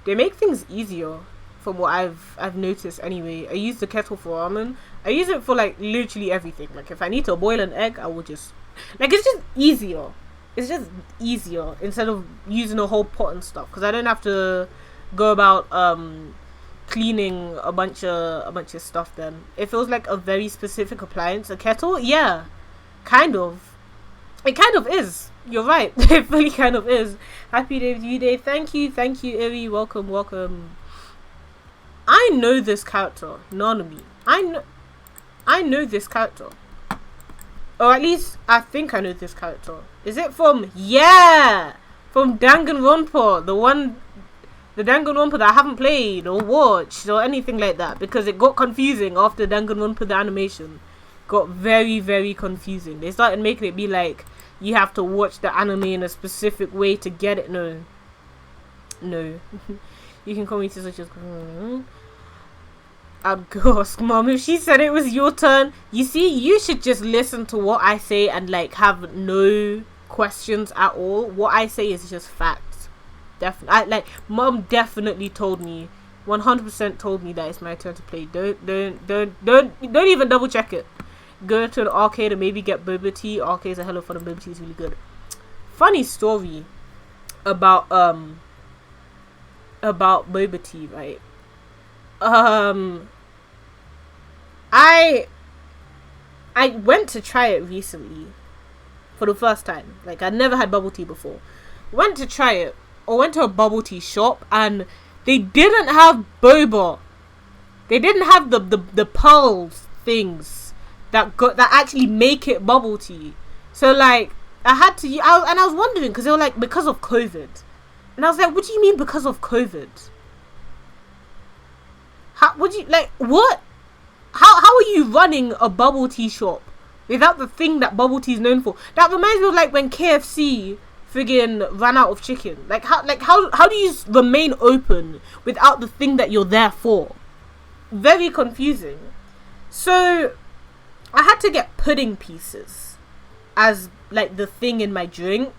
they make things easier, from what I've noticed anyway. I use the kettle for ramen. I use it for, like, literally everything. Like, if I need to boil an egg, I will just, like, it's just easier. It's just easier, instead of using a whole pot and stuff, because I don't have to go about, cleaning a bunch of stuff then. It feels like a very specific appliance. A kettle? Yeah, kind of. It kind of is. You're right. It really kind of is. Happy debut day. Thank you, Iri. Welcome. I know this character. Nanami. I know this character. Or at least, I think I know this character. Is it from... Yeah! From Danganronpa. The one the Danganronpa that I haven't played or watched or anything like that, because it got confusing after Danganronpa the animation got very, very confusing. They started making it be like you have to watch the anime in a specific way to get it. No. You can call me to such as I'd go ask mom if she said it was your turn. You see, you should just listen to what I say and like have no questions at all. What I say is just facts. Like mom definitely told me, 100% told me that it's my turn to play. Don't even double check it. Go to the arcade and maybe get boba tea. Arcade's a hell of fun and boba tea is really good. Funny story about boba tea, right? I went to try it recently for the first time. Like, I'd never had bubble tea before. Went to try it, or went to a bubble tea shop, and they didn't have boba. They didn't have the pearls things that actually make it bubble tea. So like, I had to, and I was wondering, because they were like, because of COVID, and I was like, what do you mean because of COVID? How would you, like, what? How are you running a bubble tea shop without the thing that bubble tea is known for? That reminds me of like when KFC friggin' ran out of chicken. Like how do you remain open without the thing that you're there for? Very confusing. So I had to get pudding pieces as like the thing in my drink.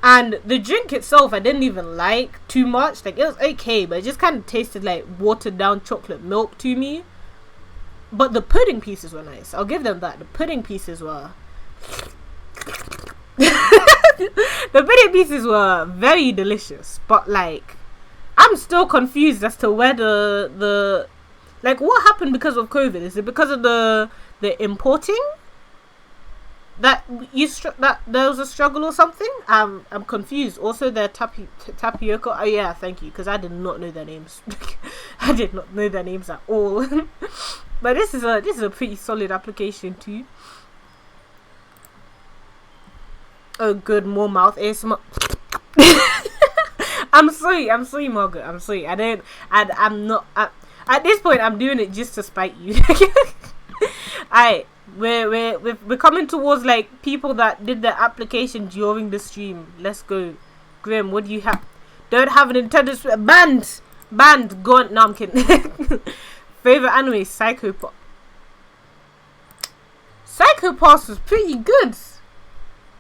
And the drink itself I didn't even like too much. Like, it was okay, but it just kind of tasted like watered down chocolate milk to me. But the pudding pieces were nice. I'll give them that. The pudding pieces were the pudding pieces were very delicious. But like, I'm still confused as to where the like, what happened because of COVID? Is it because of the importing? That there was a struggle or something? I'm confused. Also, the tapioca. Oh yeah, thank you, because I did not know their names. I did not know their names at all. But this is a pretty solid application too. Oh, good, more mouth ASMR. I'm sorry, Margaret. I'm sorry. I'm not. At this point, I'm doing it just to spite you. Alright. We're coming towards like people that did their application during the stream. Let's go. Grim, what do you have? Don't have an Nintendo Switch. Banned. Go on. No, I'm kidding. Favorite anime? Psycho Pass. Psycho Pass was pretty good.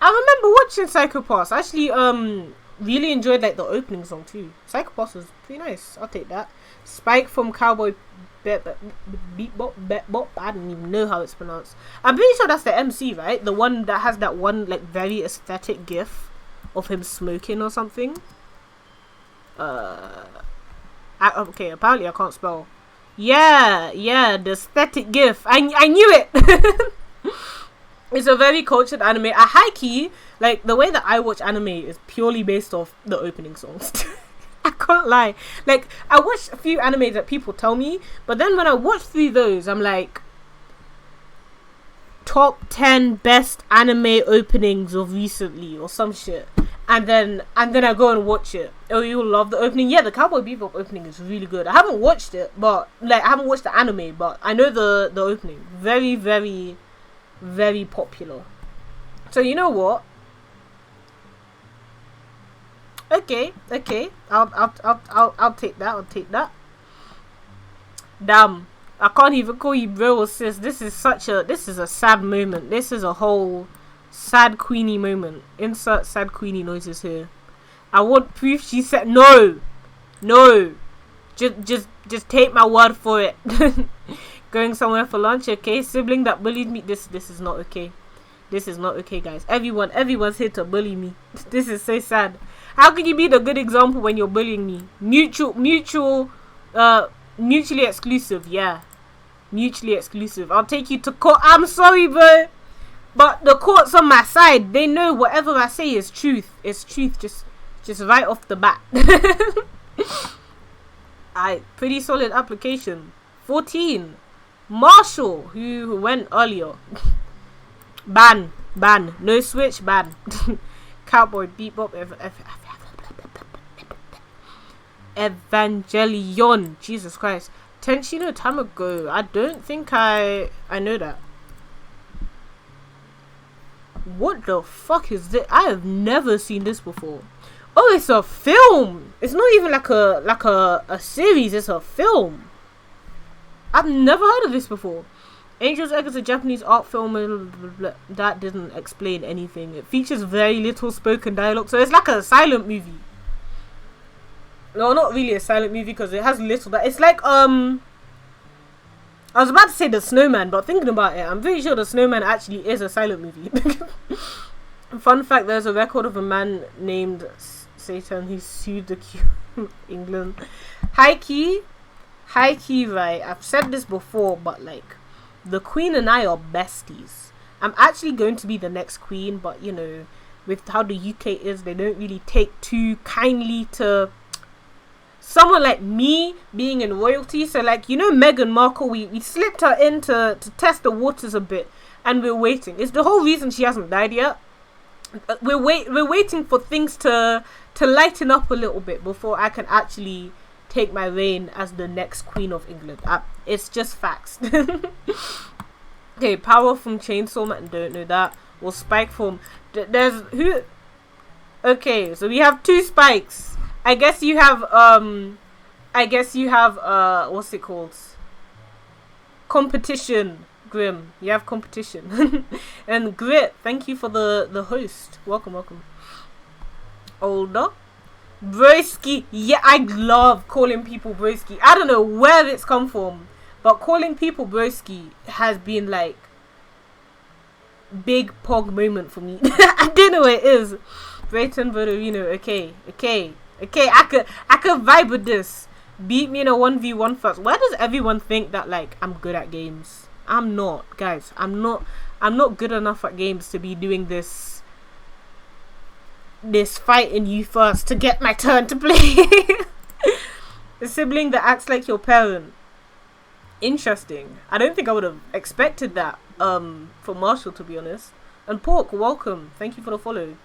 I remember watching Psycho Pass. I actually really enjoyed like the opening song too. Psycho Pass was pretty nice. I'll take that. Spike from Cowboy Bebop. I don't even know how it's pronounced. I'm pretty sure that's the MC, right? The one that has that one like very aesthetic gif of him smoking or something. Okay, apparently I can't spell. Yeah, the aesthetic gif. I knew it. It's a very cultured anime. A high key, like the way that I watch anime is purely based off the opening songs. I can't lie. Like, I watched a few anime that people tell me, but then when I watch through those, I'm like, top 10 best anime openings of recently or some shit. And then I go and watch it. Oh, you'll love the opening. Yeah, the Cowboy Bebop opening is really good. I haven't watched it, but like, I haven't watched the anime, but I know the opening. Very, very, very popular. So you know what? Okay. I'll take that. Damn, I can't even call you bro or sis. This is a sad moment. This is a whole sad Queenie moment. Insert sad Queenie noises here. I want proof. She said no. Just take my word for it. Going somewhere for lunch, okay? Sibling that bullied me. This is not okay. This is not okay, guys. Everyone's here to bully me. This is so sad. How can you be the good example when you're bullying me? Mutually exclusive. Yeah, mutually exclusive. I'll take you to court. I'm sorry, bro, but the court's on my side. They know whatever I say is truth. It's truth. Just right off the bat. Pretty solid application. 14. Marshall, who went earlier. Ban. No switch. Ban. Cowboy Bebop. Evangelion. Jesus Christ. Tenchi no Tamago. I don't think I know that. What the fuck is this? I have never seen this before. Oh, it's a film. It's not even like a series. It's a film. I've never heard of this before. Angel's Egg is a Japanese art film. Blah, blah, blah. That didn't explain anything. It features very little spoken dialogue, so it's like a silent movie. No, not really a silent movie because it has little. But it's like I was about to say The Snowman, but thinking about it, I'm pretty sure The Snowman actually is a silent movie. Fun fact: there's a record of a man named Satan who sued the England. High key, right? I've said this before, but like, the Queen and I are besties. I'm actually going to be the next Queen, but you know, with how the UK is, they don't really take too kindly to someone like me being in royalty. So like, you know, Meghan Markle, we slipped her in to test the waters a bit, and we're waiting. It's the whole reason she hasn't died yet. We're waiting for things to lighten up a little bit before I can actually take my reign as the next Queen of England. It's just facts. Okay, Power from Chainsaw Man, don't know that. Or Spike from there's who. Okay, so we have two Spikes. I guess you have what's it called? Competition. Grim, you have competition. And Grit, thank you for the host. Welcome. Older Broski. Yeah, I love calling people Broski. I don't know where it's come from, but calling people Broski has been like big pog moment for me. I don't know what it is. Brayton Bodarino. Okay. I could vibe with this. Beat me in a 1v1 first. Why does everyone think that like I'm good at games? I'm not, guys. I'm not good enough at games to be doing this fighting you first to get my turn to play. A sibling that acts like your parent. Interesting. I don't think I would have expected that for Marshall, to be honest. And Pork, welcome. Thank you for the follow.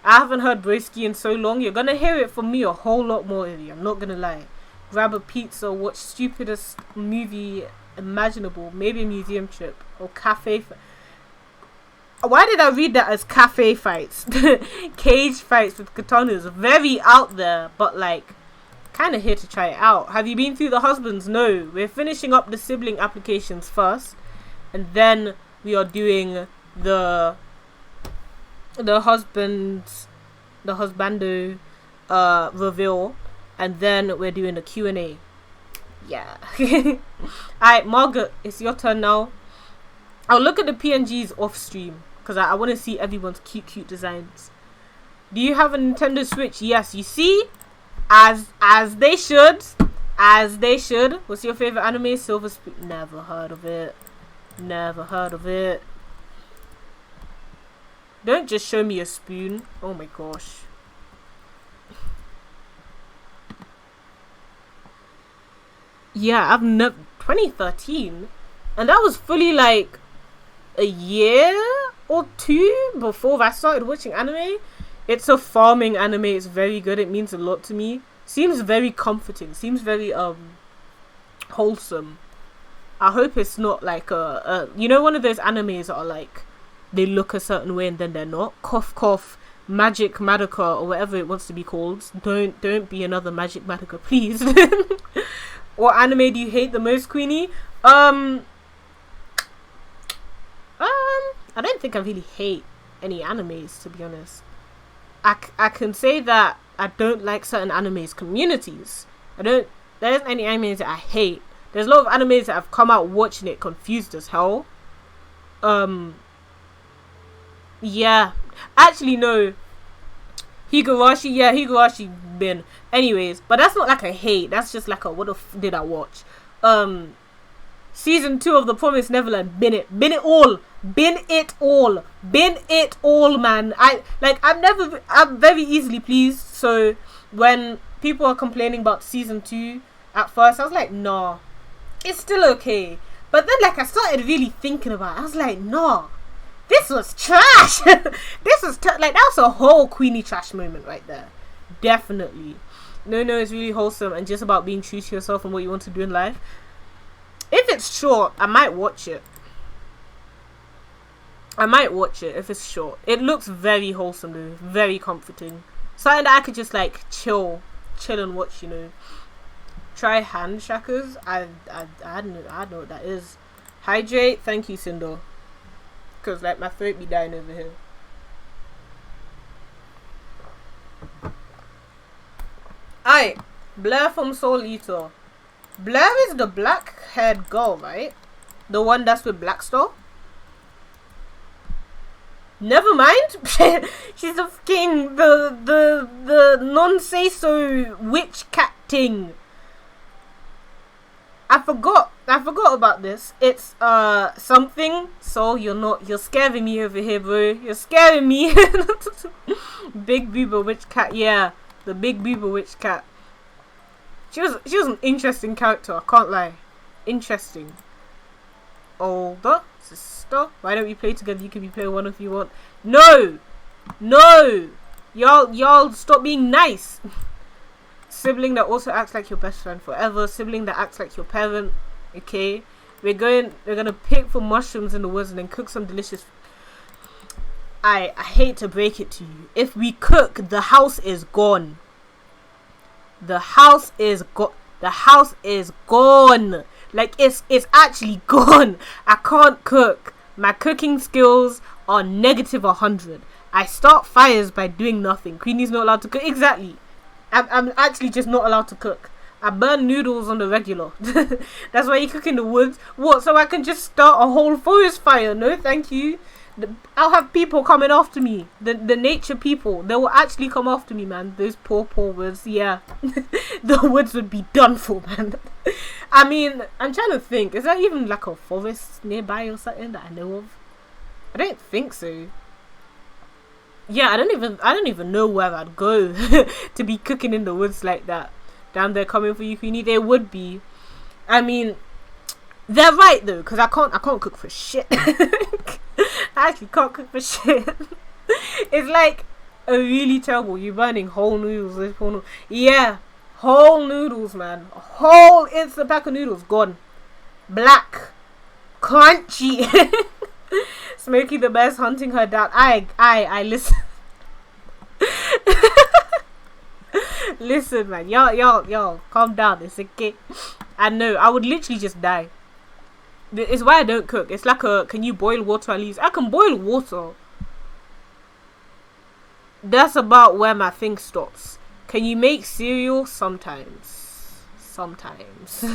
I haven't heard Broski in so long. You're gonna hear it from me a whole lot more, Izzy. I'm not gonna lie. Grab a pizza, watch stupidest movie imaginable, maybe a museum trip or cafe. Why did I read that as cafe fights? Cage fights with katanas. Very out there, but like kind of here to try it out. Have you been through the husbands? No, we're finishing up the sibling applications first, and then we are doing the husbando reveal, and then we're doing the Q&A. Yeah. Alright, Margaret, it's your turn now. I'll look at the PNGs off stream because I want to see everyone's cute designs. Do you have a Nintendo Switch? Yes. You see, as they should. What's your favorite anime? Silver Spoon. Never heard of it. Don't just show me a spoon. Oh my gosh. Yeah, I've never 2013, and that was fully like a year or two before I started watching anime. It's a farming anime. It's very good. It means a lot to me. Seems very comforting. Seems very wholesome. I hope it's not like a you know, one of those animes that are like they look a certain way and then they're not. Cough Magic Madoka or whatever it wants to be called. Don't be another Magic Madoka, please. What anime do you hate the most, Queenie? I don't think I really hate any animes, to be honest. I can say that I don't like certain animes communities. There isn't any animes that I hate. There's a lot of animes that I've come out watching it confused as hell. Yeah. Actually, no. Higurashi bin. Anyways, but that's not like a hate. That's just like a what the f did I watch? Season 2 of The Promised Neverland. Bin it all, man. I'm very easily pleased. So when people are complaining about season 2, at first I was like, nah, it's still okay. But then like I started really thinking about it. I was like, nah, this was trash. This was like, that was a whole Queenie trash moment right there. Definitely. No, it's really wholesome and just about being true to yourself and what you want to do in life. If it's short, I might watch it. If it's short. It looks very wholesome though, very comforting. Something that I could just like chill and watch, you know. Try hand shakers. I don't know what that is. Hydrate. Thank you, Cinder. Cause like my throat be dying over here. Aye, Blair from Soul Eater. Blair is the black-haired girl, right? The one that's with Blackstar. Never mind. She's the fucking the non-say-so witch cat thing. I forgot about this. It's something. So you're scaring me over here, bro. You're scaring me. Big Booba witch cat. Yeah, the Big Booba witch cat. She was an interesting character. I can't lie. Interesting. Older sister. Why don't we play together? You can be playing one if you want. No. Y'all stop being nice. Sibling that also acts like your best friend forever. Sibling that acts like your parent. Okay. We're gonna pick for mushrooms in the woods and then cook some delicious. I hate to break it to you. If we cook, the house is gone. The house is gone. Like it's actually gone. I can't cook. My cooking skills are negative 100. I start fires by doing nothing. Queenie's not allowed to cook. Exactly. I'm actually just not allowed to cook. I burn noodles on the regular. That's why you cook in the woods. What? So I can just start a whole forest fire? No, thank you. I'll have people coming after me. The nature people. They will actually come after me, man. Those poor woods. Yeah. The woods would be done for, man. I mean, I'm trying to think. Is there even like a forest nearby or something that I know of? I don't think so. Yeah, I don't even know where I'd go to be cooking in the woods like that. Damn, they're coming for you, Queenie. They would be. I mean, they're right though, because I can't cook for shit. I actually can't cook for shit. It's like a really terrible. You're burning whole noodles. Yeah, whole noodles, man. A whole instant pack of noodles gone. Black, crunchy. Smokey the best hunting her down. I listen. Listen, man. Y'all, calm down. It's okay. I know. I would literally just die. It's why I don't cook. It's like can you boil water at least? I can boil water. That's about where my thing stops. Can you make cereal? Sometimes. Sometimes.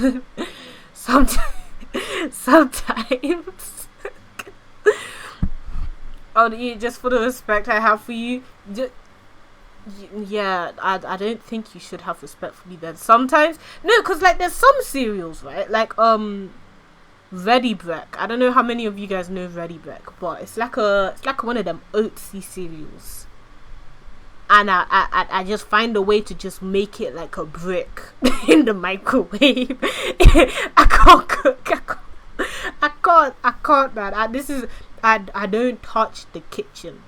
Oh, just for the respect I have for you. Yeah, I don't think you should have respect for me then. Sometimes. No, because like there's some cereals, right? Like, Ready Break. I don't know how many of you guys know Ready Break, but it's like one of them oatsy cereals. And I just find a way to just make it like a brick in the microwave. I can't cook. I can't, man. I don't touch the kitchen.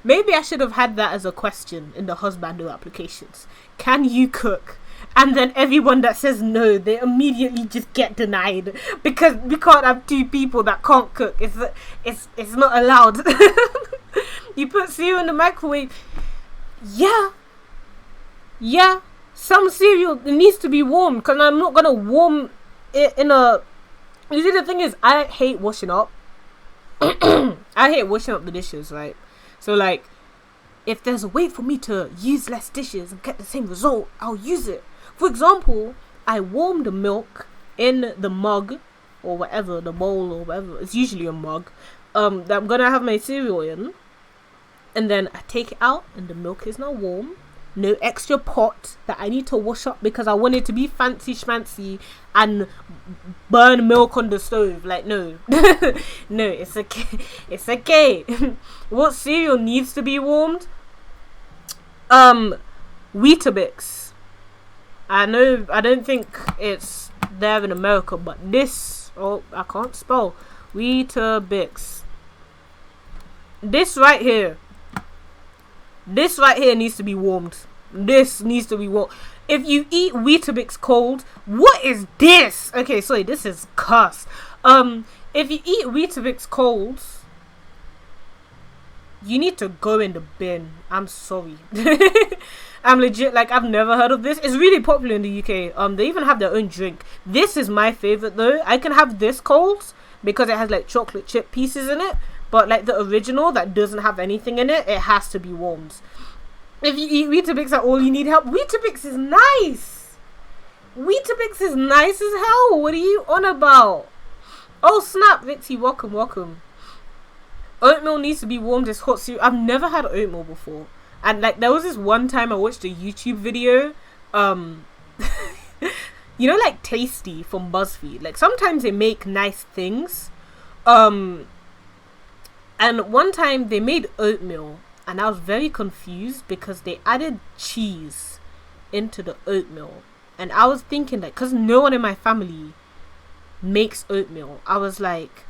Maybe I should have had that as a question in the husbando applications. Can you cook? And then everyone that says no, they immediately just get denied because we can't have two people that can't cook. It's not allowed. You put cereal in the microwave. Yeah. Some cereal needs to be warm because I'm not gonna warm it in a. You see, the thing is, I hate washing up. I hate washing up the dishes, right? So like, if there's a way for me to use less dishes and get the same result, I'll use it. For example, I warm the milk in the mug or whatever, the bowl or whatever. It's usually a mug. That I'm gonna have my cereal in, and then I take it out, and the milk is now warm. No extra pot that I need to wash up because I want it to be fancy schmancy and burn milk on the stove. Like, no. No, it's okay. It's okay. What cereal needs to be warmed? Weetabix. I know, I don't think it's there in America, but this, oh, I can't spell. Weetabix. This right here needs to be warmed. This needs to be warm. If you eat Weetabix cold, what is this? Okay, sorry, this is cuss. If you eat Weetabix cold, you need to go in the bin. I'm sorry. I'm legit, like, I've never heard of this. It's really popular in the UK. They even have their own drink. This is my favorite though. I can have this cold because it has like chocolate chip pieces in it. But like the original that doesn't have anything in it, it has to be warmed. If you eat Weetabix at all, you need help. Weetabix is nice. Weetabix is nice as hell. What are you on about? Oh snap, Vixie, welcome. Oatmeal needs to be warmed as hot cereal. I've never had oatmeal before. And like there was this one time I watched a YouTube video. You know, like Tasty from BuzzFeed. Like sometimes they make nice things. And one time they made oatmeal. And I was very confused because they added cheese into the oatmeal. And I was thinking that because no one in my family makes oatmeal, I was like,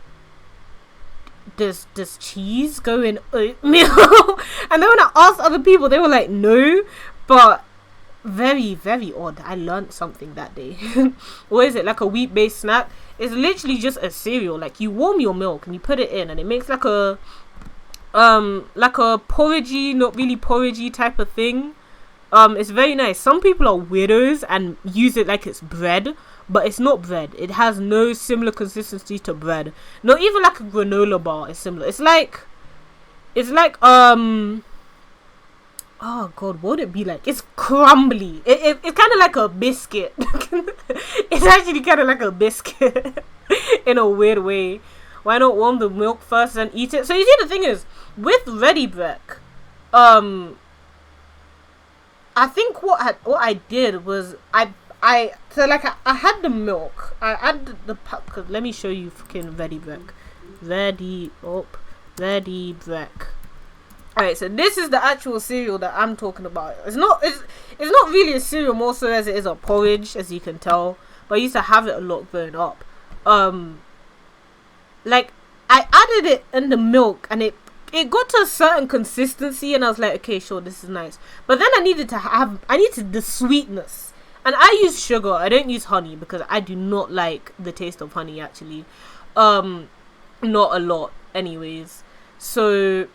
does cheese go in oatmeal? And then when I asked other people, they were like, no. But very, very odd. I learned something that day. What is it? Like a wheat-based snack? It's literally just a cereal. Like you warm your milk and you put it in and it makes like a porridgey, not really porridgey type of thing. It's very nice. Some people are weirdos and use it like it's bread, but it's not bread. It has no similar consistency to bread. Not even like a granola bar is similar. It's like oh god, what would it be like? It's crumbly. It's kind of like a biscuit. It's actually kind of like a biscuit in a weird way. Why not warm the milk first and eat it? So you see, the thing is, with Ready Break, I think what I did was I had the milk. I added the cause let me show you fucking Ready Break. Ready Break. Alright, so this is the actual cereal that I'm talking about. It's not really a cereal, more so as it is a porridge, as you can tell. But I used to have it a lot growing up. Like I added it in the milk and it got to a certain consistency and I was like, okay, sure, this is nice. But then I needed the sweetness. And I use sugar. I don't use honey because I do not like the taste of honey actually. Not a lot anyways. So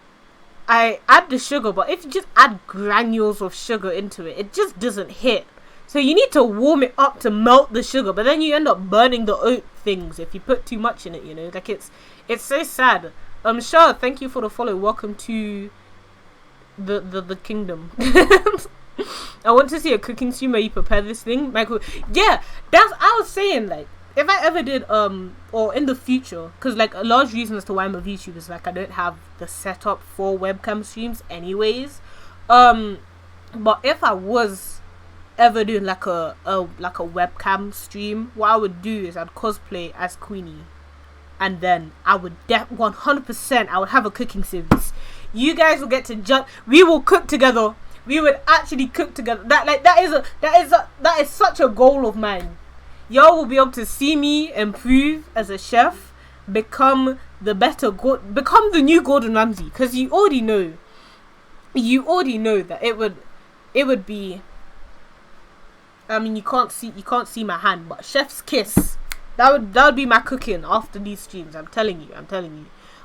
I add the sugar, but if you just add granules of sugar into it, it just doesn't hit. So you need to warm it up to melt the sugar, but then you end up burning the oat things if you put too much in it, you know? Like it's so sad. Sure, thank you for the follow. Welcome to the kingdom. I want to see a cooking stream where you prepare this thing, Michael. Yeah, I was saying, like, if I ever did, or in the future, because, like, a large reason as to why I'm a VTuber is, like, I don't have the setup for webcam streams anyways. But if I was ever doing, like, a webcam stream, what I would do is I'd cosplay as Queenie. And then I would 100% I would have a cooking series. You guys will get to judge. We will cook together. We would actually cook together. That is such a goal of mine. Y'all will be able to see me improve as a chef, become the new Gordon Ramsay. Because you already know that it would be. I mean, you can't see my hand, but chef's kiss. That would be my cooking after these streams. I'm telling you.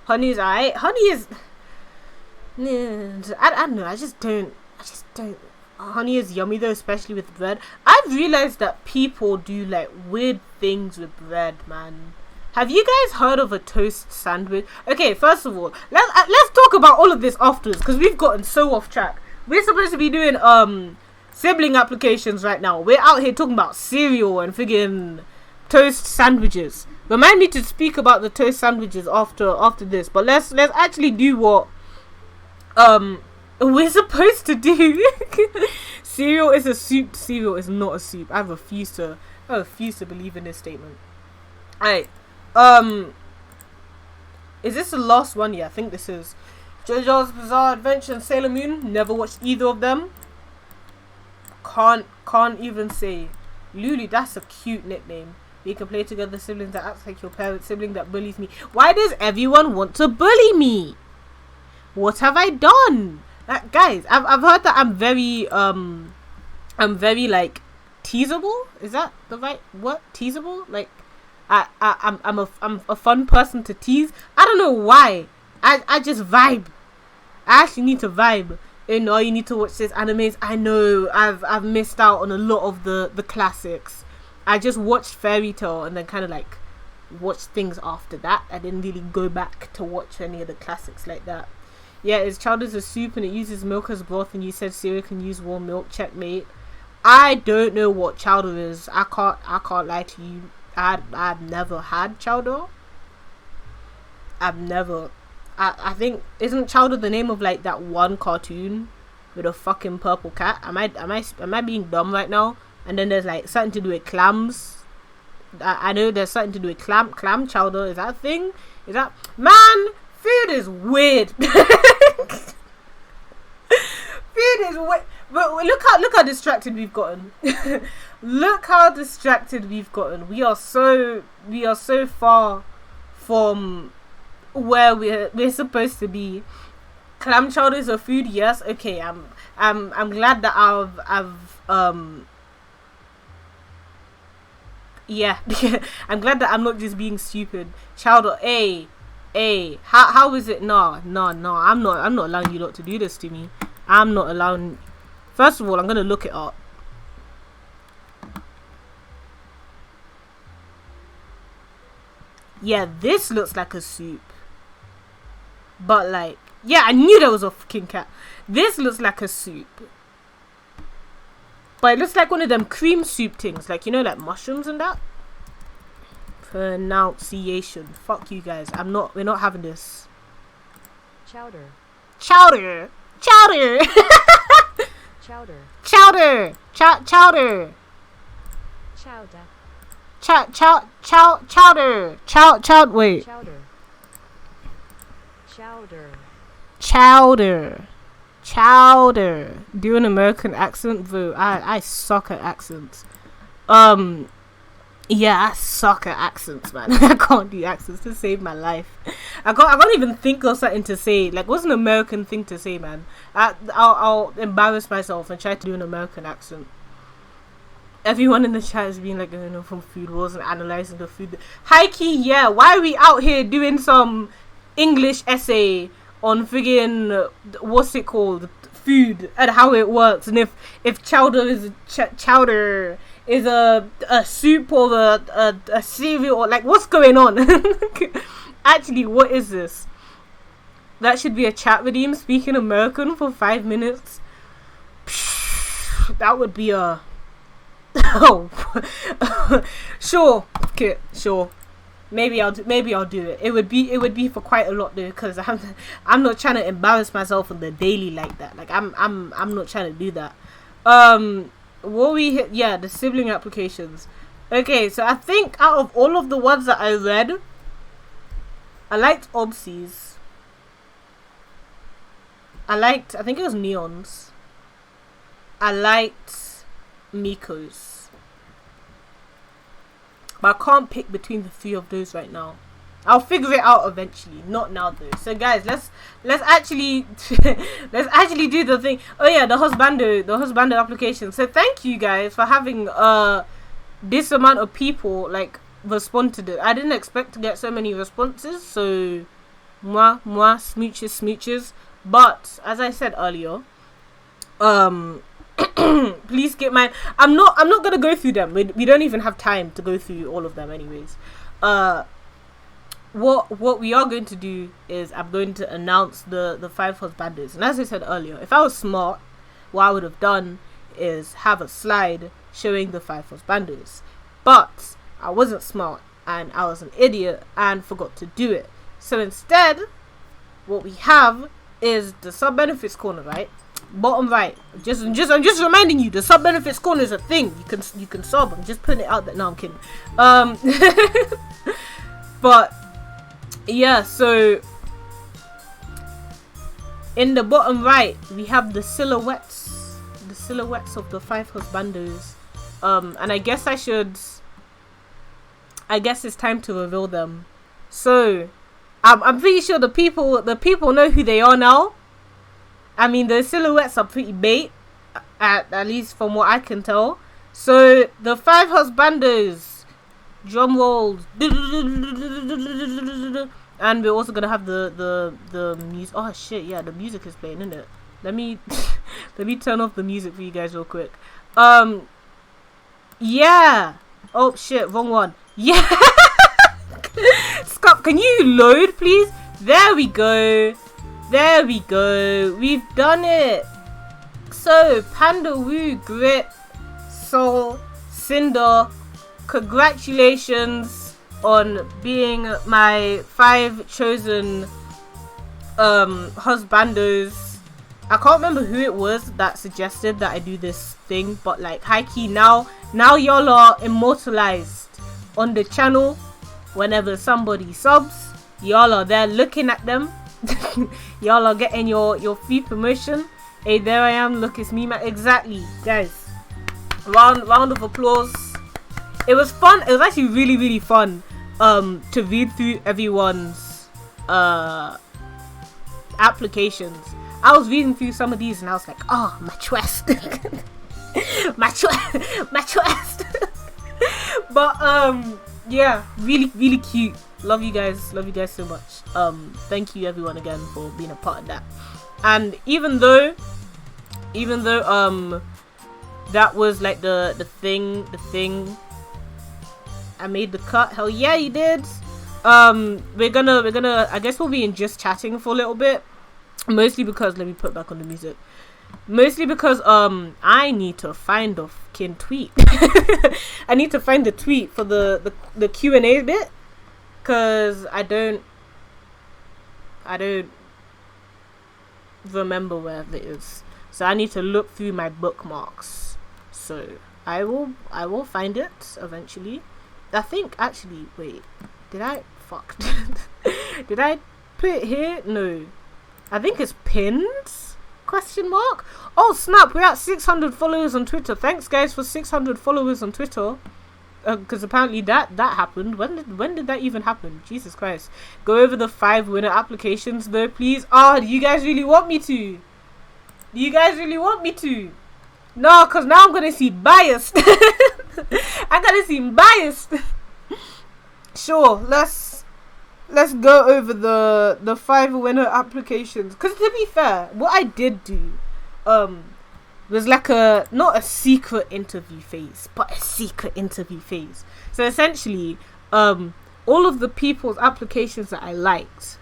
Honey is alright. Honey is. I don't know. I just don't. Honey is yummy though, especially with bread. I've realized that people do like weird things with bread, man. Have you guys heard of a toast sandwich? Okay, first of all, let's talk about all of this afterwards because we've gotten so off track. We're supposed to be doing sibling applications right now. We're out here talking about cereal and friggin' toast sandwiches. Remind me to speak about the toast sandwiches after this. But let's actually do what we're supposed to do. Cereal is a soup. Cereal is not a soup. I refuse to believe in this statement. Alright. Is this the last one? Yeah, I think this is. JoJo's Bizarre Adventure and Sailor Moon. Never watched either of them. Can't even say. Lulu, that's a cute nickname. We can play together, siblings that act like your parent, sibling that bullies me. Why does everyone want to bully me? What have I done? Guys, I've heard that I'm very like teasable. Is that the right word? Teasable? Like I'm a fun person to tease. I don't know why. I just vibe. I actually need to vibe. You know, you need to watch this animes. I know I've missed out on a lot of the classics. I just watched Fairy Tail and then kind of like watched things after that. I didn't really go back to watch any of the classics like that. Yeah, it's chowder is a soup and it uses milk as broth, and you said cereal can use warm milk. Checkmate. I don't know what chowder is. I can't lie to you. I've never had chowder. I think, isn't chowder the name of like that one cartoon with a fucking purple cat? Am I being dumb right now? And then there's like something to do with clams. I know there's something to do with clam chowder. Is that a thing? Is that, man? Food is weird. Food is weird. But look how distracted we've gotten. Look how distracted we've gotten. We are so far from where we're supposed to be. Clam chowder is a food, yes. Okay, I'm glad that I've yeah. I'm glad that I'm not just being stupid. Chowder, how is it? No, I'm not allowing you lot to do this to me. I'm not allowing. First of all, I'm gonna look it up. Yeah, this looks like a soup. But like, yeah, I knew there was a fucking cat. This looks like a soup. But it looks like one of them cream soup things. Like, you know, like mushrooms and that. Pronunciation. Fuck you guys. We're not having this. Chowder. Chowder. Chowder. Chowder. Chowder. Chowder. Chowder. Wait. Chowder. Do an American accent, boo. I suck at accents. Yeah, I suck at accents, man. I can't do accents to save my life. I can't even think of something to say. Like, what's an American thing to say, man? I'll embarrass myself and try to do an American accent. Everyone in the chat is being like, from Food Wars and analyzing the food. High key, yeah. Why are we out here doing some English essay on friggin' what's it called? Food and how it works, and if chowder is chowder is a soup or a cereal, or like, what's going on? Actually, what is this? That should be a chat redeem speaking American for 5 minutes. That would be a oh sure, okay, sure. Maybe I'll do it. It would be for quite a lot though, because I'm not trying to embarrass myself on the daily like that. Like I'm not trying to do that. What we hit? Yeah, the sibling applications. Okay, so I think out of all of the ones that I read, I liked Obsies. I think it was Neon's. I liked Miko's. But I can't pick between the three of those right now. I'll figure it out eventually. Not now though. So guys, let's actually let's actually do the thing. Oh yeah, the husbando application. So thank you guys for having this amount of people like respond to it. I didn't expect to get so many responses. So smooches. But as I said earlier, please get mine. I'm not gonna go through them. We don't even have time to go through all of them anyways. What we are going to do is I'm going to announce the 5 husbandos. And as I said earlier, if I was smart, what I would have done is have a slide showing the 5 husbandos. But I wasn't smart and I was an idiot and forgot to do it. So instead, what we have is the sub benefits corner, right? Bottom right. I'm just reminding you, the sub benefits corner is a thing. You can sub. I'm just putting it out there. No, I'm kidding. But yeah, so in the bottom right we have the silhouettes of the 5 husbandos. And I guess it's time to reveal them. So I'm pretty sure the people know who they are now. I mean, the silhouettes are pretty bait, at least from what I can tell. So the 5 husbandos, drum rolls, and we're also gonna have the music. Oh shit, yeah, the music is playing, isn't it? Let me let me turn off the music for you guys real quick. Yeah. Oh shit, wrong one. Yeah. Scott, can you load, please? There we go. There we go. We've done it. So, Panda Woo, Grit, Soul, Cinder, congratulations on being my 5 chosen husbandos. I can't remember who it was that suggested that I do this thing, but like, high key, now y'all are immortalized on the channel. Whenever somebody subs, y'all are there looking at them. Y'all are getting your free promotion. Hey, there I am. Look, it's me, man. Exactly, guys. Round of applause. It was fun. It was actually really, really fun. To read through everyone's applications. I was reading through some of these and I was like, oh, my chest. my chest. But yeah, really, really cute. Love you guys so much. Thank you everyone again for being a part of that. And even though that was like the thing I made the cut, hell yeah you did. We're gonna I guess we'll be in just chatting for a little bit. Mostly because, let me put back on the music. Mostly because I need to find the fucking tweet. I need to find the tweet for the Q&A bit, cause I don't remember where it is. So I need to look through my bookmarks. So I will find it eventually. I think actually, wait, did I did I put it here? No. I think it's pinned? Question mark? Oh snap, we're at 600 followers on Twitter. Thanks guys for 600 followers on Twitter. Because apparently that happened. When did that even happen? Jesus Christ. Go over the 5 winner applications though, please. Oh, do you guys really want me to? Do you guys really want me to? No, because now I'm gonna seem biased. I'm gonna seem biased. Sure, let's go over the 5 winner applications. Because to be fair, what I did do was like not a secret interview phase, but a secret interview phase. So essentially, all of the people's applications that I liked,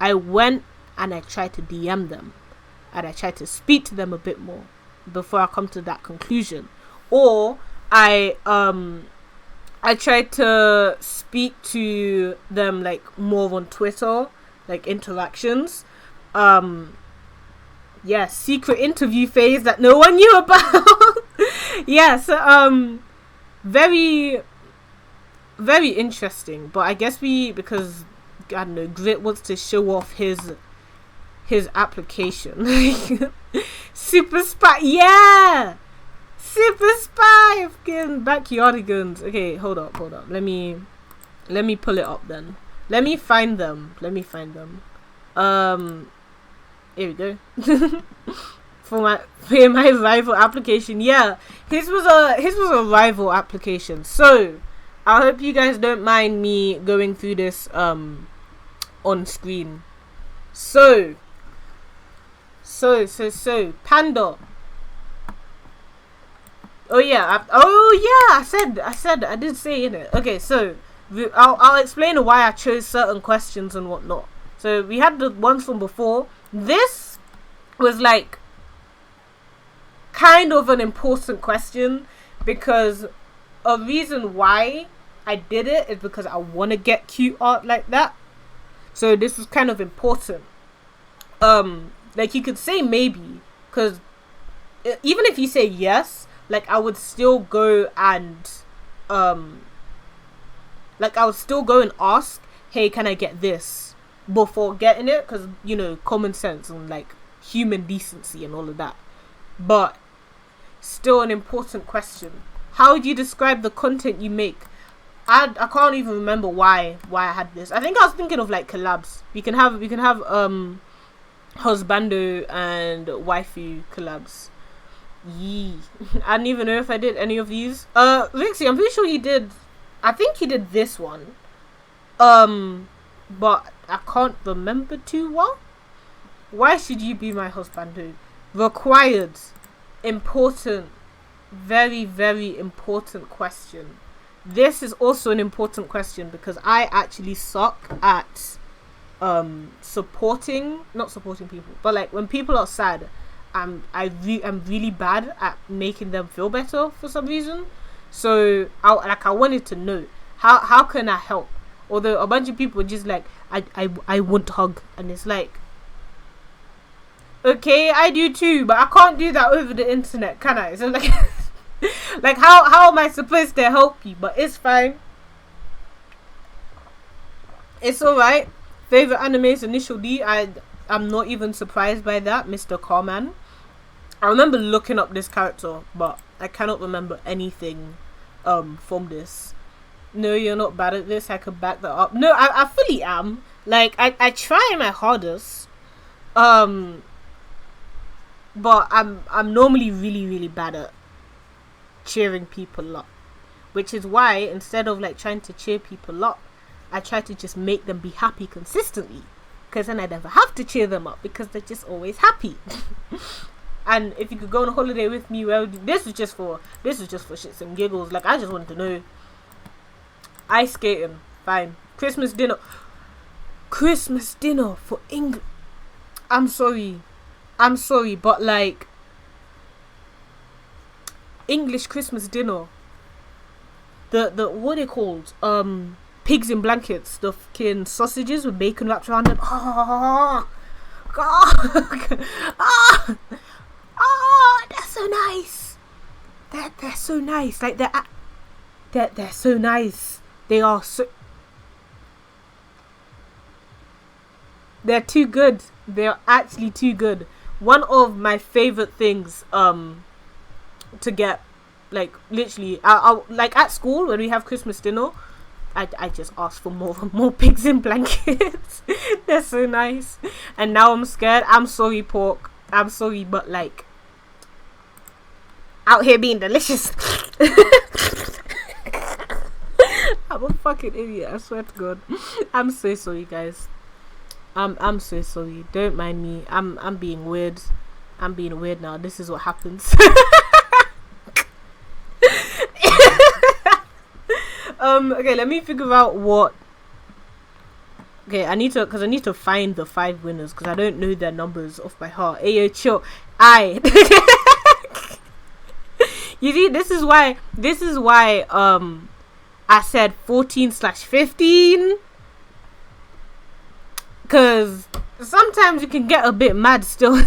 I went and I tried to DM them and I tried to speak to them a bit more before I come to that conclusion. Or I tried to speak to them like more on Twitter, like interactions. Yeah, secret interview phase that no one knew about. Yeah, so very, very interesting. But I guess because I don't know, Grit wants to show off his application. Super spy, yeah. Super spy, fucking backyardigans. Okay, hold up. Let me pull it up then. Let me find them. Here we go. for my rival application. Yeah, his was a rival application. So I hope you guys don't mind me going through this on screen. So Panda. Oh yeah, I did say in it. Okay, so I'll explain why I chose certain questions and whatnot. So we had the ones from before. This was like kind of an important question because a reason why I did it is because I want to get cute art like that. So this was kind of important. Like you could say maybe, because even if you say yes, like I would still go and ask, hey, can I get this before getting it? Because, you know, common sense and like human decency and all of that. But still an important question. How would you describe the content you make? I can't even remember why I had this. I think I was thinking of like collabs. We can have husbando and waifu collabs. Yee. I don't even know if I did any of these. Lixie, I'm pretty sure he did. I think he did this one. But I can't remember too well. Why should you be my husbando? Required. Important. Very, very important question. This is also an important question because I actually suck at not supporting people, but like when people are sad, I'm really bad at making them feel better for some reason. So I wanted to know how can I help? Although a bunch of people are just like I want to hug, and it's like, okay, I do too, but I can't do that over the internet, can I? So like like how am I supposed to help you? But it's fine. It's alright. Favorite anime's Initial D. I'm not even surprised by that, Mr. Carman. I remember looking up this character, but I cannot remember anything from this. No, you're not bad at this. I could back that up. No, I fully am. Like I try my hardest. But I'm normally really, really bad at cheering people up, which is why instead of like trying to cheer people up, I try to just make them be happy consistently, because then I never have to cheer them up because they're just always happy. And if you could go on a holiday with me, well, this is just for shits and giggles. Like I just wanted to know. Ice skating, fine. Christmas dinner for England. I'm sorry, but like English Christmas dinner. The what are they called? Pigs in blankets. The fucking sausages with bacon wrapped around them. Oh, God. That's so nice. They're so nice. Like they're so nice. They are so. They're too good. They're actually too good. One of my favorite things to get, like literally, I like at school when we have Christmas dinner, I just ask for more pigs in blankets. They're so nice. And now I'm scared. I'm sorry, pork. I'm sorry, but like out here being delicious. I'm a fucking idiot, I swear to God. I'm so sorry, guys. I'm so sorry. Don't mind me. I'm being weird. I'm being weird now. This is what happens. Okay, let me figure out what. Okay, I need to find the 5 winners because I don't know their numbers off by heart. Ayo, chill. You see, this is why I said 14/15, because sometimes you can get a bit mad still.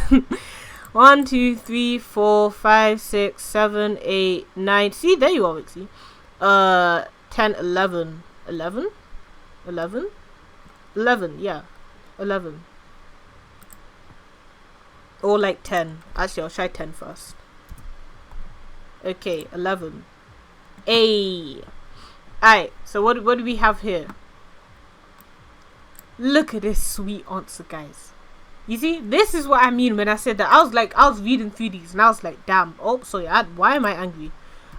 1, 2, 3, 4, 5, 6, 7, 8, 9. See, there you are, Vixie. 10, 11, 11, 11, 11. Yeah, 11. Or like 10. Actually, I'll try 10 first. Okay, 11. Hey. Alright, so what do we have here? Look at this sweet answer, guys. You see, this is what I mean when I said that. I was reading through these and I was like, damn. Oh, sorry. Why am I angry?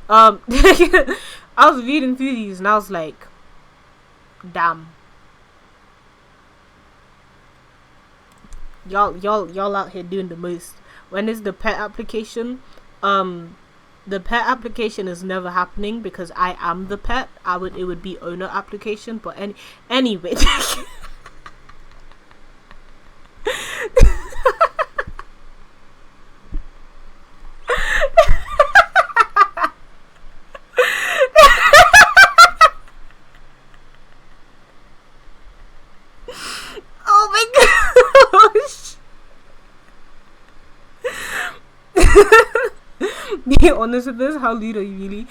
I was reading through these and I was like, damn. Y'all out here doing the most. When is the pet application? The pet application is never happening because I am the pet. It would be owner application, but anyway. Oh my gosh. Be honest with this. How lewd are you really?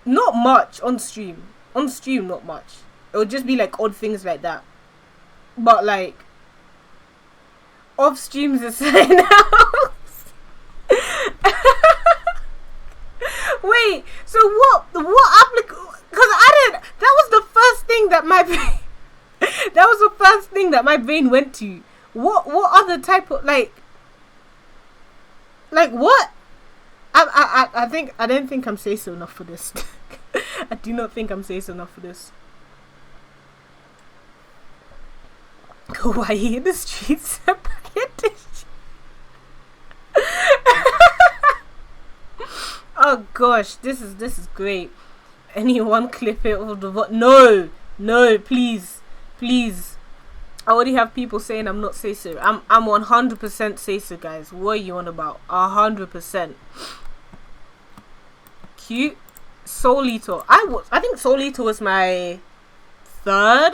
Not much on stream. On stream, not much. It would just be like odd things like that. But like off streams is something else. Wait, so what application? Because That was the first thing that my brain. That was the first thing that my brain went to. What other type of like what? I think I don't think I'm say so enough for this. I do not think I'm say so enough for this. Hawaii in the streets. Oh gosh, this is great. Anyone clip it or the no, please. I already have people saying I'm not say so. I'm 100% say so, guys. What are you on about? 100%. Cute. Soul Eater. I think Soul Eater was my third.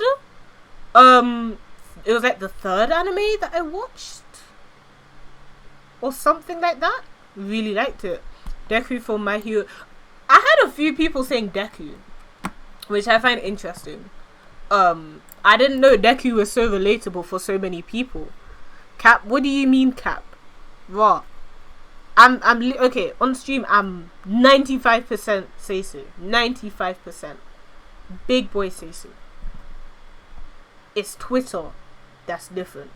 It was like the third anime that I watched, or something like that. Really liked it. Deku from My Hero. I had a few people saying Deku, which I find interesting. I didn't know Deku was so relatable for so many people. Cap, what do you mean, Cap? Raw. I'm okay, on stream I'm 95% Seisu. 95%. Big boy Seisu. It's Twitter that's different.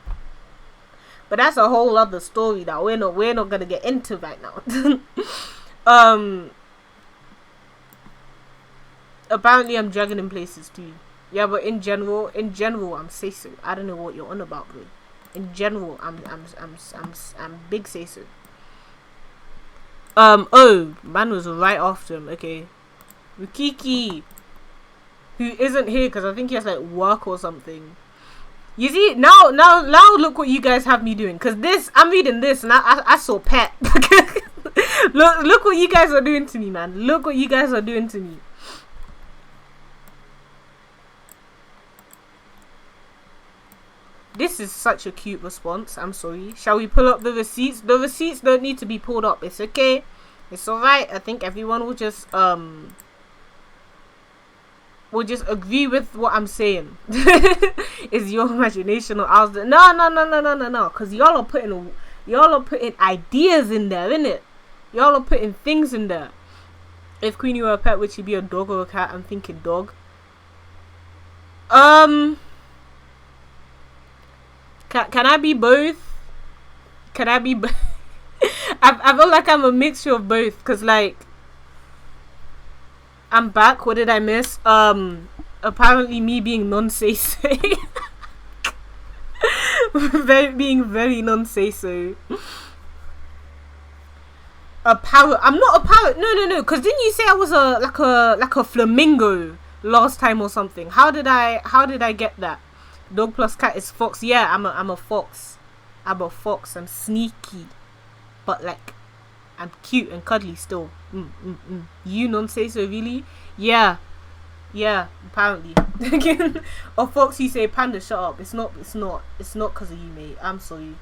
But that's a whole other story that we're not gonna get into right now. Apparently I'm dragging in places too. Yeah, but in general I'm Seisu. I don't know what you're on about, bro. In general, I'm big Seisu. Oh, man was right after him. Okay, Rukiki, who isn't here because I think he has like work or something. You see, now look what you guys have me doing. Cause this, I'm reading this and I saw pet. look what you guys are doing to me, man. Look what you guys are doing to me. This is such a cute response. I'm sorry. Shall we pull up the receipts? The receipts don't need to be pulled up. It's okay. It's alright. I think everyone will just agree with what I'm saying. Is your imagination or ours? No. Cause y'all are putting ideas in there, innit? Y'all are putting things in there. If Queenie were a pet, would she be a dog or a cat? I'm thinking dog. Can I be both? Can I be both? I feel like I'm a mixture of both. Cause like, I'm back. What did I miss? Apparently me being non-say-so. being very non-say-so. A parrot. I'm not a parrot. No. Cause didn't you say I was like a flamingo last time or something? How did I get that? Dog plus cat is fox. Yeah, I'm a fox. I'm a fox. I'm sneaky, but like, I'm cute and cuddly still. You non say so really? Yeah. Apparently, a fox. You say panda. Shut up. It's not because of you, mate. I'm sorry.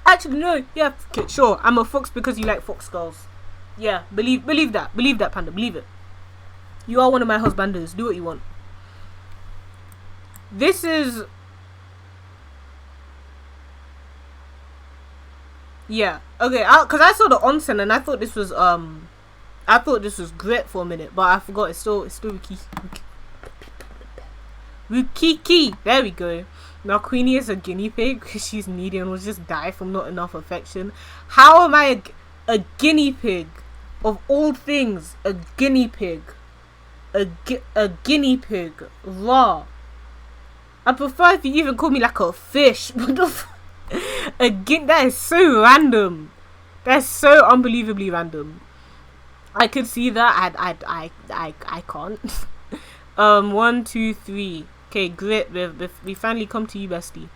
Actually, no. Yeah, okay, sure. I'm a fox because you like fox girls. Yeah, believe that. Believe that, panda. Believe it. You are one of my husbandos. Do what you want. This is, yeah, okay, cause I saw the onsen and I thought this was grit for a minute, but I forgot it's still Rukiki. There we go. Now Queenie is a guinea pig because she's needy and will just die from not enough affection. How am I a guinea pig? Of all things, a guinea pig. A guinea pig. Raw. I prefer if you even call me like a fish. Again, that is so random. That's so unbelievably random. I could see that. I can't. 1, 2, 3. Okay, grit. We finally come to you, bestie.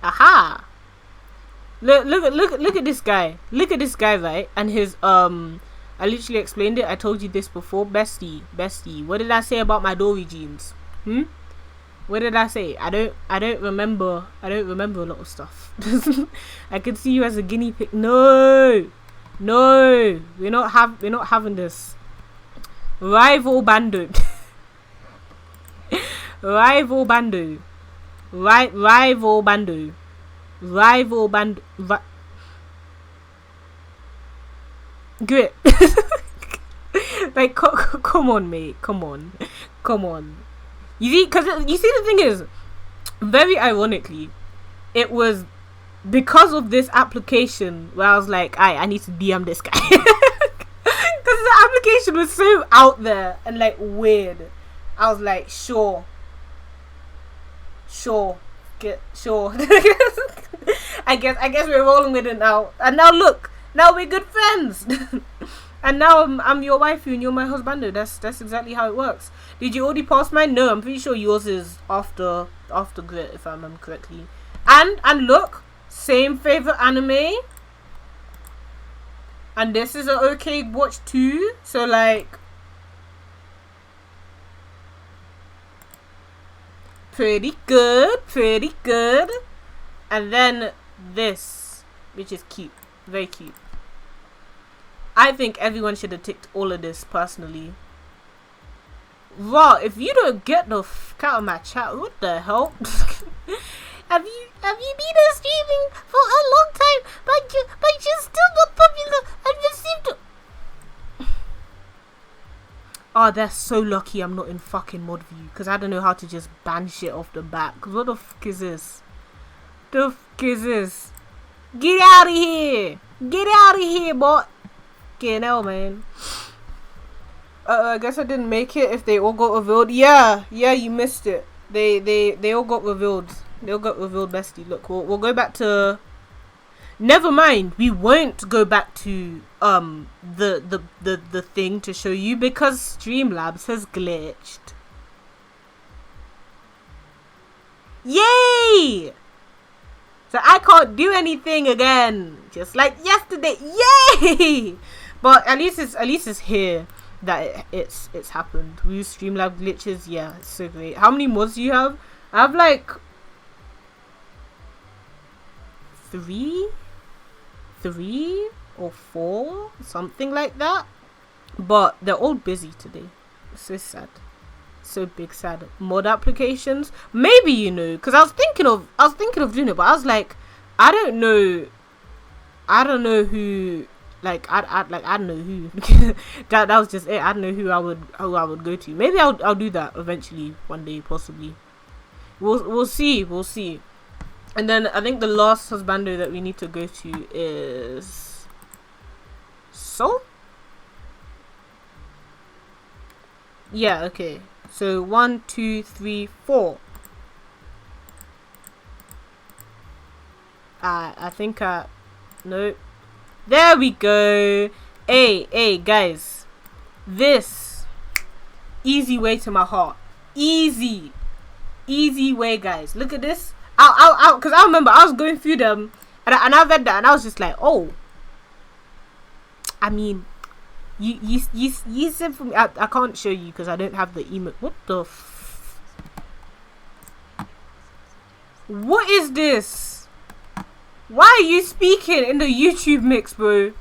Aha! Look at this guy. Look at this guy, right? And his I literally explained it. I told you this before. Bestie. What did I say about my Dory jeans? What did I say? I don't remember a lot of stuff. I could see you as a guinea pig. No. We're not having this. Rival bando. Rival bando. Rival bando. Rival bando. Grit. Like, come on, mate. Come on. You see, because you see, the thing is, very ironically, it was because of this application where I was like, I need to DM this guy. Because the application was so out there and like weird. I was like, sure. I guess we're rolling with it now. And now look, now we're good friends. And now I'm your waifu and you're my husbando. That's exactly how it works. Did you already pass mine? No, I'm pretty sure yours is after Grit, if I remember correctly. And look, same favorite anime. And this is an okay watch too. So like, pretty good. And then this, which is cute, very cute. I think everyone should have ticked all of this personally. Raw, if you don't get the fuck out of my chat, what the hell? Have you been streaming for a long time, but you're still not popular and you seem to... Oh, they're so lucky I'm not in fucking mod view, because I don't know how to just ban shit off the bat. Because what the fuck is this? Get out of here, boy. Get out, man. I guess I didn't make it if they all got revealed. Yeah, you missed it. They all got revealed. They all got revealed, bestie. Look, we'll go back to... Never mind, we won't go back to the thing to show you because Streamlabs has glitched. Yay! So I can't do anything again, just like yesterday. Yay! But at least it's here that it's happened. We use Streamlabs glitches. Yeah, it's so great. How many mods do you have? I have like 3 or 4, something like that. But they're all busy today. It's so sad. So big sad. Mod applications, maybe, you know, because I was thinking of doing it, but I was like, I don't know who, like I don't know who. that was just it. I don't know who I would go to. Maybe I'll do that eventually one day, possibly. We'll see. And then I think the last husbando that we need to go to is Soul. Yeah, okay. So 1, 2, 3, 4. I think no. There we go. Hey guys. This easy way to my heart. Easy way, guys. Look at this. Because I remember I was going through them and I read that and I was just like, oh, I mean, you said for me, I can't show you because I don't have the email. What the what is this? Why are you speaking in the YouTube mix, bro?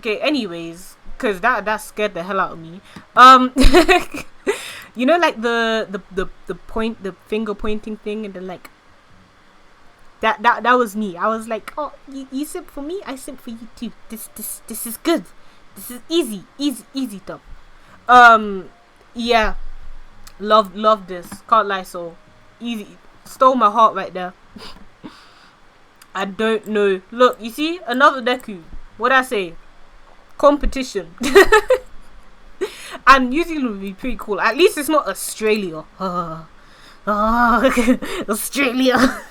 Okay, anyways, because that scared the hell out of me. You know, like the finger pointing thing, and then like that was me. I was like, oh, you simp for me, I simp for you too. This is good. This is easy stuff. Yeah, love this. Can't lie, so easy. Stole my heart right there. I don't know. Look, you see another Deku. What I say? Competition. And New Zealand would be pretty cool. At least it's not Australia. Australia.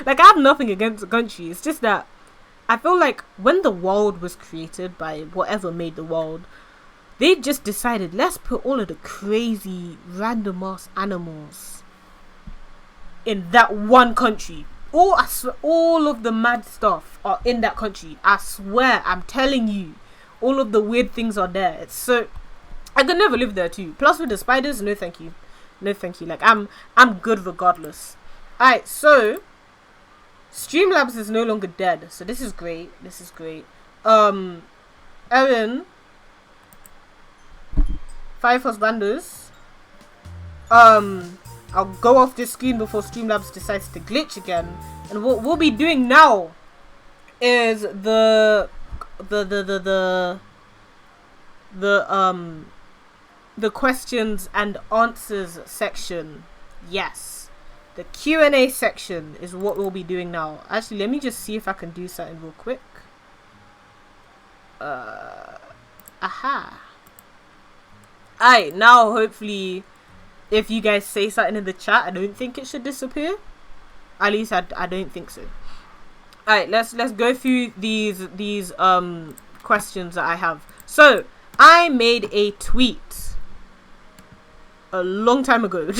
Like, I have nothing against the country. It's just that I feel like when the world was created by whatever made the world, they just decided, let's put all of the crazy random ass animals in that one country. All of the mad stuff are in that country. I swear, I'm telling you, all of the weird things are there. It's so, I could never live there too. Plus with the spiders, no thank you. Like, I'm good regardless. Alright, so Streamlabs is no longer dead, so this is great. Erin, 5 husbandos. I'll go off this screen before Streamlabs decides to glitch again. And what we'll be doing now is the the questions and answers section. Yes, the Q&A section is what we'll be doing now. Actually, let me just see if I can do something real quick. Aha. Alright, now hopefully if you guys say something in the chat, I don't think it should disappear. At least I don't think so. Alright, let's go through these questions that I have. So I made a tweet a long time ago.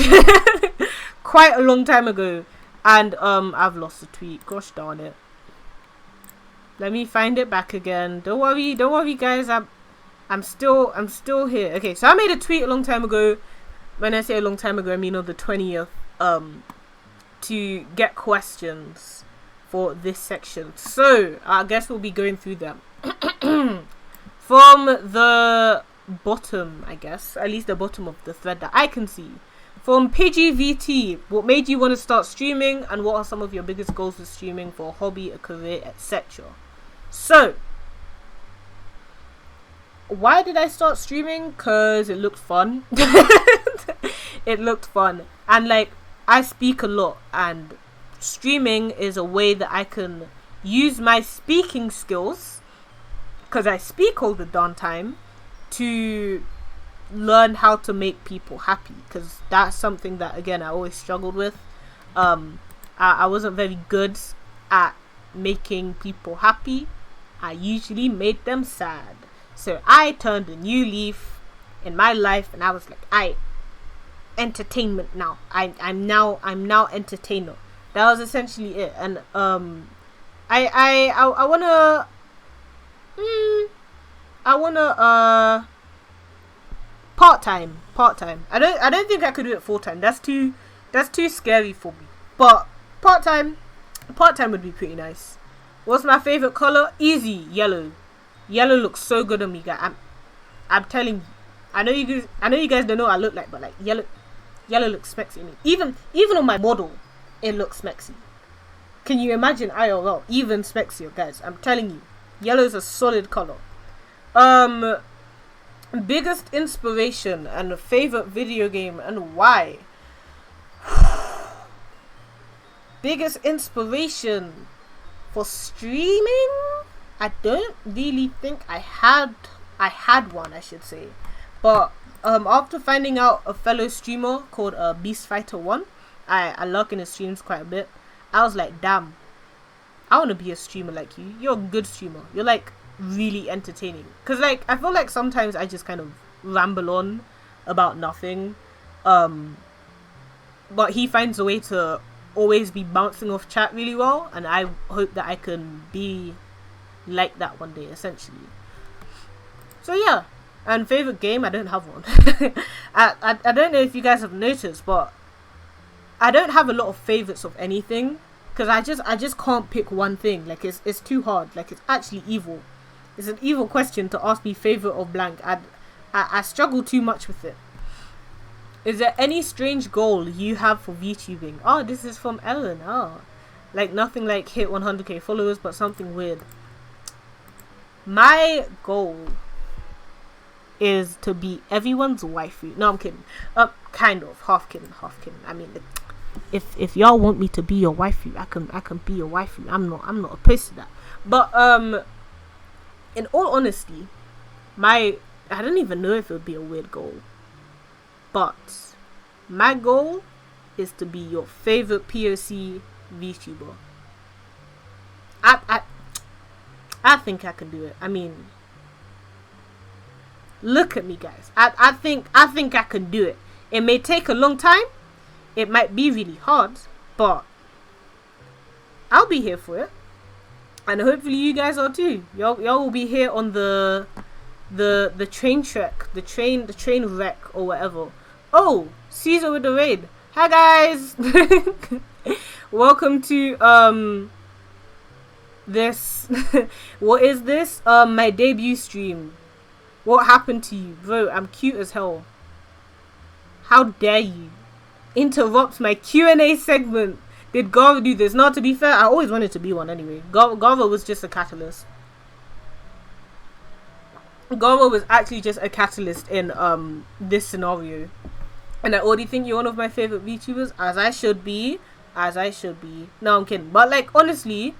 Quite a long time ago. And I've lost the tweet. Gosh darn it. Let me find it back again. Don't worry guys, I'm still here. Okay, so I made a tweet a long time ago. When I say a long time ago, I mean on the 20th, to get questions for this section. So I guess we'll be going through them. From the bottom, I guess, at least the bottom of the thread that I can see. From PGVT, what made you want to start streaming, and what are some of your biggest goals with streaming for a hobby, a career, etc. So, why did I start streaming? Because it looked fun. It looked fun. And like, I speak a lot, and streaming is a way that I can use my speaking skills, because I speak all the darn time, to learn how to make people happy, because that's something that, again, I always struggled with. I wasn't very good at making people happy. I usually made them sad. So I turned a new leaf in my life, and I was like, entertainment now. I'm now entertainer. That was essentially it. And I wanna part-time. I don't think I could do it full-time. That's too scary for me. But part-time would be pretty nice. What's my favorite color? Easy, yellow. Yellow looks so good on me, guys. I'm telling you. I know you guys don't know what I look like, but like yellow looks smexy on me. Even on my model, it looks smexy. Can you imagine IRL? Even smexier, guys. I'm telling you. Yellow is a solid color. Biggest inspiration and favorite video game, and why? Biggest inspiration for streaming? I don't really think I had one, I should say. But after finding out a fellow streamer called Beast Fighter 1, I lurk in his streams quite a bit. I was like, damn, I want to be a streamer like you. You're a good streamer. You're like really entertaining. Because like, I feel like sometimes I just kind of ramble on about nothing. But he finds a way to always be bouncing off chat really well, and I hope that I can be like that one day, essentially. So yeah. And favorite game, I don't have one. I don't know if you guys have noticed, but I don't have a lot of favorites of anything, because I just can't pick one thing. Like it's too hard. Like it's actually evil. It's an evil question to ask me favorite of blank. I struggle too much with it. Is there any strange goal you have for VTubing? Oh, this is from Ellen. Oh, like nothing like hit 100k followers, but something weird. My goal is to be everyone's waifu. No, I'm kidding. Kind of half kidding. I mean, if y'all want me to be your waifu, I can be your waifu. I'm not opposed to that. But in all honesty, I don't even know if it would be a weird goal, but my goal is to be your favorite POC VTuber. I think I can do it. I mean, look at me, guys. I think I can do it. It may take a long time. It might be really hard, but I'll be here for it. And hopefully you guys are too. Y'all will be here on the train trek, the train wreck or whatever. Oh, Caesar with the raid. Hi guys. Welcome to this what is this? My debut stream. What happened to you? Bro, I'm cute as hell. How dare you interrupt my Q&A segment? Did Gara do this? Not to be fair, I always wanted to be one anyway. Gara was just a catalyst. Goro was actually just a catalyst in this scenario. And I already think you're one of my favorite VTubers, as I should be. As I should be. No, I'm kidding. But like, honestly,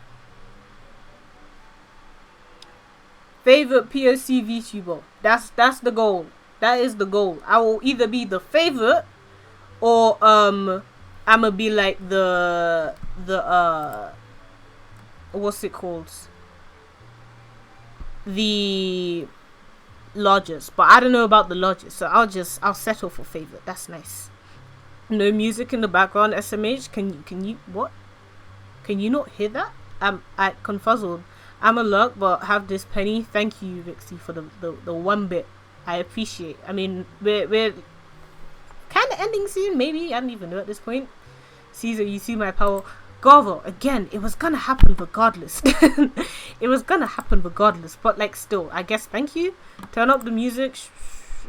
favorite POC VTuber. That's the goal. That is the goal. I will either be the favorite, or I'ma be like the what's it called? The largest. But I don't know about the largest, so I'll settle for favorite. That's nice. No music in the background, SMH. Can you what? Can you not hear that? I'm confuzzled. I'm a lurk, but have this penny. Thank you, Vixie, for the 1 bit. I appreciate. I mean, we're kind of ending soon, maybe. I don't even know at this point. Caesar, you see my power. Goro, again, it was gonna happen regardless. It was gonna happen regardless, but like still, I guess. Thank you. Turn up the music.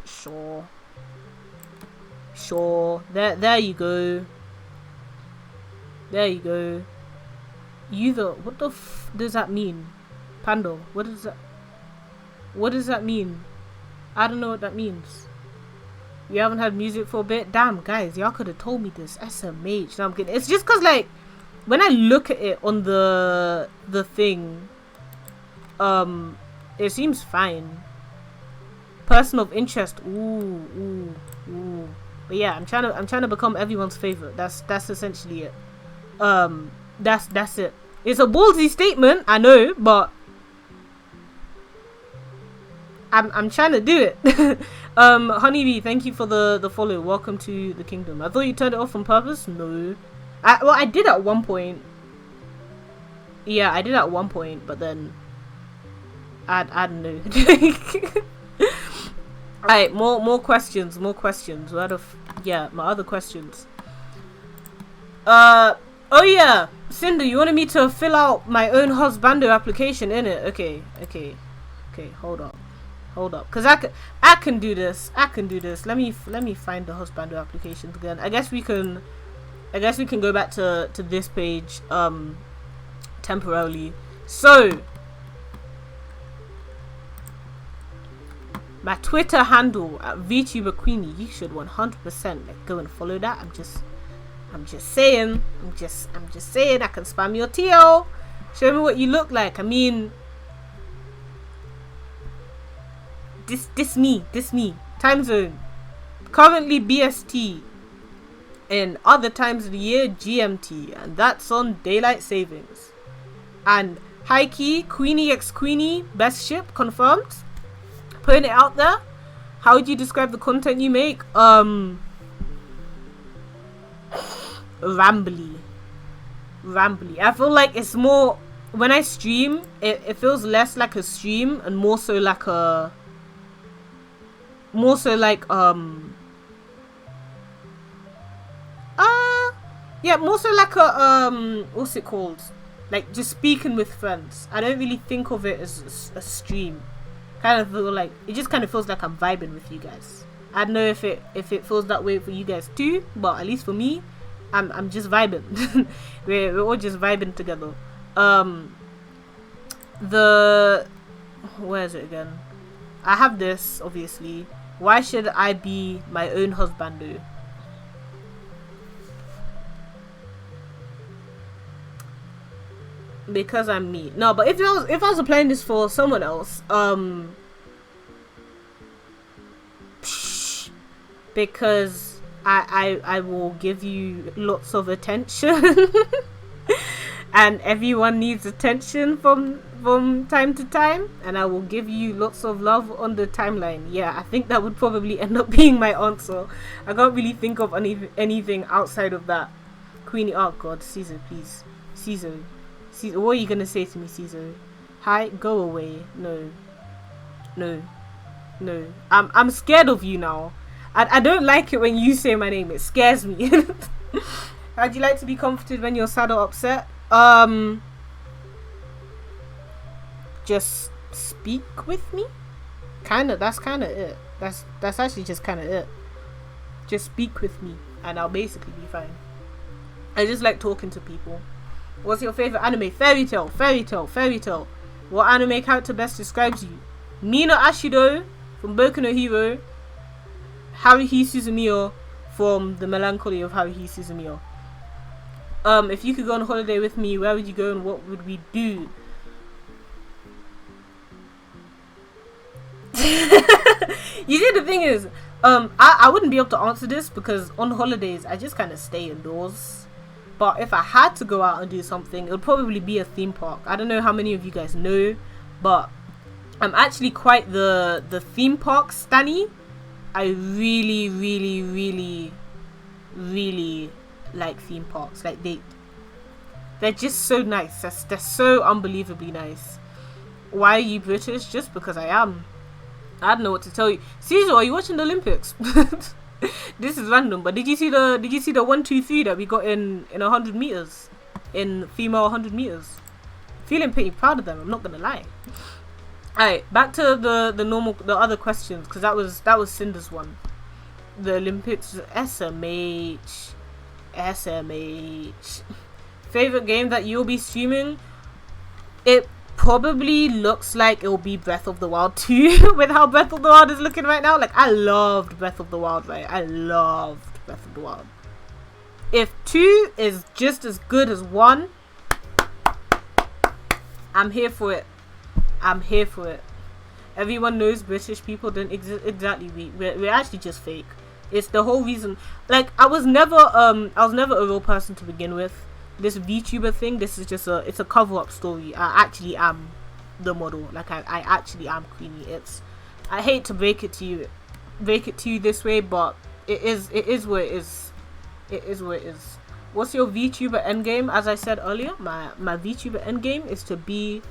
Sure. Sure. There you go. There you go. What the does that mean? Pando, what does that mean? I don't know what that means. We haven't had music for a bit. Damn, guys, y'all could have told me this. SMH. No, I'm kidding. It's just because, like, when I look at it on the thing, it seems fine. Person of interest. Ooh. But yeah, I'm trying to become everyone's favorite. That's essentially it. That's it. It's a ballsy statement, I know, but I'm trying to do it. Honeybee, thank you for the follow. Welcome to the kingdom. I thought you turned it off on purpose. No, I did at one point. Yeah, I did at one point, but then I don't know. Alright, more questions. My other questions. Oh yeah, Cinder, you wanted me to fill out my own husbando application, innit? Okay, hold up, cause I can do this. Let me find the husbando applications again. I guess we can go back to this page temporarily. So my Twitter handle at Vtuber Queenie, you should 100% like go and follow that. I'm just saying, I can spam your TL. Show me what you look like. I mean, this me. Time zone. Currently BST. In other times of the year, GMT. And that's on daylight savings. And high key, Queenie x Queenie, best ship, confirmed. Putting it out there. How would you describe the content you make? Rambly. I feel like it's more, when I stream, it feels less like a stream and more so like what's it called, like just speaking with friends. I don't really think of it as a stream. Kind of feel like it just kind of feels like I'm vibing with you guys. I don't know if it feels that way for you guys too, but at least for me, I'm just vibing. we're all just vibing together. Where is it again? I have this, obviously. Why should I be my own husbando? Because I'm me. No, but if I was applying this for someone else, because I will give you lots of attention. And everyone needs attention from time to time, and I will give you lots of love on the timeline. Yeah, I think that would probably end up being my answer. I can't really think of anything outside of that. Queenie, oh god, Caesar, please. Caesar, what are you gonna say to me, Caesar? Hi, go away. No. I'm scared of you now. I don't like it when you say my name. It scares me. How'd you like to be comforted when you're sad or upset? Just speak with me. That's kinda it. That's actually just kinda it. Just speak with me, and I'll basically be fine. I just like talking to people. What's your favorite anime? Fairy tale. What anime character best describes you? Mina Ashido from Boku no Hero, Haruhi Suzumiya from The Melancholy of Haruhi Suzumiya. If you could go on holiday with me, where would you go and what would we do? You see, the thing is, I wouldn't be able to answer this because on holidays I just kind of stay indoors. But if I had to go out and do something, it would probably be a theme park. I don't know how many of you guys know, but I'm actually quite the theme park stanny. I really, really, really, really like theme parks. Like they're just so nice. They're so unbelievably nice. Why are you British? Just because I am. I don't know what to tell you. Caesar, are you watching the Olympics? This is random, but did you see the 1-2-3 that we got in 100 meters, in female 100 meters? Feeling pretty proud of them. I'm not gonna lie. Alright, back to the other questions, because that was Cinder's one. The Olympics, SMH. Favorite game that you'll be streaming? It probably looks like it'll be Breath of the Wild 2 with how Breath of the Wild is looking right now. Like, I loved Breath of the Wild, right? I loved Breath of the Wild. If 2 is just as good as 1, I'm here for it. I'm here for it. Everyone knows British people don't exist. Exactly, we're actually just fake. It's the whole reason. Like, I was never a real person to begin with. This VTuber thing, this is just it's a cover-up story. I actually am the model. Like, I actually am Queenie. I hate to break it to you this way, but it is what it is. It is what it is. What's your VTuber endgame? As I said earlier, my VTuber endgame is to be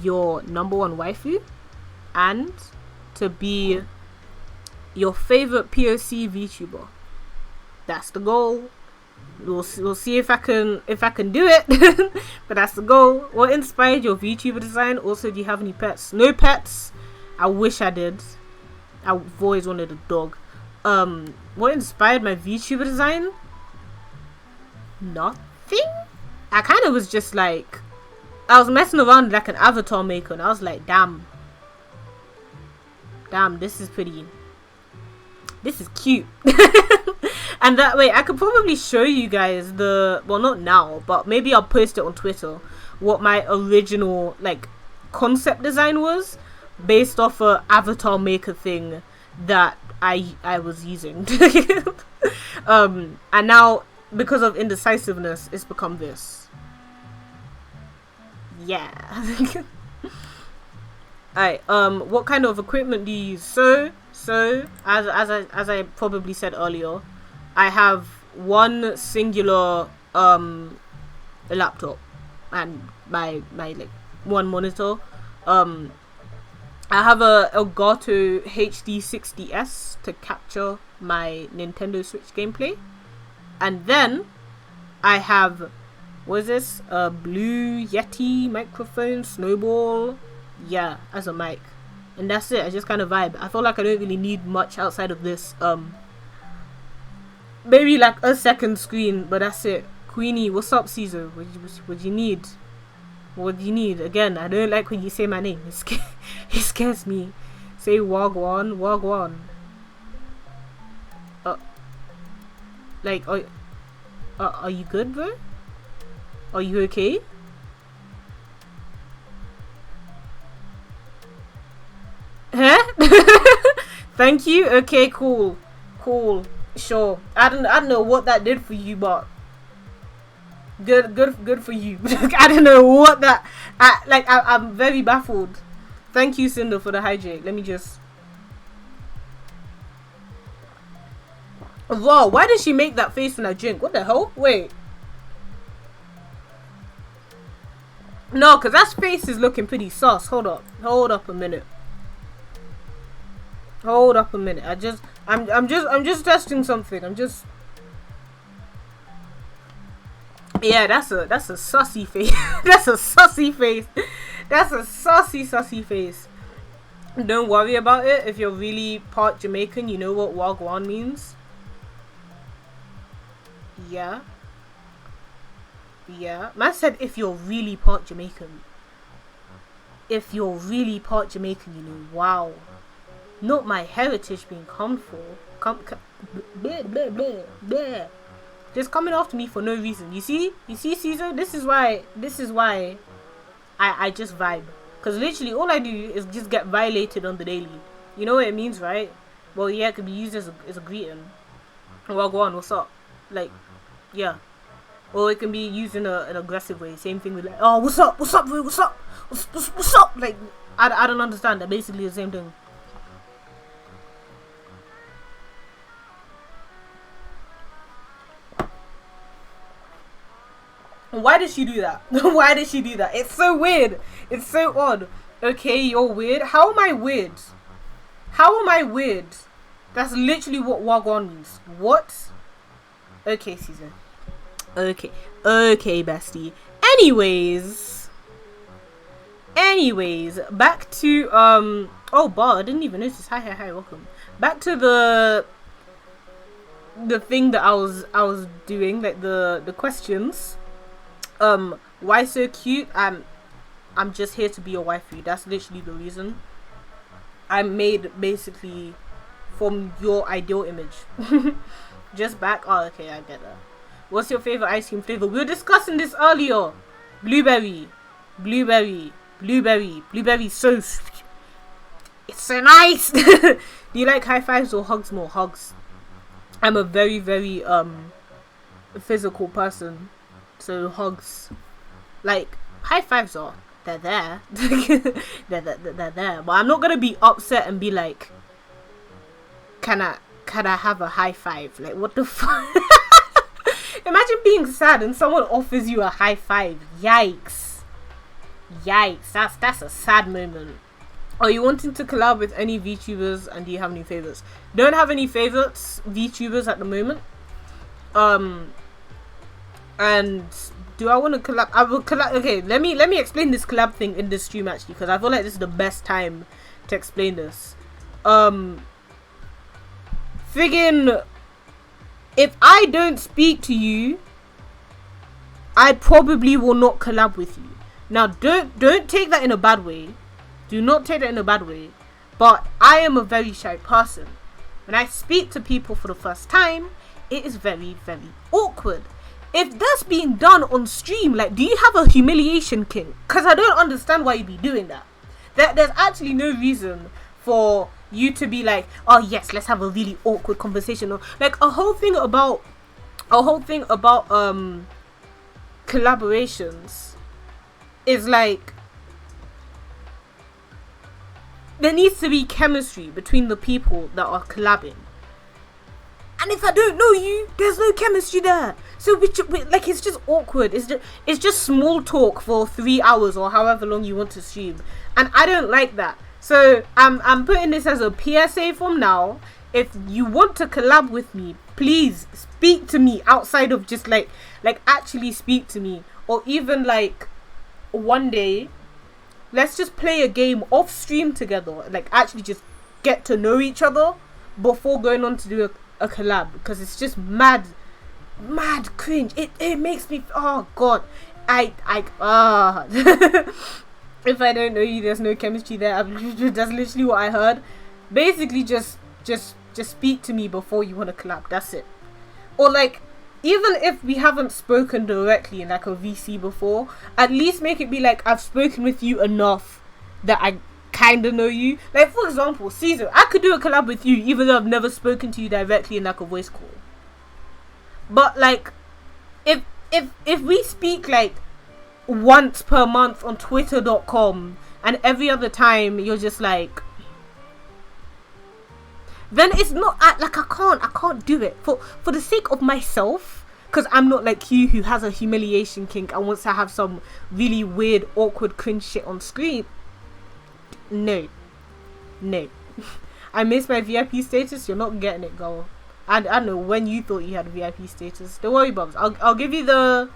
your #1 waifu and to be your favorite POC VTuber. That's the goal. We'll see if I can do it. But that's the goal. What inspired your VTuber design? Also, do you have any pets? No pets. I wish I did. I've always wanted a dog. What inspired my VTuber design? Nothing. I kind of was just like, I was messing around with like an avatar maker, and I was like, damn, this is pretty. This is cute. And that way I could probably show you guys well, not now, but maybe I'll post it on Twitter, what my original like concept design was based off a avatar maker thing that I was using. And now because of indecisiveness it's become this. Yeah. Alright, what kind of equipment do you use? So as I probably said earlier, I have one singular laptop and my like one monitor. I have a Elgato HD60S to capture my Nintendo Switch gameplay, and then I have, what is this? A Blue Yeti microphone, Snowball, yeah, as a mic. And that's it. I just kind of vibe. I feel like I don't really need much outside of this. Maybe like a second screen, but that's it. Queenie, what's up, Caesar? What you need? What do you need? Again, I don't like when you say my name. It scares me. Say Wagwan. Like, are you good, bro? Are you okay? Huh? Thank you. Okay, cool. Sure. I don't know what that did for you, but good for you. I don't know what that. I'm very baffled. Thank you, Cinder, for the hydrate. Let me just. Wow, why did she make that face when I drink? What the hell? Wait. No, because that face is looking pretty sus. Hold up a minute. I'm just testing something. Yeah, that's a sussy face. That's a sussy face. That's a sussy face. Don't worry about it. If you're really part Jamaican, you know what Wagwan means. Yeah. Man said if you're really part Jamaican. if you're really part Jamaican, you know, wow, not my heritage being come for, bleh, bleh, bleh, bleh. Just coming after me for no reason. You see, Caesar, this is why I just vibe, because literally all I do is just get violated on the daily. You know what it means, right? Well, yeah, it could be used as a greeting. Well, go on, what's up? Like, yeah. Or it can be used in an aggressive way. Same thing with like, oh, what's up, bro? What's up? What's up? Like, I don't understand. They're basically the same thing. Why did she do that? Why did she do that? It's so weird. It's so odd. Okay, you're weird. How am I weird? How am I weird? That's literally what Wagwan means. What? Okay, Caesar. Okay, bestie. Anyways, back to oh, Bar, I didn't even notice. Hi, welcome. Back to the thing that I was doing, like the questions. Why so cute? I'm just here to be your waifu. That's literally the reason. I'm made basically from your ideal image. Just back. Oh, okay, I get that. What's your favorite ice cream flavor? We were discussing this earlier. Blueberry. So sweet. It's so nice. Do you like high fives or hugs more? Hugs. I'm a very, very physical person, so hugs. Like, high fives they're there. they're there, but I'm not gonna be upset and be like, can I have a high five? Like, what the fuck? Imagine being sad and someone offers you a high five. Yikes. That's a sad moment. Are you wanting to collab with any VTubers, and do you have any favorites? Don't have any favorites VTubers at the moment. And do I want to collab? I will collab. Okay, let me explain this collab thing in this stream actually, because I feel like this is the best time to explain this. Friggin', if I don't speak to you, I probably will not collab with you. Now, don't take that in a bad way. Do not take that in a bad way. But I am a very shy person. When I speak to people for the first time, it is very, very awkward. If that's being done on stream, like, do you have a humiliation king? Because I don't understand why you'd be doing that. There's actually no reason for you to be like, oh yes, let's have a really awkward conversation. Or like a whole thing about collaborations is like, there needs to be chemistry between the people that are collabing. And if I don't know you, there's no chemistry there. So like, it's just awkward. It's just small talk for 3 hours or however long you want to stream, and I don't like that. So I'm putting this as a PSA from now. If you want to collab with me, please speak to me outside of just like actually speak to me, or even like one day, let's just play a game off stream together. Like, actually just get to know each other before going on to do a collab, because it's just mad cringe. It makes me, oh god, if I don't know you, there's no chemistry there. That's literally what I heard. Basically, just speak to me before you want to collab. That's it. Or like, even if we haven't spoken directly in like a VC before, at least make it be like, I've spoken with you enough that I kind of know you. Like, for example, Caesar, I could do a collab with you even though I've never spoken to you directly in like a voice call. But like, if we speak like once per month on twitter.com and every other time you're just like, then it's not like, I can't do it for the sake of myself, because I'm not like you who has a humiliation kink and wants to have some really weird, awkward, cringe shit on screen. No. I miss my VIP status. You're not getting it, girl. I don't know when you thought you had VIP status. Don't worry, Bubs. I'll give you the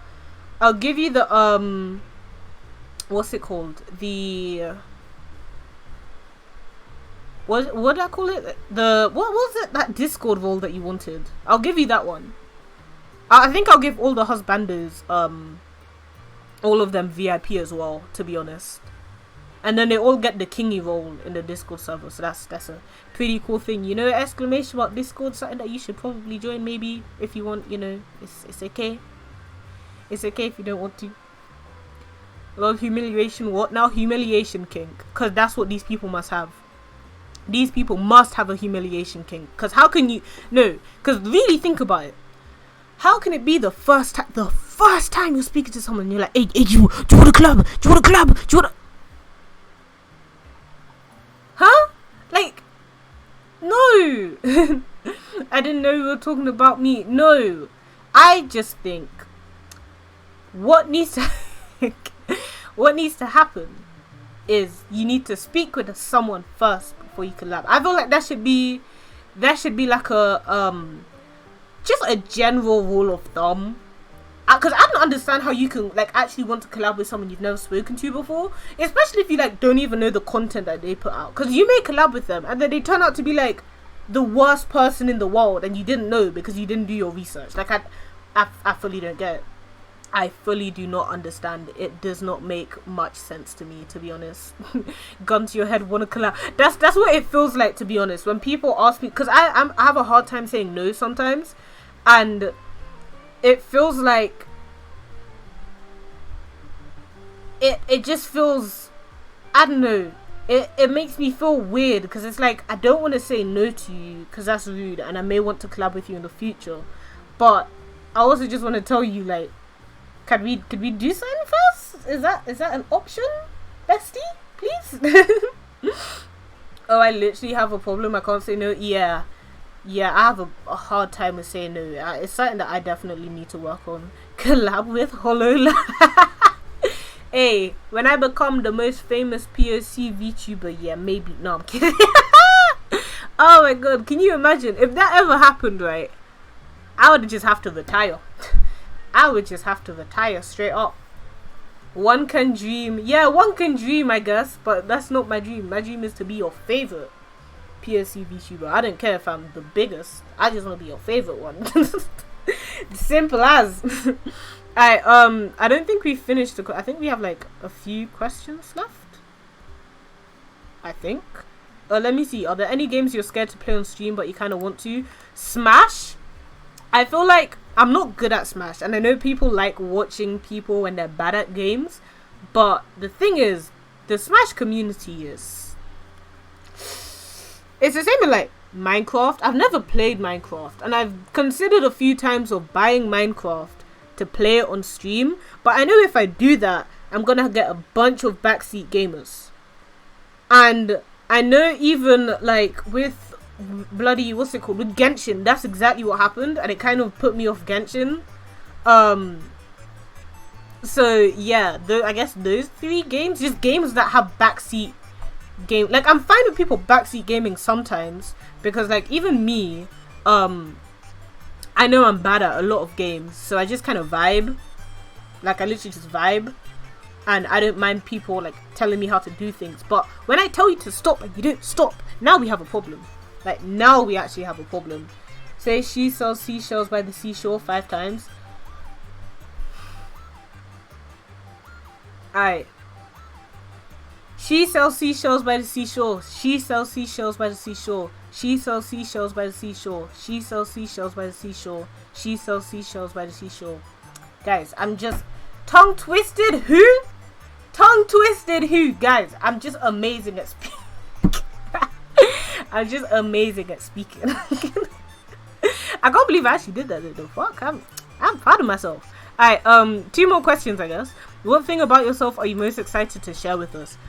what's it called? The what did I call it? What was it? That Discord role that you wanted. I'll give you that one. I think I'll give all the husbandos all of them VIP as well, to be honest. and then they all get the kingy role in the Discord server. So that's a pretty cool thing. You know, exclamation about Discord, something that you should probably join maybe if you want. You know, it's okay. It's okay if you don't want to. A lot of humiliation. What now? Humiliation king. Because that's what these people must have. These people must have a humiliation king. Because how can you... No. Because really think about it. How can it be the first time you're speaking to someone and you're like, hey, you want a club? Do you want a club? Do you want a... Huh? Like... No. I didn't know you were talking about me. No. I just think... What needs to happen is you need to speak with someone first before you collab. I feel like that should be like a just a general rule of thumb, because I don't understand how you can like actually want to collab with someone you've never spoken to before, especially if you like don't even know the content that they put out, because you may collab with them and then they turn out to be like the worst person in the world and you didn't know because you didn't do your research. Like I fully don't get it. I fully do not understand. It does not make much sense to me, to be honest. Gun to your head, wanna collab. That's what it feels like, to be honest. When people ask me, because I have a hard time saying no sometimes, and it feels like it just feels, I don't know. It makes me feel weird because it's like I don't want to say no to you because that's rude, and I may want to collab with you in the future, but I also just want to tell you like. Could we do something first? Is that an option, bestie? Please. Oh, I literally have a problem. I can't say no. Yeah. I have a hard time with saying no. It's something that I definitely need to work on. Collab with HoloLens. Hey, when I become the most famous POC VTuber, yeah, maybe. No, I'm kidding. Oh my god, can you imagine if that ever happened? Right, I would just have to retire. I would just have to retire straight up. One can dream. Yeah, one can dream, I guess. But that's not my dream. My dream is to be your favorite PSC VTuber. I don't care if I'm the biggest. I just want to be your favorite one. Simple as. Alright, I don't think we finished I think we have like a few questions left. I think. Let me see. Are there any games you're scared to play on stream but you kind of want to? Smash? I feel like I'm not good at Smash, and I know people like watching people when they're bad at games, but the thing is, the Smash community is... It's the same with like Minecraft. I've never played Minecraft, and I've considered a few times of buying Minecraft to play it on stream, but I know if I do that, I'm gonna get a bunch of backseat gamers. And I know even like with bloody what's it called, with Genshin, that's exactly what happened, and it kind of put me off Genshin. So yeah, I guess those 3 games, just games that have backseat game. Like I'm fine with people backseat gaming sometimes, because like even me, I know I'm bad at a lot of games, so I just kind of vibe. Like I literally just vibe, and I don't mind people like telling me how to do things. But when I tell you to stop and you don't stop, now we have a problem. Like, now we actually have a problem. Say she sells seashells by the seashore 5 times. Alright. She sells seashells by the seashore. She sells seashells by the seashore. She sells seashells by the seashore. She sells seashells by the seashore. She sells seashells by the seashore. Guys, I'm just... Tongue twisted who? Tongue twisted who? Guys, I'm just amazing at speaking. I'm just amazing at speaking. I can't believe I actually did that. The fuck? I'm proud of myself. Alright, 2 more questions, I guess. What thing about yourself are you most excited to share with us?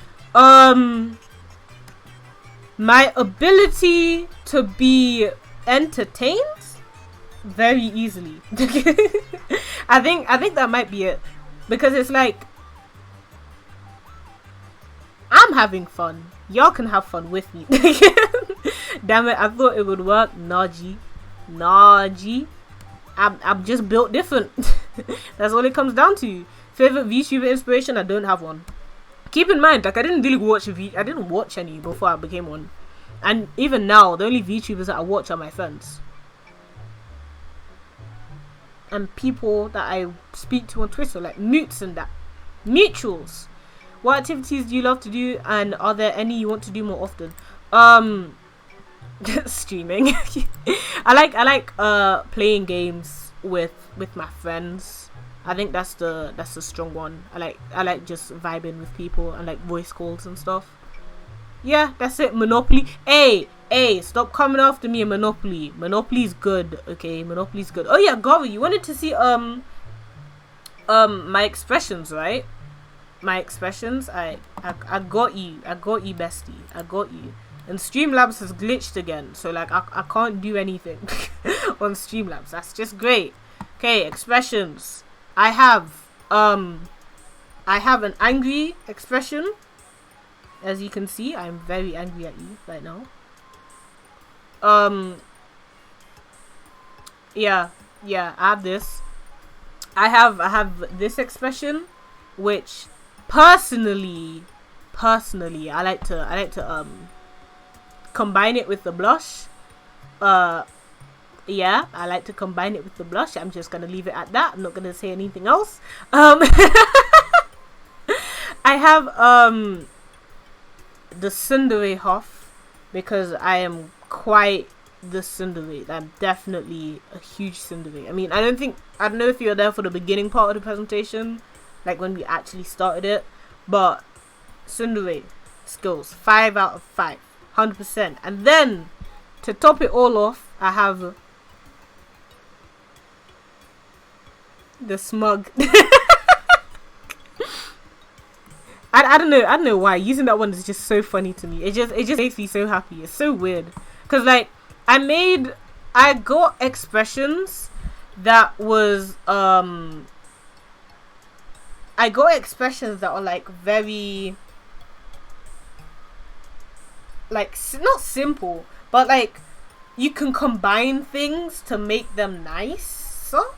My ability to be entertained very easily. I think that might be it, because it's like I'm having fun. Y'all can have fun with me. Damn it, I thought it would work. Naji. I'm just built different. That's all it comes down to. Favorite VTuber inspiration? I don't have one. Keep in mind, like I didn't watch any before I became one. And even now, the only VTubers that I watch are my friends. And people that I speak to on Twitter, like mutes and that. Mutuals. What activities do you love to do, and are there any you want to do more often? Streaming. I like playing games with my friends. I think that's the strong one. I like just vibing with people and like voice calls and stuff. Yeah, that's it. Monopoly. Hey, stop coming after me. Monopoly. Monopoly's good. Okay, Monopoly's good. Oh yeah, Gary, you wanted to see my expressions, right? My expressions. I got you. I got you, bestie. I got you. And Streamlabs has glitched again, so like I can't do anything on Streamlabs. That's just great. Okay, expressions. I have an angry expression. As you can see, I'm very angry at you right now. Yeah, I have this. I have this expression, which personally, I like to combine it with the blush. Yeah, I like to combine it with the blush. I'm just gonna leave it at that. I'm not gonna say anything else. I have the tsundere huff, because I am quite the tsundere. I'm definitely a huge tsundere. I mean, I don't know if you were there for the beginning part of the presentation, like when we actually started it, but tsundere skills 5 out of 5, 100%. And then to top it all off, I have the smug. I don't know why using that one is just so funny to me. It just makes me so happy. It's so weird, because like I got expressions that was I got expressions that are like very like not simple, but like you can combine things to make them nice. So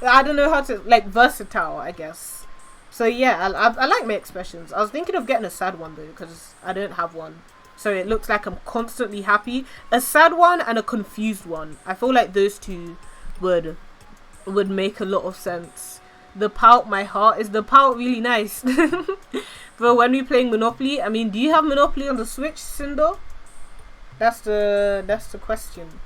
I don't know how to, like, versatile, I guess. So yeah, I like my expressions. I was thinking of getting a sad one though, because I don't have one. So it looks like I'm constantly happy. A sad one and a confused one. I feel like those two would make a lot of sense. The pout, my heart. Is the pout really nice? But when we're playing Monopoly, I mean, do you have Monopoly on the Switch, Cinder? That's the question.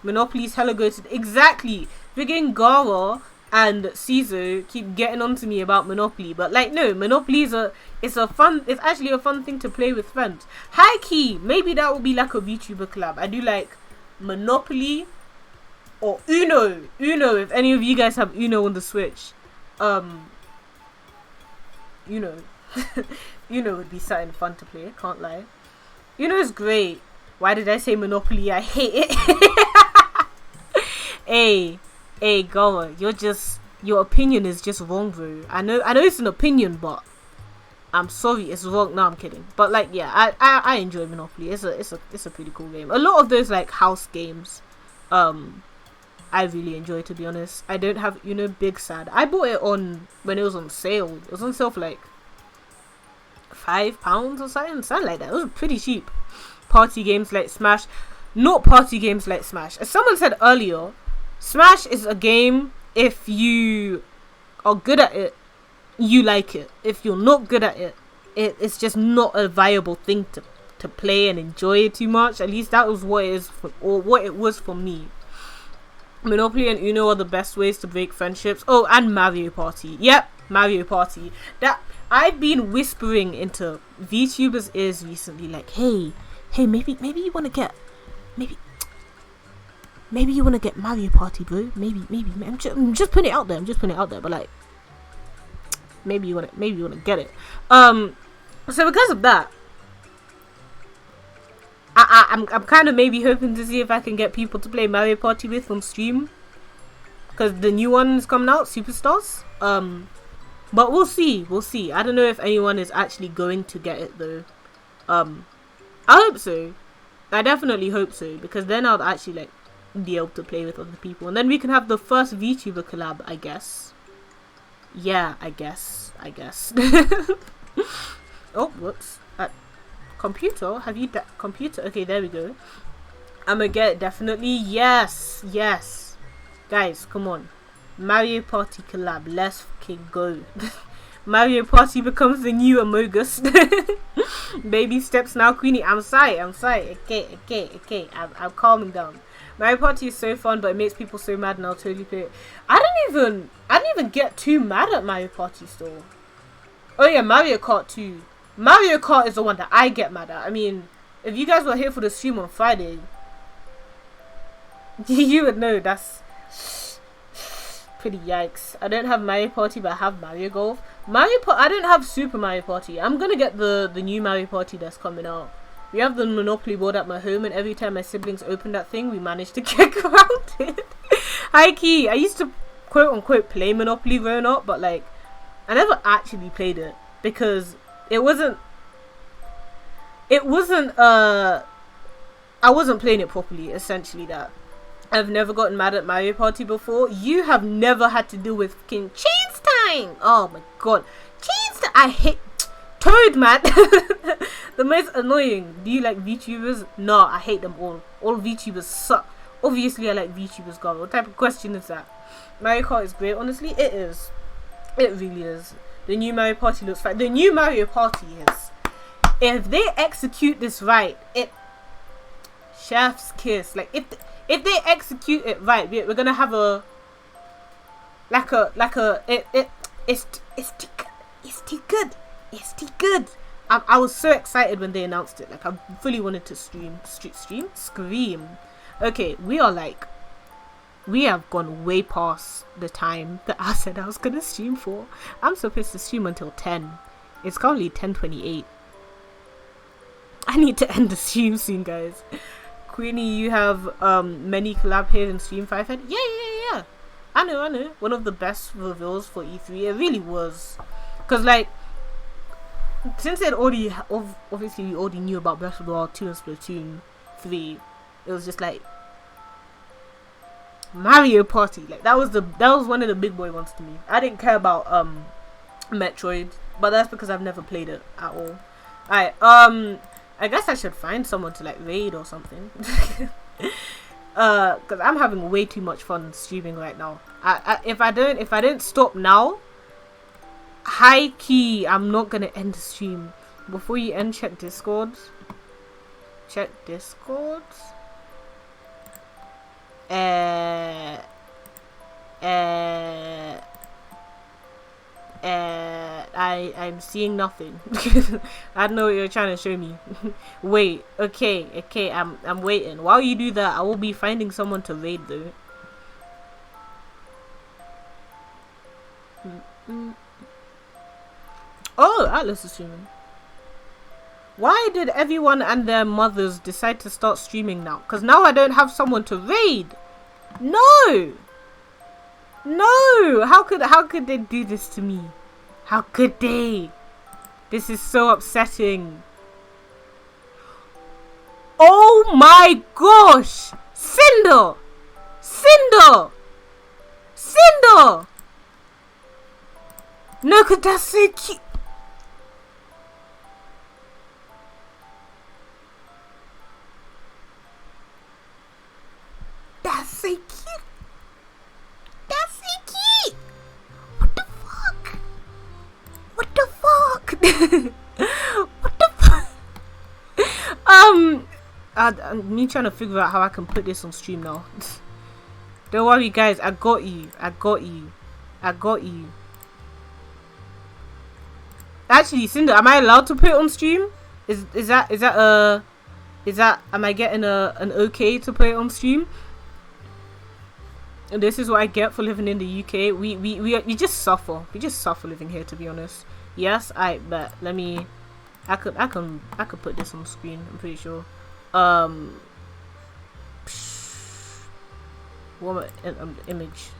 Monopoly's hella goated. Exactly. Friggin' Gara and Cizo keep getting on to me about Monopoly, but like, no, Monopoly is it's actually a fun thing to play with friends. High key, maybe that will be like a VTuber collab. I do like Monopoly or Uno. If any of you guys have Uno on the Switch, Uno Uno would be something fun to play, can't lie. Uno is great. Why did I say Monopoly? I hate it. Hey, Gara, your opinion is just wrong, bro. I know it's an opinion, but I'm sorry, it's wrong. No, I'm kidding. But like, yeah, I enjoy Monopoly. It's a pretty cool game. A lot of those like house games, I really enjoy, to be honest. I don't have Uno. Big sad. I bought it when it was on sale. It was on sale for like £5 or something like that. It was pretty cheap. Party games like Smash, not party games like Smash. As someone said earlier, Smash is a game, if you are good at it, you like it. If you're not good at it, it's just not a viable thing to play and enjoy too much. At least that was what it was for me. Monopoly and Uno are the best ways to break friendships. Oh, and Mario Party. Yep, Mario Party. That I've been whispering into VTubers' ears recently, like, hey, maybe you want to get, maybe you want to get Mario Party, bro. Maybe. I'm just putting it out there. But like, maybe you want to get it. So because of that, I'm kind of maybe hoping to see if I can get people to play Mario Party with on stream, because the new one is coming out, Superstars. But we'll see. I don't know if anyone is actually going to get it though. I hope so. I definitely hope so, because then I'll actually like be able to play with other people, and then we can have the first VTuber collab, I guess. Yeah, I guess. Oh, whoops. Computer? Have you computer? Okay, there we go. I'm gonna get it, definitely. Yes. Guys, come on. Mario Party collab. Let's fucking go. Mario Party becomes the new Among Us. Baby steps now, Queenie. I'm sorry. Okay. I'm calming down. Mario Party is so fun, but it makes people so mad, and I'll totally play it. I didn't even get too mad at Mario Party still. Oh yeah, Mario Kart too. Mario Kart is the one that I get mad at. I mean, if you guys were here for the stream on Friday, you would know that's pretty yikes. I don't have Mario Party, but I have Mario Golf. I don't have Super Mario Party. I'm gonna get the new Mario Party that's coming out. We have the Monopoly board at my home, and every time my siblings open that thing, we manage to get around it. High key, I used to quote unquote play Monopoly growing up, but like I never actually played it because I wasn't I wasn't playing it properly, essentially. That I've never gotten mad at Mario Party before. You have never had to deal with fucking Chains Time. Oh my god, Chains Time. I hate Toad, man. The most annoying. Do you like VTubers? No, I hate them all. All VTubers suck. Obviously I like VTubers, God. What type of question is that? Mario Kart is great, honestly. It is. It really is. The new Mario Party looks fine. The new Mario Party is, if they execute this right, it chef's kiss. Like if they execute it right, we're gonna have it's too good. I was so excited when they announced it. Like I fully wanted to scream. Okay, we have gone way past the time that I said I was gonna stream for. I'm supposed to stream until 10. It's currently 10:28. I need to end the stream soon, guys. Queenie, you have many collab here in Stream 5 Head. Yeah. I know. One of the best reveals for E3. It really was. Cause like, since it already obviously we already knew about Breath of the Wild 2 and Splatoon 3, it was just like Mario Party. Like that was one of the big boy ones to me. I didn't care about Metroid, but that's because I've never played it at all. Alright, I guess I should find someone to like raid or something. Cause I'm having way too much fun streaming right now. If I don't stop now, high key, I'm not gonna end the stream. Before you end, check Discord. I'm seeing nothing. I don't know what you're trying to show me. Wait, okay, I'm waiting. While you do that, I will be finding someone to raid though. Oh, Atlas is streaming. Why did everyone and their mothers decide to start streaming now? Because now I don't have someone to raid. No! How could they do this to me? How could they? This is so upsetting. Oh my gosh! Cinder! No, cause that's so cute. That's so cute. What the fuck? What the fuck? Me trying to figure out how I can put this on stream now. Don't worry, guys. I got you. Actually, Cinder, am I allowed to put it on stream? Is that am I getting an okay to put it on stream? And this is what I get for living in the UK. We just suffer. We just suffer living here, to be honest. Yes, but let me. I could put this on screen. I'm pretty sure. What image?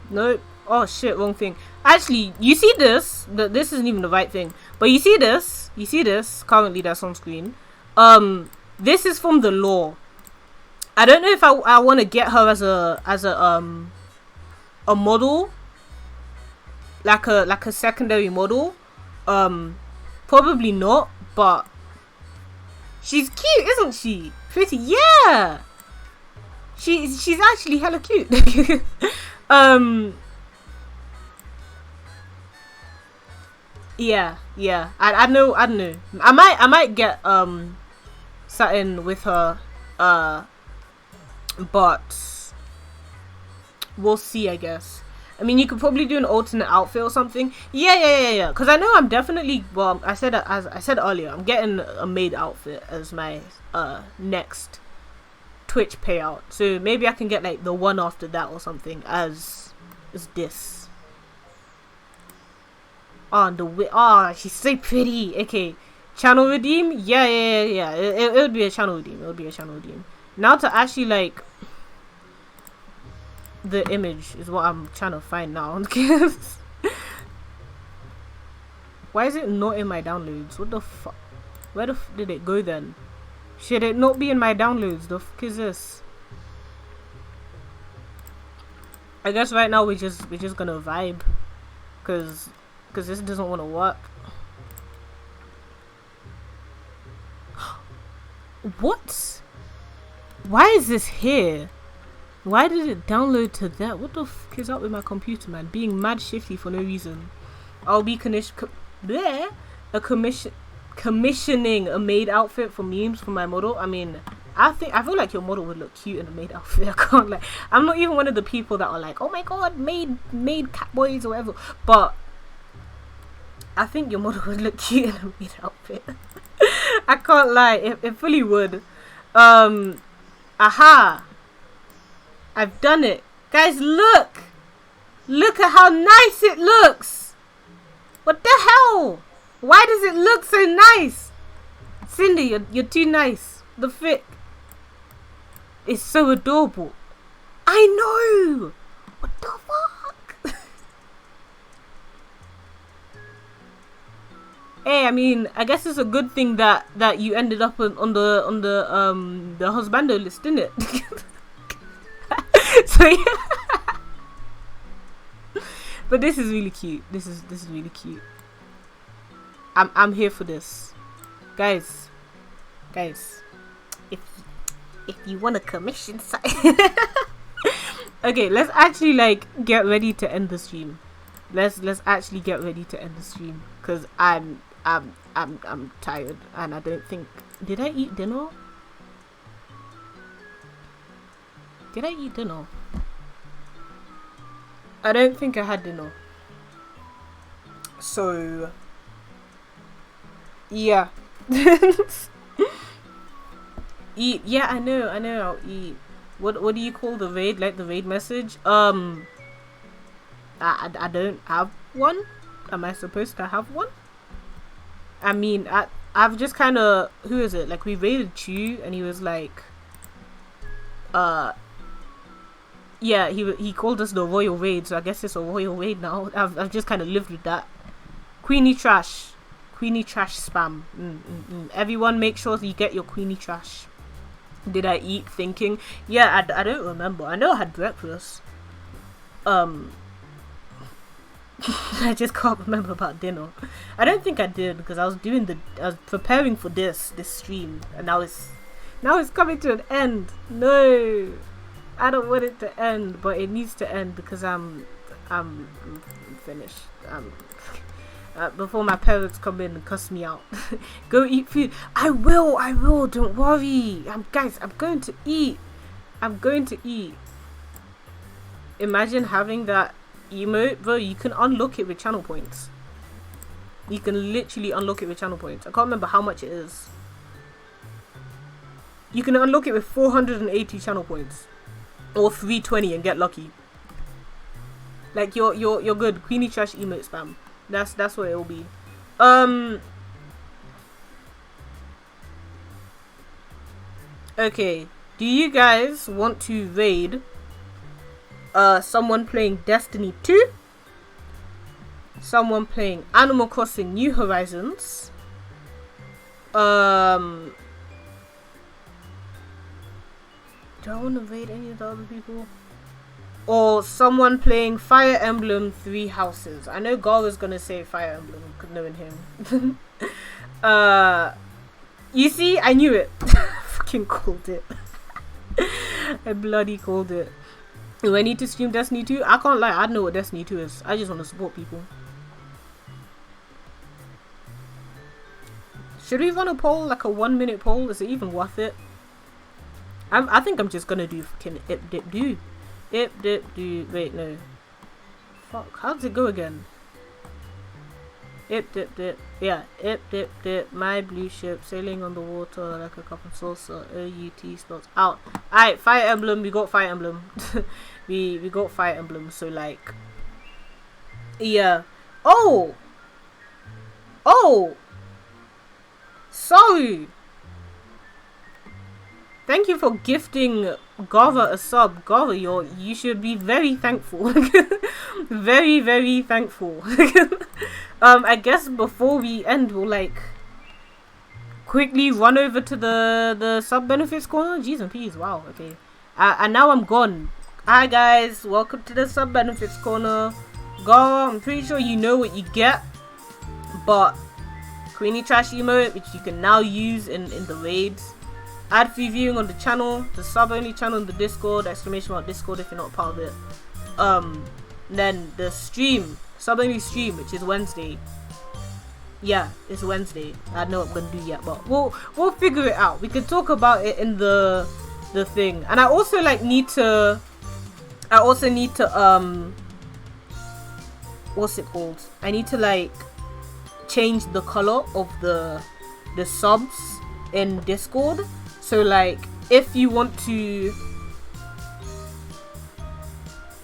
Nope. Oh shit, wrong thing. Actually, you see this? This isn't even the right thing. But you see this? Currently that's on screen. This is from the lore. I don't know if I want to get her as a model. Like a secondary model. Probably not, but she's cute, isn't she? pretty. Yeah, she's actually hella cute. Yeah, yeah. I know. I don't know. I might get something with her. But we'll see, I guess. I mean, you could probably do an alternate outfit or something. Yeah. Because I know I'm definitely. Well, as I said earlier, I'm getting a maid outfit as my next Twitch payout. So maybe I can get like the one after that or something as this. Oh, she's so pretty. Okay, channel redeem. Yeah. It would be a channel redeem. Now to actually like. The image is what I'm trying to find now. Why is it not in my downloads? What the fuck? Where the did it go then? Should it not be in my downloads? The fuck is this? I guess right now we're just gonna vibe, cause this doesn't want to work. What? Why is this here? Why did it download to that? What the fuck is up with my computer, man? Being mad shifty for no reason. I'll be commissioning a maid outfit for memes for my model. I mean, I feel like your model would look cute in a maid outfit. I can't like. I'm not even one of the people that are like, oh my god, maid cat boys or whatever. But I think your model would look cute in a maid outfit. I can't lie. It fully would. Aha. I've done it. Guys, look! Look at how nice it looks! What the hell? Why does it look so nice? Cindy, you're too nice. The fit is so adorable. I know! What the fuck? Hey, I mean, I guess it's a good thing that you ended up on the husbando list, didn't it? So yeah. But this is really cute. This is really cute. I'm here for this, guys. If you want to commission something. Okay, let's actually like get ready to end the stream. Let's actually get ready to end the stream, because I'm tired and I don't think, did I eat dinner? Did I eat dinner? I don't think I had dinner. So yeah. Eat. Yeah, I know I'll eat. What do you call the raid? Like the raid message? I don't have one. Am I supposed to have one? I mean, I've just kind of, who is it? Like we raided Chew and he was like yeah, he called us the royal raid, so I guess it's a royal raid now. I've just kind of lived with that. Queenie trash spam. Everyone, make sure you get your Queenie trash. Did I eat thinking? Yeah, I don't remember. I know I had breakfast. I just can't remember about dinner. I don't think I did, because I was preparing for this stream, and now it's coming to an end. No. I don't want it to end, but it needs to end because I'm finished. Before my parents come in and cuss me out. Go eat food. I will. Don't worry. Guys, I'm going to eat. Imagine having that emote, bro. You can unlock it with channel points. You can literally unlock it with channel points. I can't remember how much it is. You can unlock it with 480 channel points. Or 320 and get lucky. Like you're good. Queenie trash emote spam. That's what it will be. Okay. Do you guys want to raid someone playing Destiny 2? Someone playing Animal Crossing New Horizons? Do I want to raid any of the other people? Or someone playing Fire Emblem 3 Houses? I know Gara's gonna say Fire Emblem, knowing him. You see, I knew it. fucking called it. I bloody called it. Do I need to stream Destiny 2? I can't lie, I don't know what Destiny 2 is. I just want to support people. Should we run a poll, like a 1 minute poll? Is it even worth it? I think I'm just gonna do fucking ip dip do. Ip dip do. Wait, no. Fuck, how does it go again? Ip dip dip. Yeah, ip dip dip. My blue ship sailing on the water like a cup of salsa. OUT spots out. Alright, Fire Emblem. We got Fire Emblem. we got Fire Emblem. So like, yeah. Oh. Sorry. Thank you for gifting Gava a sub. Gava, you should be very thankful. Very, very thankful. I guess before we end, we'll like quickly run over to the sub benefits corner. Jeez and peas. Wow. Okay. And now I'm gone. Hi guys, welcome to the sub benefits corner. Gava, I'm pretty sure you know what you get, but Queenie Trash emote, which you can now use in the raids. Ad-free viewing on the channel, the sub-only channel in the Discord, ! Discord if you're not part of it. Then the stream, sub-only stream, which is Wednesday. Yeah, it's Wednesday. I don't know what I'm gonna do yet, but we'll figure it out. We can talk about it in the thing. And I also like need to what's it called? I need to like change the color of the subs in Discord. So like if you want to,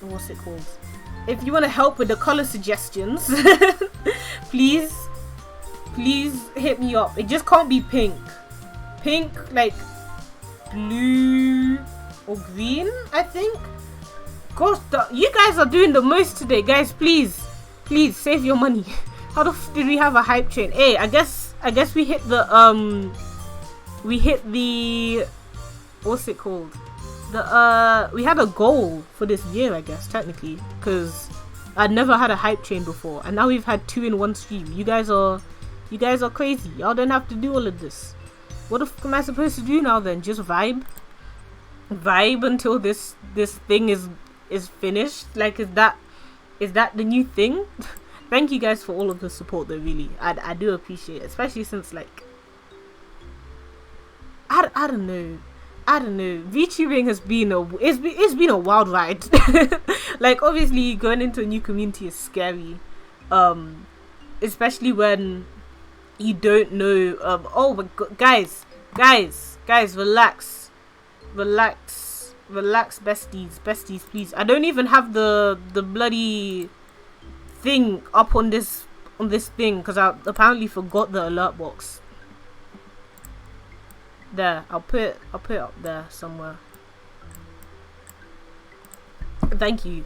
what's it called? If you want to help with the color suggestions, please hit me up. It just can't be pink. Pink, like blue or green, I think. Gosh, you guys are doing the most today, guys. Please save your money. How the f did we have a hype train? Hey, I guess we hit the what's it called? We had a goal for this year, I guess, technically, because I'd never had a hype train before, and now we've had 2 in 1 stream. You guys are crazy. Y'all don't have to do all of this. What the f am I supposed to do now then? Just vibe until this thing is finished? Like, is that the new thing? Thank you guys for all of the support though, really. I do appreciate it, especially since like I don't know. VTubing has been it's been a wild ride. Like, obviously going into a new community is scary. Especially when you don't know oh my god, guys, relax, besties, please. I don't even have the bloody thing up on this thing because I apparently forgot the alert box. There, I'll put it up there somewhere. Thank you.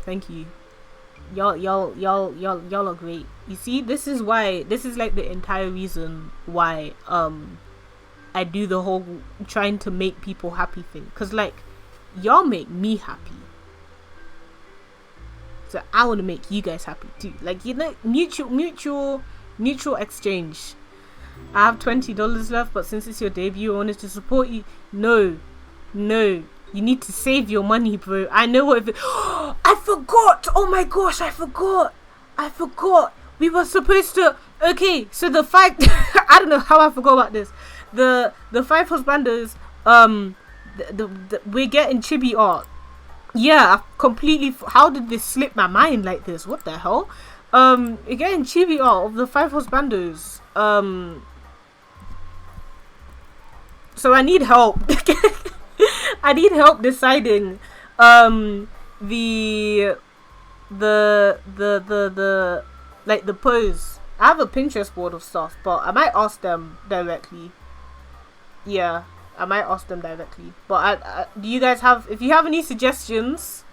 Y'all are great. You see, this is like the entire reason why I do the whole trying to make people happy thing, because like y'all make me happy, so I want to make you guys happy too. Like, you know, mutual exchange. I have $20 left, but since it's your debut, I wanted to support you. No, you need to save your money, bro. I know what I forgot. Oh my gosh, I forgot. We were supposed to. Okay, so the 5 I don't know how I forgot about this. The 5 husbanders, we're getting chibi art. Yeah, I completely. How did this slip my mind like this? What the hell? We're getting chibi art of the 5 husbandos. So I need help. I need help deciding the like the pose. I have a Pinterest board of stuff, but I might ask them directly. Yeah, I might ask them directly. But do you guys have, if you have any suggestions,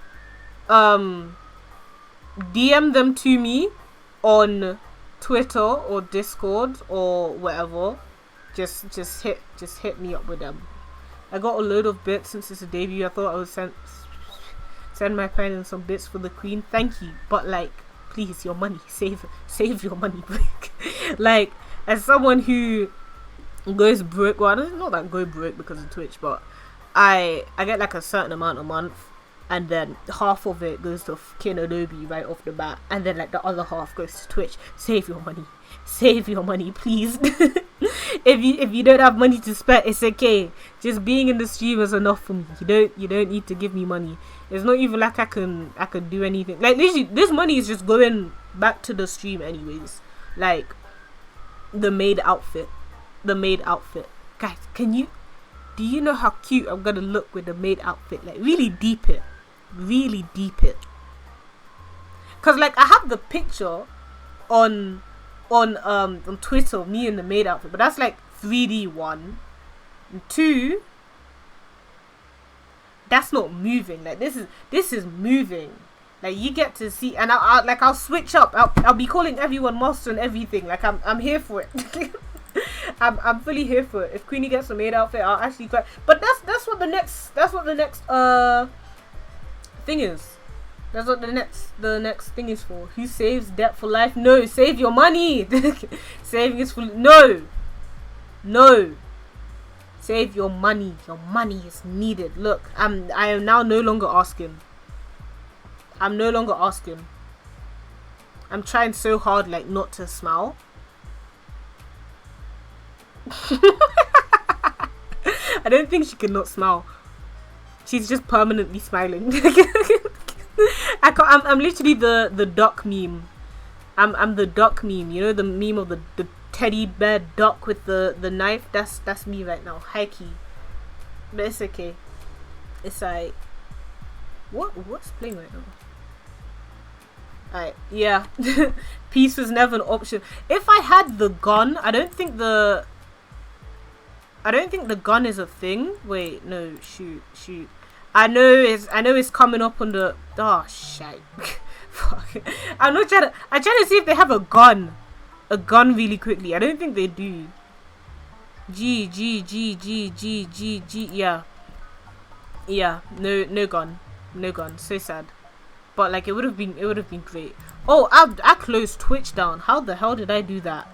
DM them to me on Twitter or Discord or whatever. Just hit me up with them. I got a load of bits since it's a debut. I thought I would send my parents some bits for the queen. Thank you, but like, please, your money, save your money. Like, as someone who goes broke. Well, it's not that go broke because of Twitch, but I get like a certain amount a month, and then half of it goes to fucking Adobe right off the bat, and then like the other half goes to Twitch. Save your money, please. If you don't have money to spend, it's okay. Just being in the stream is enough for me. You don't need to give me money. It's not even like I can do anything. Like literally, this money is just going back to the stream anyways. Like the maid outfit. Guys, do you know how cute I'm gonna look with the maid outfit? Like really deep it. Cause like I have the picture on Twitter, me in the maid outfit, but that's like 3D 1. And 2, that's not moving. Like this is moving. Like you get to see, and I'll switch up. I'll be calling everyone master and everything. Like I'm here for it. I'm fully here for it. If Queenie gets a maid outfit, I'll actually cry. But that's what the next thing is. That's what the next thing is for. Who saves debt for life? No, save your money. Saving is for no. Save your money. Your money is needed. Look, I am now no longer asking. I'm trying so hard like not to smile. I don't think she can not smile. She's just permanently smiling. I'm literally the duck meme. I'm the duck meme. You know the meme of the teddy bear duck with the knife. That's me right now. High key. But it's okay. It's like what's playing right now? Alright, yeah. Peace was never an option. If I had the gun, I don't think the gun is a thing. Wait, no, shoot. I know it's coming up on the shit. Fuck. I'm trying to see if they have a gun really quickly. I don't think they do. G. Yeah. No gun. So sad. But like it would have been great. Oh, I closed Twitch down. How the hell did I do that?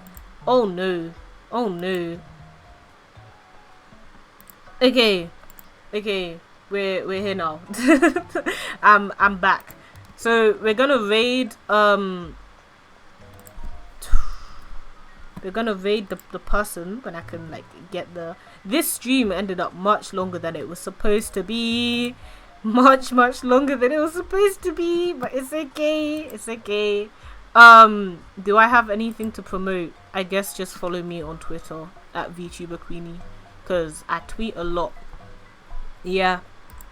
Oh no. Okay. We're here now. I'm back. So we're gonna raid the person when I can like get this stream ended up much longer than it was supposed to be. Much longer than it was supposed to be, but it's okay. Do I have anything to promote? I guess just follow me on Twitter at Vtuber Queenie, because I tweet a lot. Yeah,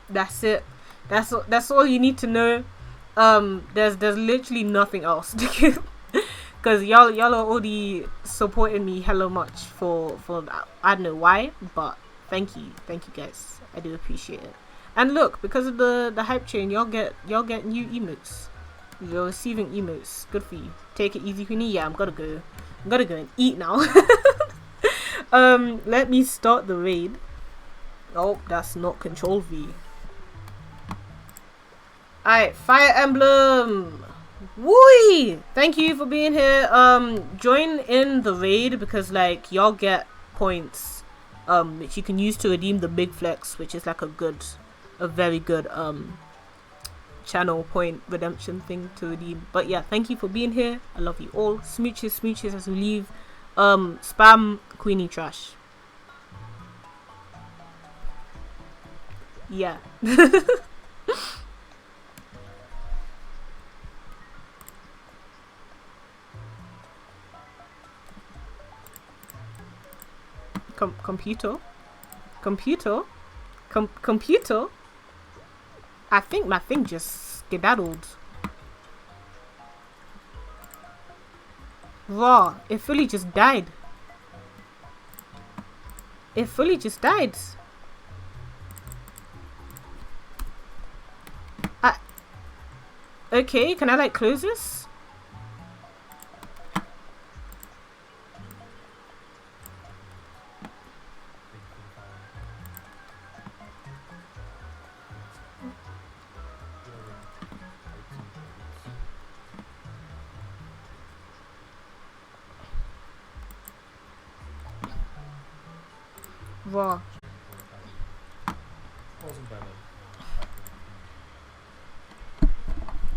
that's it. That's all you need to know. There's literally nothing else because y'all are already supporting me hella much for I don't know why, but thank you guys. I do appreciate it. And look, because of the hype chain, y'all get new emotes. You're receiving emotes. Good for you. Take it easy, Queenie. Yeah, I'm gonna go and eat now. Let me start the raid. Oh, that's not Control V. Alright, Fire Emblem. Woo! Thank you for being here. Join in the raid because like y'all get points which you can use to redeem the big flex, which is like a very good channel point redemption thing to redeem. But yeah, thank you for being here. I love you all. Smooches as we leave. Spam Queenie trash. Yeah. Computer. I think my thing just skedaddled. Raw. It fully just died. Okay, can I like close this? Raw. Wasn't bad.